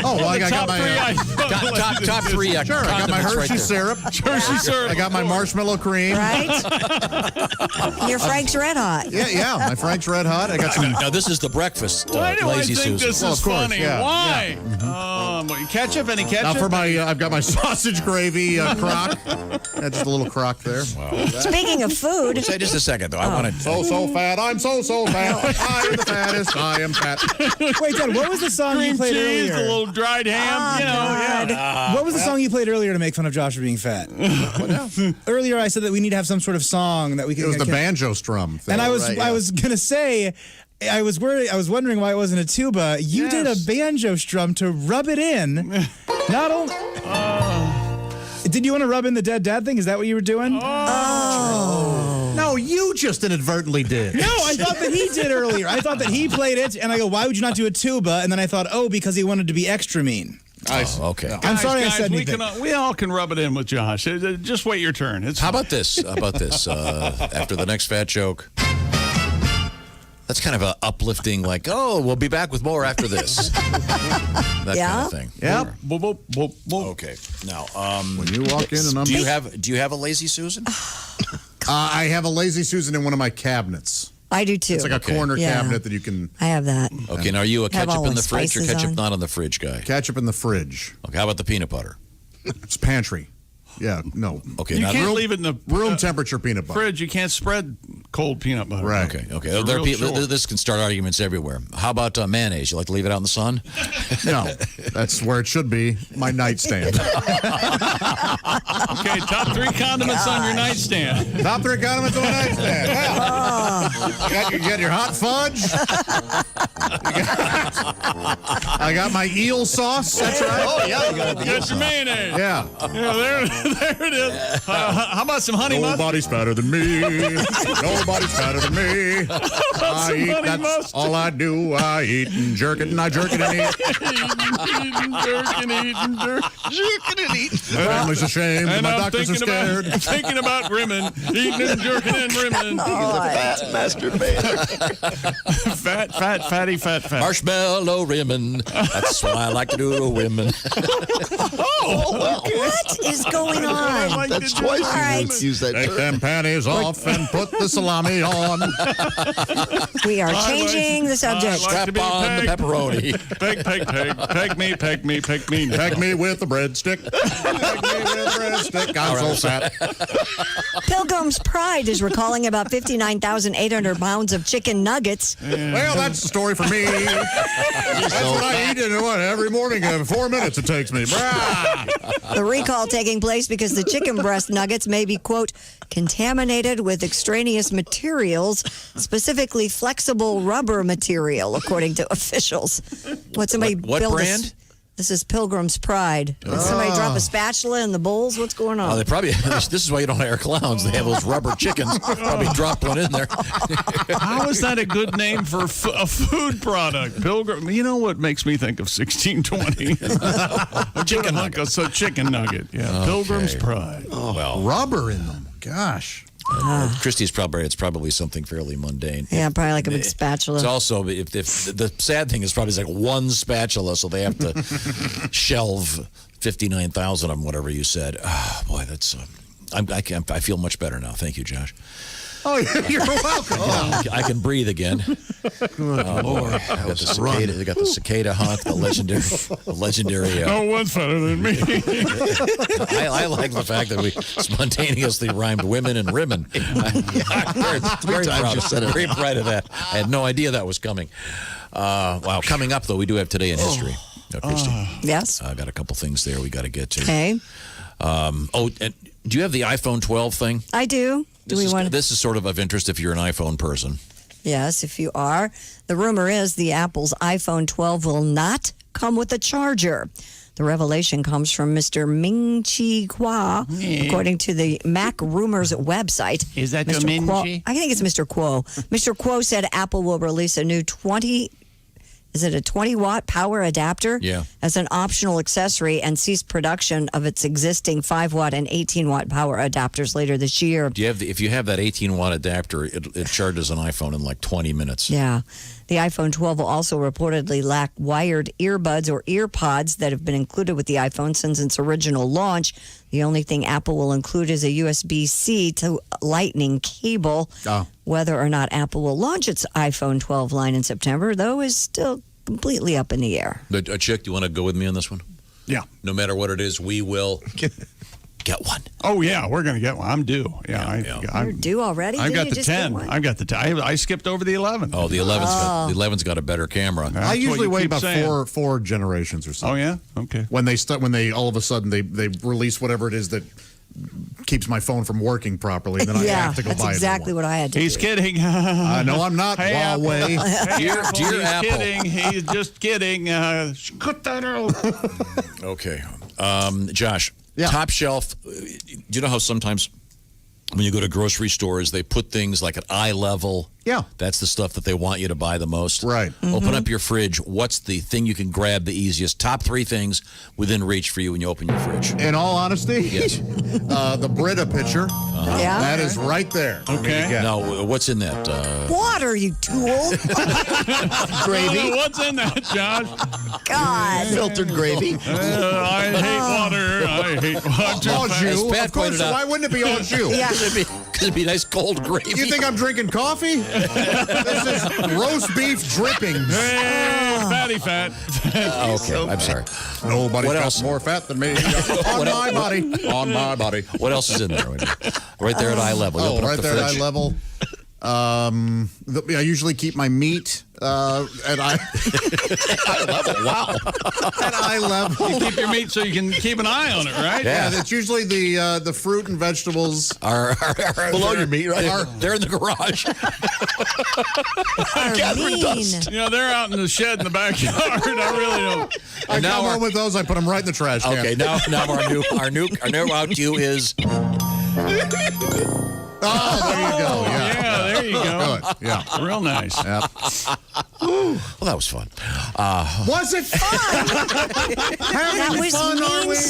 Oh, well, I got top my, three items on the Top Lazy top Susan? three. Sure, I got my condiments Hershey right there. syrup. Hershey syrup. I got my marshmallow cream. Right? Your Frank's Red Hot. Yeah, my Frank's Red Hot. I got some. Now this is the breakfast Why do I Lazy think Susan. this Well, is of course, funny? yeah, Why? Ketchup? Any ketchup? Now for my, I've got my sausage gravy crock. Yeah, just a little crock there. Wow. Speaking of food, Say just a second though. I want to. So fat. I'm so fat. I am the fattest. I am fat. Wait, Dad, what was the song you Cream played cheese, a earlier? little dried ham. What was the song you played earlier to make fun of Josh for being fat? Earlier, I said that we need to have some sort of song that we can. It was the banjo strum thing. And I was Right, I was gonna say, I was wondering why it wasn't a tuba. You did a banjo strum to rub it in. Not only. Did you want to rub in the dead dad thing? Is that what you were doing? No, you just inadvertently did. No, I thought that he did earlier. I thought that he played it, and I go, why would you not do a tuba? And then I thought, because he wanted to be extra mean. Okay. I'm sorry I said we anything. we all can rub it in with Josh. Just wait your turn. How about this? After the next fat joke. That's kind of a uplifting, like, we'll be back with more after this. That kind of thing. Yep. Okay. Now, When you walk in and I'm. do you have a Lazy Susan? I have a Lazy Susan in one of my cabinets. I do too. It's like a corner Yeah. cabinet that you can. I have that. Okay. Now, are you a Have all ketchup in the the fridge or spices ketchup on. not on the fridge guy? Ketchup in the fridge. Okay. How about the peanut butter? It's pantry. Yeah, no. Okay. You now can't leave it in the room temperature peanut butter. fridge. You can't spread cold peanut butter. Right. Okay. Okay. It's a real chore. This can start arguments everywhere. How about mayonnaise? You like to leave it out in the sun? No, that's where it should be. My nightstand. Okay, top three condiments on your nightstand. Top three condiments on my nightstand. Yeah. You got your hot fudge. I got my eel sauce. That's right. Oh, yeah. You got your mayonnaise. Yeah. There it is. How about some honey mustard? Nobody's fatter than me. Nobody's fatter than me. I eat. That's mustard. All I do. I eat and jerk it, and I jerk it and eat. Jerking and eating. My family's ashamed, and my doctors are scared. Thinking about rimming, eating and jerking and rimming. Fat masturbator. Fatty. Marshmallow rimming. That's what I like to do to women. What is going on? That's twice you use that Take term. them panties off and put the salami on. We are changing the subject. Strap on the pepperoni. Peg me. Peg me with a breadstick. Peg me with a breadstick. I'm so fat. Pilgrim's Pride is recalling about 59,800 pounds of chicken nuggets. Well, that's the story for me. That's what I eat every morning. 4 minutes it takes me. The recall taking place because the chicken breast nuggets may be, quote, contaminated with extraneous materials, specifically flexible rubber material, according to officials. What brand? This is Pilgrim's Pride. Did somebody drop a spatula in the bowls? What's going on? Oh, they probably. This is why you don't hire clowns. They have those rubber chickens. Probably dropped one in there. How is that a good name for a food product? Pilgrim. You know what makes me think of 1620? A chicken nugget. It's a chicken nugget. Yeah. Okay. Pilgrim's Pride. Oh, well, rubber in them. Gosh. Christy's it's probably something fairly mundane. Yeah, probably like a big spatula. It's also, if the sad thing is probably it's like one spatula, so they have to shelve 59,000 of them, whatever you said. Oh, boy, that's. I feel much better now. Thank you, Josh. Oh, you're welcome. I can breathe again. Lord. They got the cicada honk, the legendary. No one's better than me. I like the fact that we spontaneously rhymed women and rimming. Very proud of that. I had no idea that was coming. Wow. Coming up, though, we do have Today in History. Christy. Yes. I got a couple things there we got to get to. Okay. And do you have the iPhone 12 thing? I do. This is sort of interest if you're an iPhone person. Yes, if you are. The rumor is the Apple's iPhone 12 will not come with a charger. The revelation comes from Mr. Ming-Chi Kuo, according to the Mac Rumors website. Is that Mr. Ming-Chi? Kuo, I think it's Mr. Kuo. Mr. Kuo said Apple will release a new 20-watt power adapter as an optional accessory and cease production of its existing 5-watt and 18-watt power adapters later this year. If you have that 18-watt adapter, it charges an iPhone in like 20 minutes. Yeah. The iPhone 12 will also reportedly lack wired earbuds or earpods that have been included with the iPhone since its original launch. The only thing Apple will include is a USB-C to Lightning cable. Whether or not Apple will launch its iPhone 12 line in September, though, is still completely up in the air. Chick, do you want to go with me on this one? Yeah. No matter what it is, we will get one. Oh, yeah, we're going to get one. I'm due. You're due already? I've got the 10. I've got the 10. I skipped over the 11. Oh, the 11's got a better camera. I usually wait about four generations or so. Oh, yeah? Okay. When they all of a sudden they release whatever it is that keeps my phone from working properly, then I have to go buy it. That's exactly what I had to do. He's kidding. No, I'm not. Huawei. Dear Apple. Kidding. He's just kidding. Cut that out. Okay. Josh, Top Shelf, do you know how sometimes when you go to grocery stores, they put things like at eye level? Yeah. That's the stuff that they want you to buy the most. Right. Open up your fridge. What's the thing you can grab the easiest? Top 3 things within reach for you when you open your fridge. In all honesty? Yes. The Brita pitcher. Yeah. That is right there. Okay. Now, what's in that? Water, you tool. Gravy. What's in that, Josh? God. Filtered gravy. I hate water. I hate water. Au jus. Of course. Why wouldn't it be au jus? Yeah. Because it'd be nice cold gravy. You think I'm drinking coffee? This is roast beef drippings. Hey, fatty fat. Okay, I'm sorry. Nobody's got more fat than me. On my body. On my body. What else is in there? Right there at eye level. You open up right the there fridge. at eye level. I usually keep my meat at eye level. Wow. At eye level. You keep your meat so you can keep an eye on it, right? Yeah, that's usually the fruit and vegetables are below your meat, right? They're in the garage. They're out in the shed in the backyard. I really don't. I come home with those. I put them right in the trash can. Okay, now our new out cue is. Oh, there you go. Yeah, there you go. Good. Yeah. Real nice. Yep. Well, that was fun. Was it fun? That was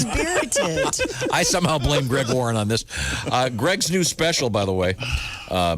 mean-spirited. I somehow blame Greg Warren on this. Greg's new special, by the way,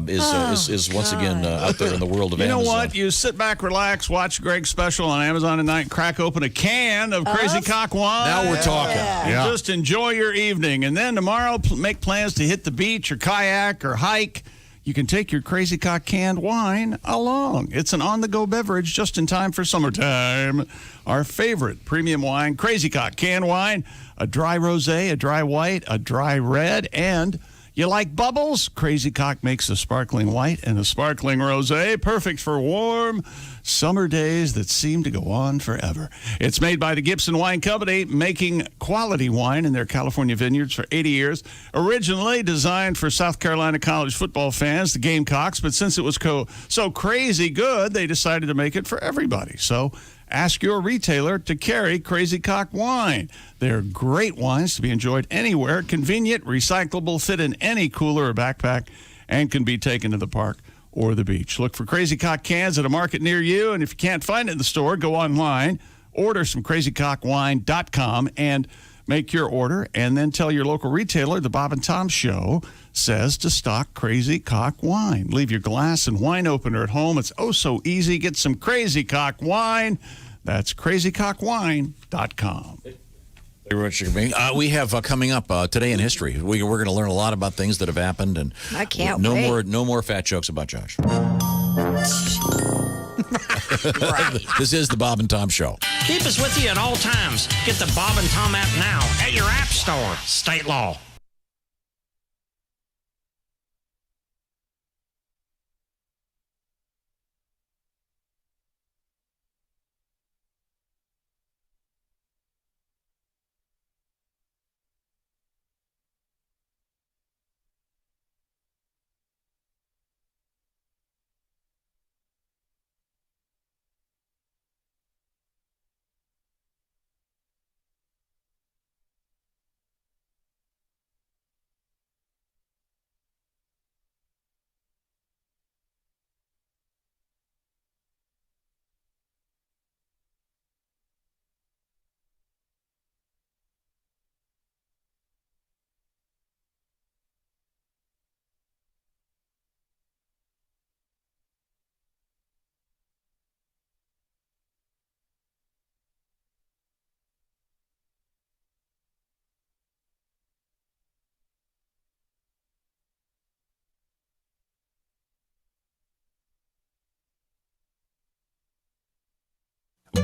is once again out there in the world of Amazon. You know what? You sit back, relax, watch Greg's special on Amazon tonight, crack open a can of Crazy Cock wine. Now we're talking. And just enjoy your evening. And then tomorrow, make plans to hit the beach or kayak or hike. You can take your Crazy Cock canned wine along. It's an on-the-go beverage just in time for summertime. Our favorite premium wine, Crazy Cock canned wine, a dry rosé, a dry white, a dry red, and you like bubbles? Crazy Cock makes a sparkling white and a sparkling rosé, perfect for warm summer days that seem to go on forever. It's made by the Gibson Wine Company, making quality wine in their California vineyards for 80 years. Originally designed for South Carolina college football fans, the Gamecocks, but since it was so crazy good, they decided to make it for everybody. So ask your retailer to carry Crazy Cock wine. They're great wines to be enjoyed anywhere, convenient, recyclable, fit in any cooler or backpack, and can be taken to the park or the beach. Look for Crazy Cock cans at a market near you, and if you can't find it in the store, go online, order some crazycockwine.com, and make your order, and then tell your local retailer the Bob and Tom Show says to stock Crazy Cock wine. Leave your glass and wine opener at home. It's oh so easy. Get some Crazy Cock wine. That's crazycockwine.com. We have coming up today in history. We're going to learn a lot about things that have happened, and I can't wait. No more fat jokes about Josh. This is the Bob and Tom Show. Keep us with you at all times. Get the Bob and Tom app now at your app store. State law.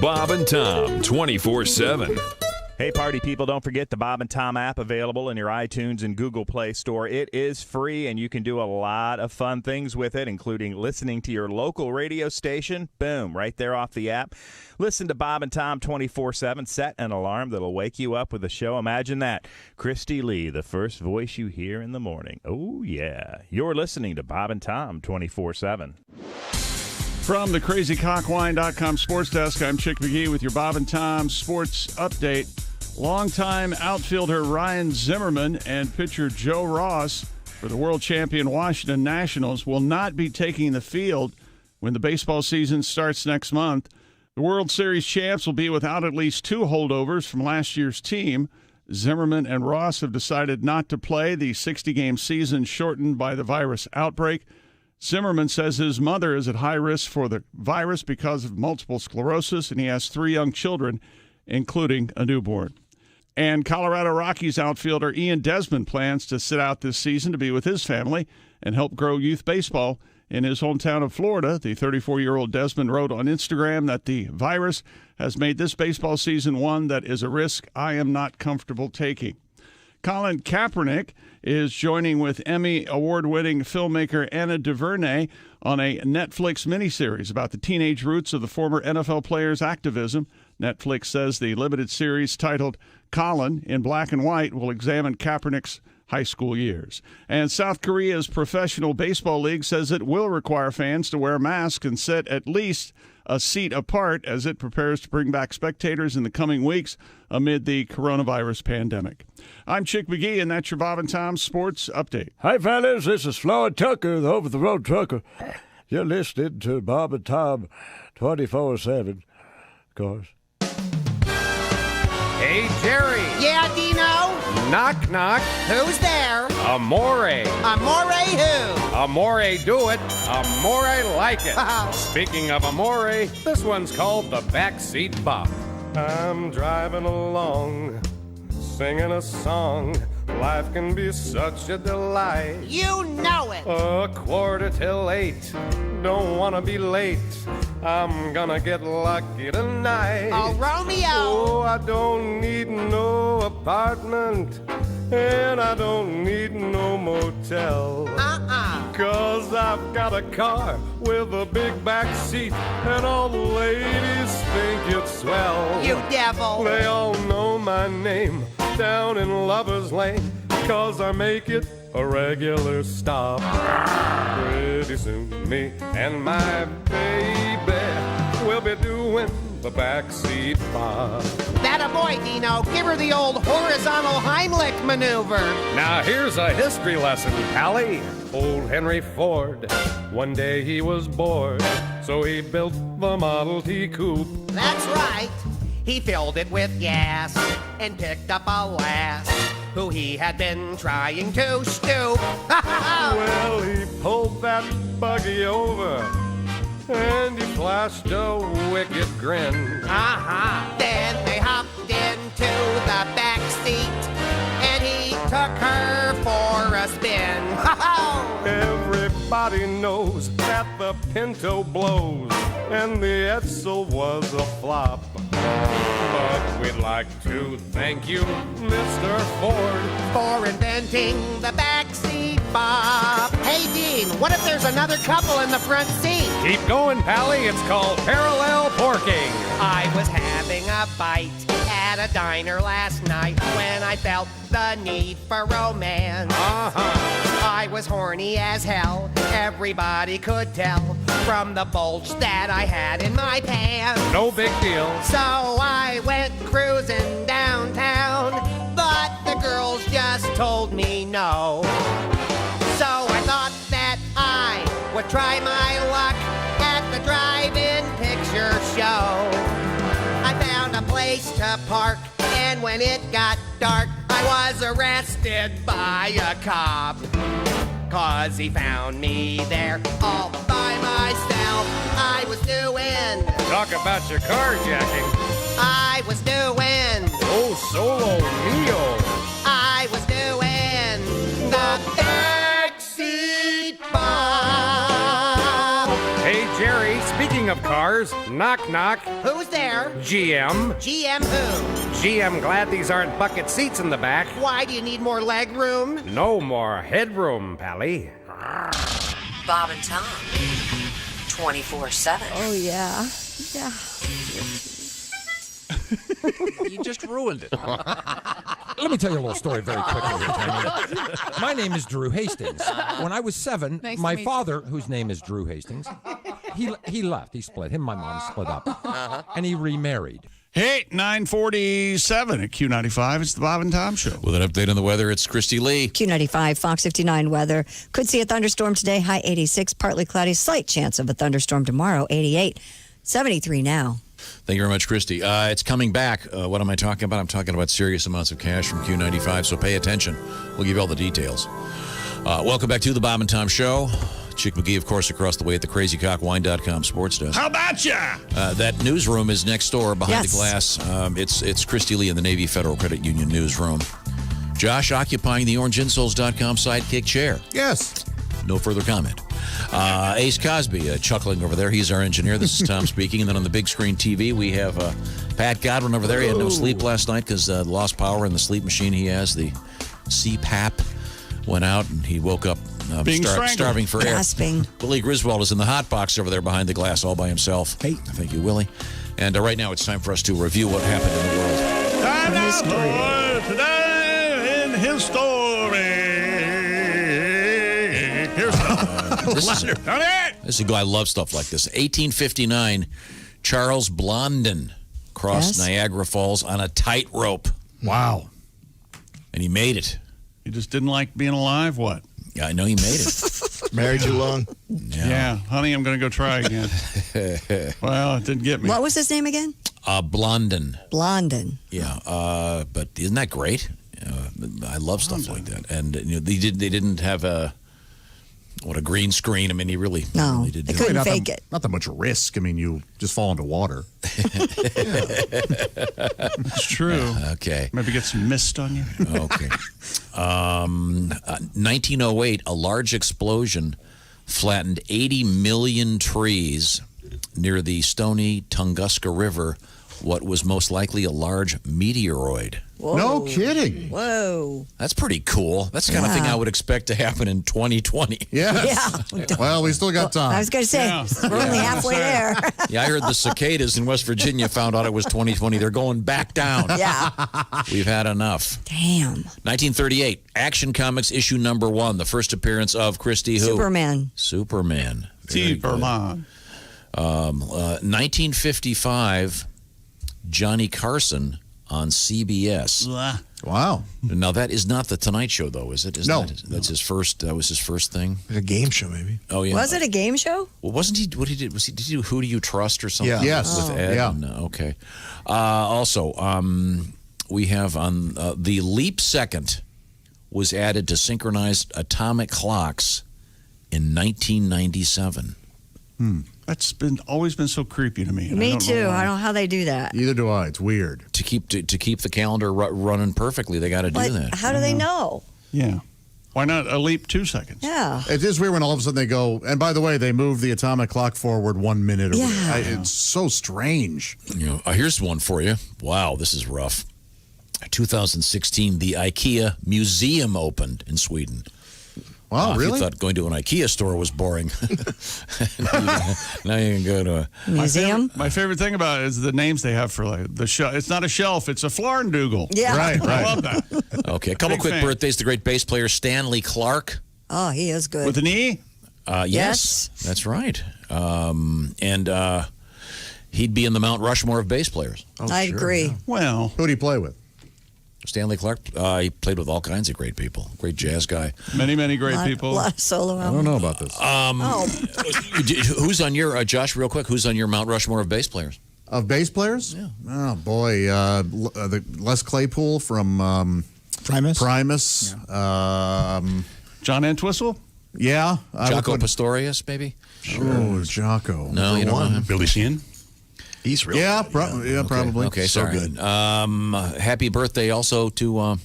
Bob and Tom 24/7. Hey, party people, don't forget the Bob and Tom app available in your iTunes and Google Play Store. It is free, and you can do a lot of fun things with it, including listening to your local radio station. Boom, right there off the app. Listen to Bob and Tom 24/7. Set an alarm that'll wake you up with the show. Imagine that. Christy Lee, the first voice you hear in the morning. Oh, yeah. You're listening to Bob and Tom 24/7. From the crazycockwine.com sports desk, I'm Chick McGee with your Bob and Tom sports update. Longtime outfielder Ryan Zimmerman and pitcher Joe Ross for the world champion Washington Nationals will not be taking the field when the baseball season starts next month. The World Series champs will be without at least two holdovers from last year's team. Zimmerman and Ross have decided not to play the 60-game season shortened by the virus outbreak. Zimmerman says his mother is at high risk for the virus because of multiple sclerosis, and he has 3 young children, including a newborn. And Colorado Rockies outfielder Ian Desmond plans to sit out this season to be with his family and help grow youth baseball in his hometown of Florida. The 34-year-old Desmond wrote on Instagram that the virus has made this baseball season one that is a risk I am not comfortable taking. Colin Kaepernick is joining with Emmy award-winning filmmaker Anna DuVernay on a Netflix miniseries about the teenage roots of the former NFL player's activism. Netflix says the limited series titled Colin in Black and White will examine Kaepernick's high school years. And South Korea's professional baseball league says it will require fans to wear masks and sit at least a seat apart as it prepares to bring back spectators in the coming weeks amid the coronavirus pandemic. I'm Chick McGee, and that's your Bob and Tom Sports Update. Hi, fellas. This is Floyd Tucker, the over-the-road trucker. You're listening to Bob and Tom 24/7, of course. Hey, Jerry. Yeah, Dino? Knock, knock. Who's there? Amore. Amore who? Amore do it. Amore like it. Speaking of amore, this one's called the Backseat Bop. I'm driving along, singing a song. Life can be such a delight. You know it. 8:15. Don't want to be late. I'm gonna get lucky tonight. Oh, Romeo. Oh, I don't need no apartment, and I don't need no motel. 'Cause I've got a car with a big back seat, and all the ladies think it's swell. You devil. They all know my name down in Lover's Lane, 'cause I make it a regular stop. Pretty soon me and my baby will be doing the backseat bop. That a boy, Dino. Give her the old horizontal Heimlich maneuver. Now here's a history lesson, Pally. Old Henry Ford, one day he was bored, so he built the Model T coupe. That's right. He filled it with gas and picked up a lass who he had been trying to stoop. Well, he pulled that buggy over and he flashed a wicked grin. Then they hopped into the back seat and he took her for a spin. Everybody knows that the Pinto blows and the Edsel was a flop. But we'd like to thank you, Mr. Ford, for inventing the backseat bop. Hey, Dean, what if there's another couple in the front seat? Keep going, Pally. It's called parallel porking. I was having a bite at a diner last night when I felt the need for romance. I was horny as hell. Everybody could tell from the bulge that I had in my pants. No big deal. So I went cruising downtown, but the girls just told me no. So I thought that I would try my luck at the drive-in picture show. I found a place to park, and when it got dark, I was arrested by a cop. 'Cause he found me there all by myself. I was doing... Talk about your carjacking. I was doing... Oh, solo mio. I was doing the backseat bop. Hey, Jerry, speaking of cars, knock, knock. Who's there? GM. GM who? GM, glad these aren't bucket seats in the back. Why, do you need more leg room? No more headroom, Pally. Bob and Tom, 24/7. Oh, yeah. Yeah. You just ruined it. Let me tell you a little story very quickly. My name is Drew Hastings. When I was 7, Nice to my meet you. father, whose name is Drew Hastings, he left. He split. Him and my mom split up. And he remarried. Hey, 9:47 at Q95. It's the Bob and Tom Show. With an update on the weather, it's Christy Lee. Q95, Fox 59 weather. Could see a thunderstorm today, high 86, partly cloudy, slight chance of a thunderstorm tomorrow, 88, 73 now. Thank you very much, Christy. It's coming back. What am I talking about? I'm talking about serious amounts of cash from Q95, so pay attention. We'll give you all the details. Welcome back to the Bob and Tom Show. Chick McGee, of course, across the way at the crazycockwine.com sports desk. How about ya? That newsroom is next door behind the glass. It's Christy Lee in the Navy Federal Credit Union newsroom. Josh occupying the orangeinsoles.com sidekick chair. Yes. No further comment. Ace Cosby chuckling over there. He's our engineer. This is Tom speaking. And then on the big screen TV, we have Pat Godwin over there. He had no sleep last night because lost power in the sleep machine he has, the CPAP went out, and he woke up Being strangled. starving for air. Gasping. Willie Griswold is in the hot box over there behind the glass all by himself. Hey. Thank you, Willie. And right now it's time for us to review what happened in the world. Time now for today in his story. Here's this is a guy I love stuff like this. 1859, Charles Blondin crossed Niagara Falls on a tightrope. Wow. And he made it. He just didn't like being alive, what? Yeah, I know he made it. Married too long? Yeah, honey, I'm going to go try again. Well, it didn't get me. What was his name again? Blondin. Blondin. Yeah, but isn't that great? I love stuff like that. And they didn't have a green screen. I mean, he really did. They couldn't fake it. Not that much risk. I mean, you just fall into water. It's true. Okay. Maybe get some mist on you. Okay. 1908, a large explosion flattened 80 million trees near the stony Tunguska River, what was most likely a large meteoroid. Whoa. No kidding. Whoa. That's pretty cool. That's the kind of thing I would expect to happen in 2020. Yes. Yeah. Well, we still got time. I was going to say, we're only halfway there. Yeah, I heard the cicadas in West Virginia found out it was 2020. They're going back down. Yeah. We've had enough. Damn. 1938, Action Comics issue number 1, the first appearance of Christy who? Superman. Superman. Very good. Superman. 1955, Johnny Carson on CBS. Wow. Now that is not the Tonight Show, though, is it? No. That's his first. That was his first thing. Like a game show, maybe. Oh yeah. Was it a game show? Well, wasn't he? What he did? Did he do Who Do You Trust or something? Yeah. Yes. With Ed. Yeah. And, okay. Also, we have on the leap second was added to synchronized atomic clocks in 1997. That's always been so creepy to me. Me too. I don't know how they do that. Neither do I. It's weird. To keep the calendar running perfectly, they got to do that. How do they know? Yeah. Why not a leap 2 seconds? Yeah. It is weird when all of a sudden they go, and by the way, they move the atomic clock forward 1 minute. Yeah. It's so strange. Here's one for you. Wow, this is rough. 2016, the IKEA Museum opened in Sweden. Wow, If really? you thought going to an IKEA store was boring, now you can go to a museum. My favorite thing about it is the names they have for like the shelf. It's not a shelf; it's a Florendoogle. Yeah. Right. I love that. Okay, a couple Big quick fan. birthdays. The great bass player Stanley Clark. Oh, he is good. With an E? Yes, that's right. And he'd be in the Mount Rushmore of bass players. I agree. Well, who do you play with? Stanley Clark. He played with all kinds of great people. Great jazz guy. Many great people. A lot of solo I don't know about this. Who's on your Josh? Real quick, who's on your Mount Rushmore of bass players? Of bass players? Yeah. Oh boy, the Les Claypool from Primus. John Entwistle? Yeah. Jaco Pastorius, maybe? Oh, Jaco. No, you don't know him? Billy Sheehan? He's real. Yeah, probably. Okay, so sorry. good. Happy birthday also to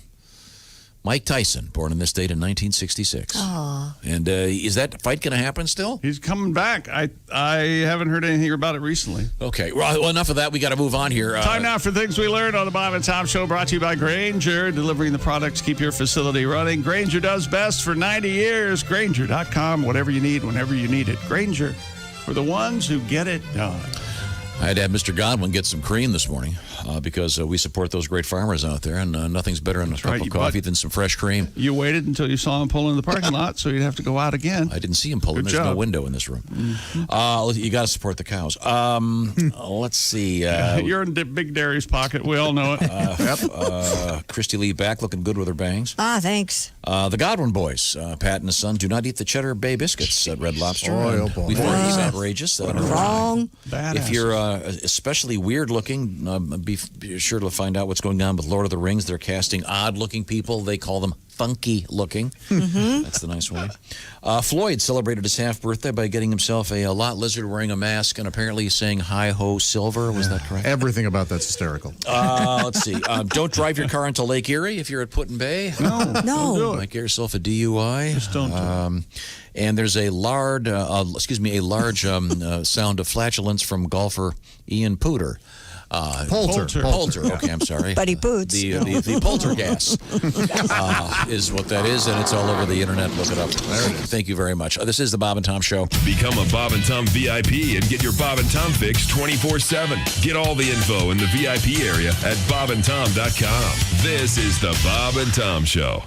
Mike Tyson, born in this date in 1966. Aw. And is that fight going to happen still? He's coming back. I haven't heard anything about it recently. Okay, well, enough of that. We got to move on here. Time now for things we learned on the Bob and Tom Show, brought to you by Grainger, delivering the products keep your facility running. Grainger does best for 90 years. Grainger.com, whatever you need, whenever you need it. Grainger, for the ones who get it done. I had to have Mr. Godwin get some cream this morning because we support those great farmers out there, and nothing's better in a cup of coffee than some fresh cream. You waited until you saw him pull in the parking lot, so you'd have to go out again. I didn't see him pull in. There's no window in this room. You got to support the cows. Let's see. You're in Big Dairy's pocket. We all know it. Christy Lee back, looking good with her bangs. Thanks. The Godwin boys, Pat and his son, do not eat the Cheddar Bay biscuits at Red Lobster. Oh, boy. We've heard it's outrageous. Wrong. If you're especially weird looking, be sure to find out what's going on with Lord of the Rings. They're casting odd looking people. They call them funky looking. That's the nice way. Floyd celebrated his half birthday by getting himself a lot lizard wearing a mask and apparently saying hi ho silver. Was that correct? Everything about that's hysterical. Let's see. Don't drive your car into Lake Erie if you're at Put-in-Bay. No. No. Might get yourself a DUI. Just don't do it. And there's a large sound of flatulence from golfer Ian Poulter. Poulter. Okay, I'm sorry. Buddy Poots. The poltergeist is what that is, and it's all over the internet. Look it up. Thank you very much. This is the Bob and Tom Show. Become a Bob and Tom VIP and get your Bob and Tom fix 24/7. Get all the info in the VIP area at bobandtom.com. This is the Bob and Tom Show.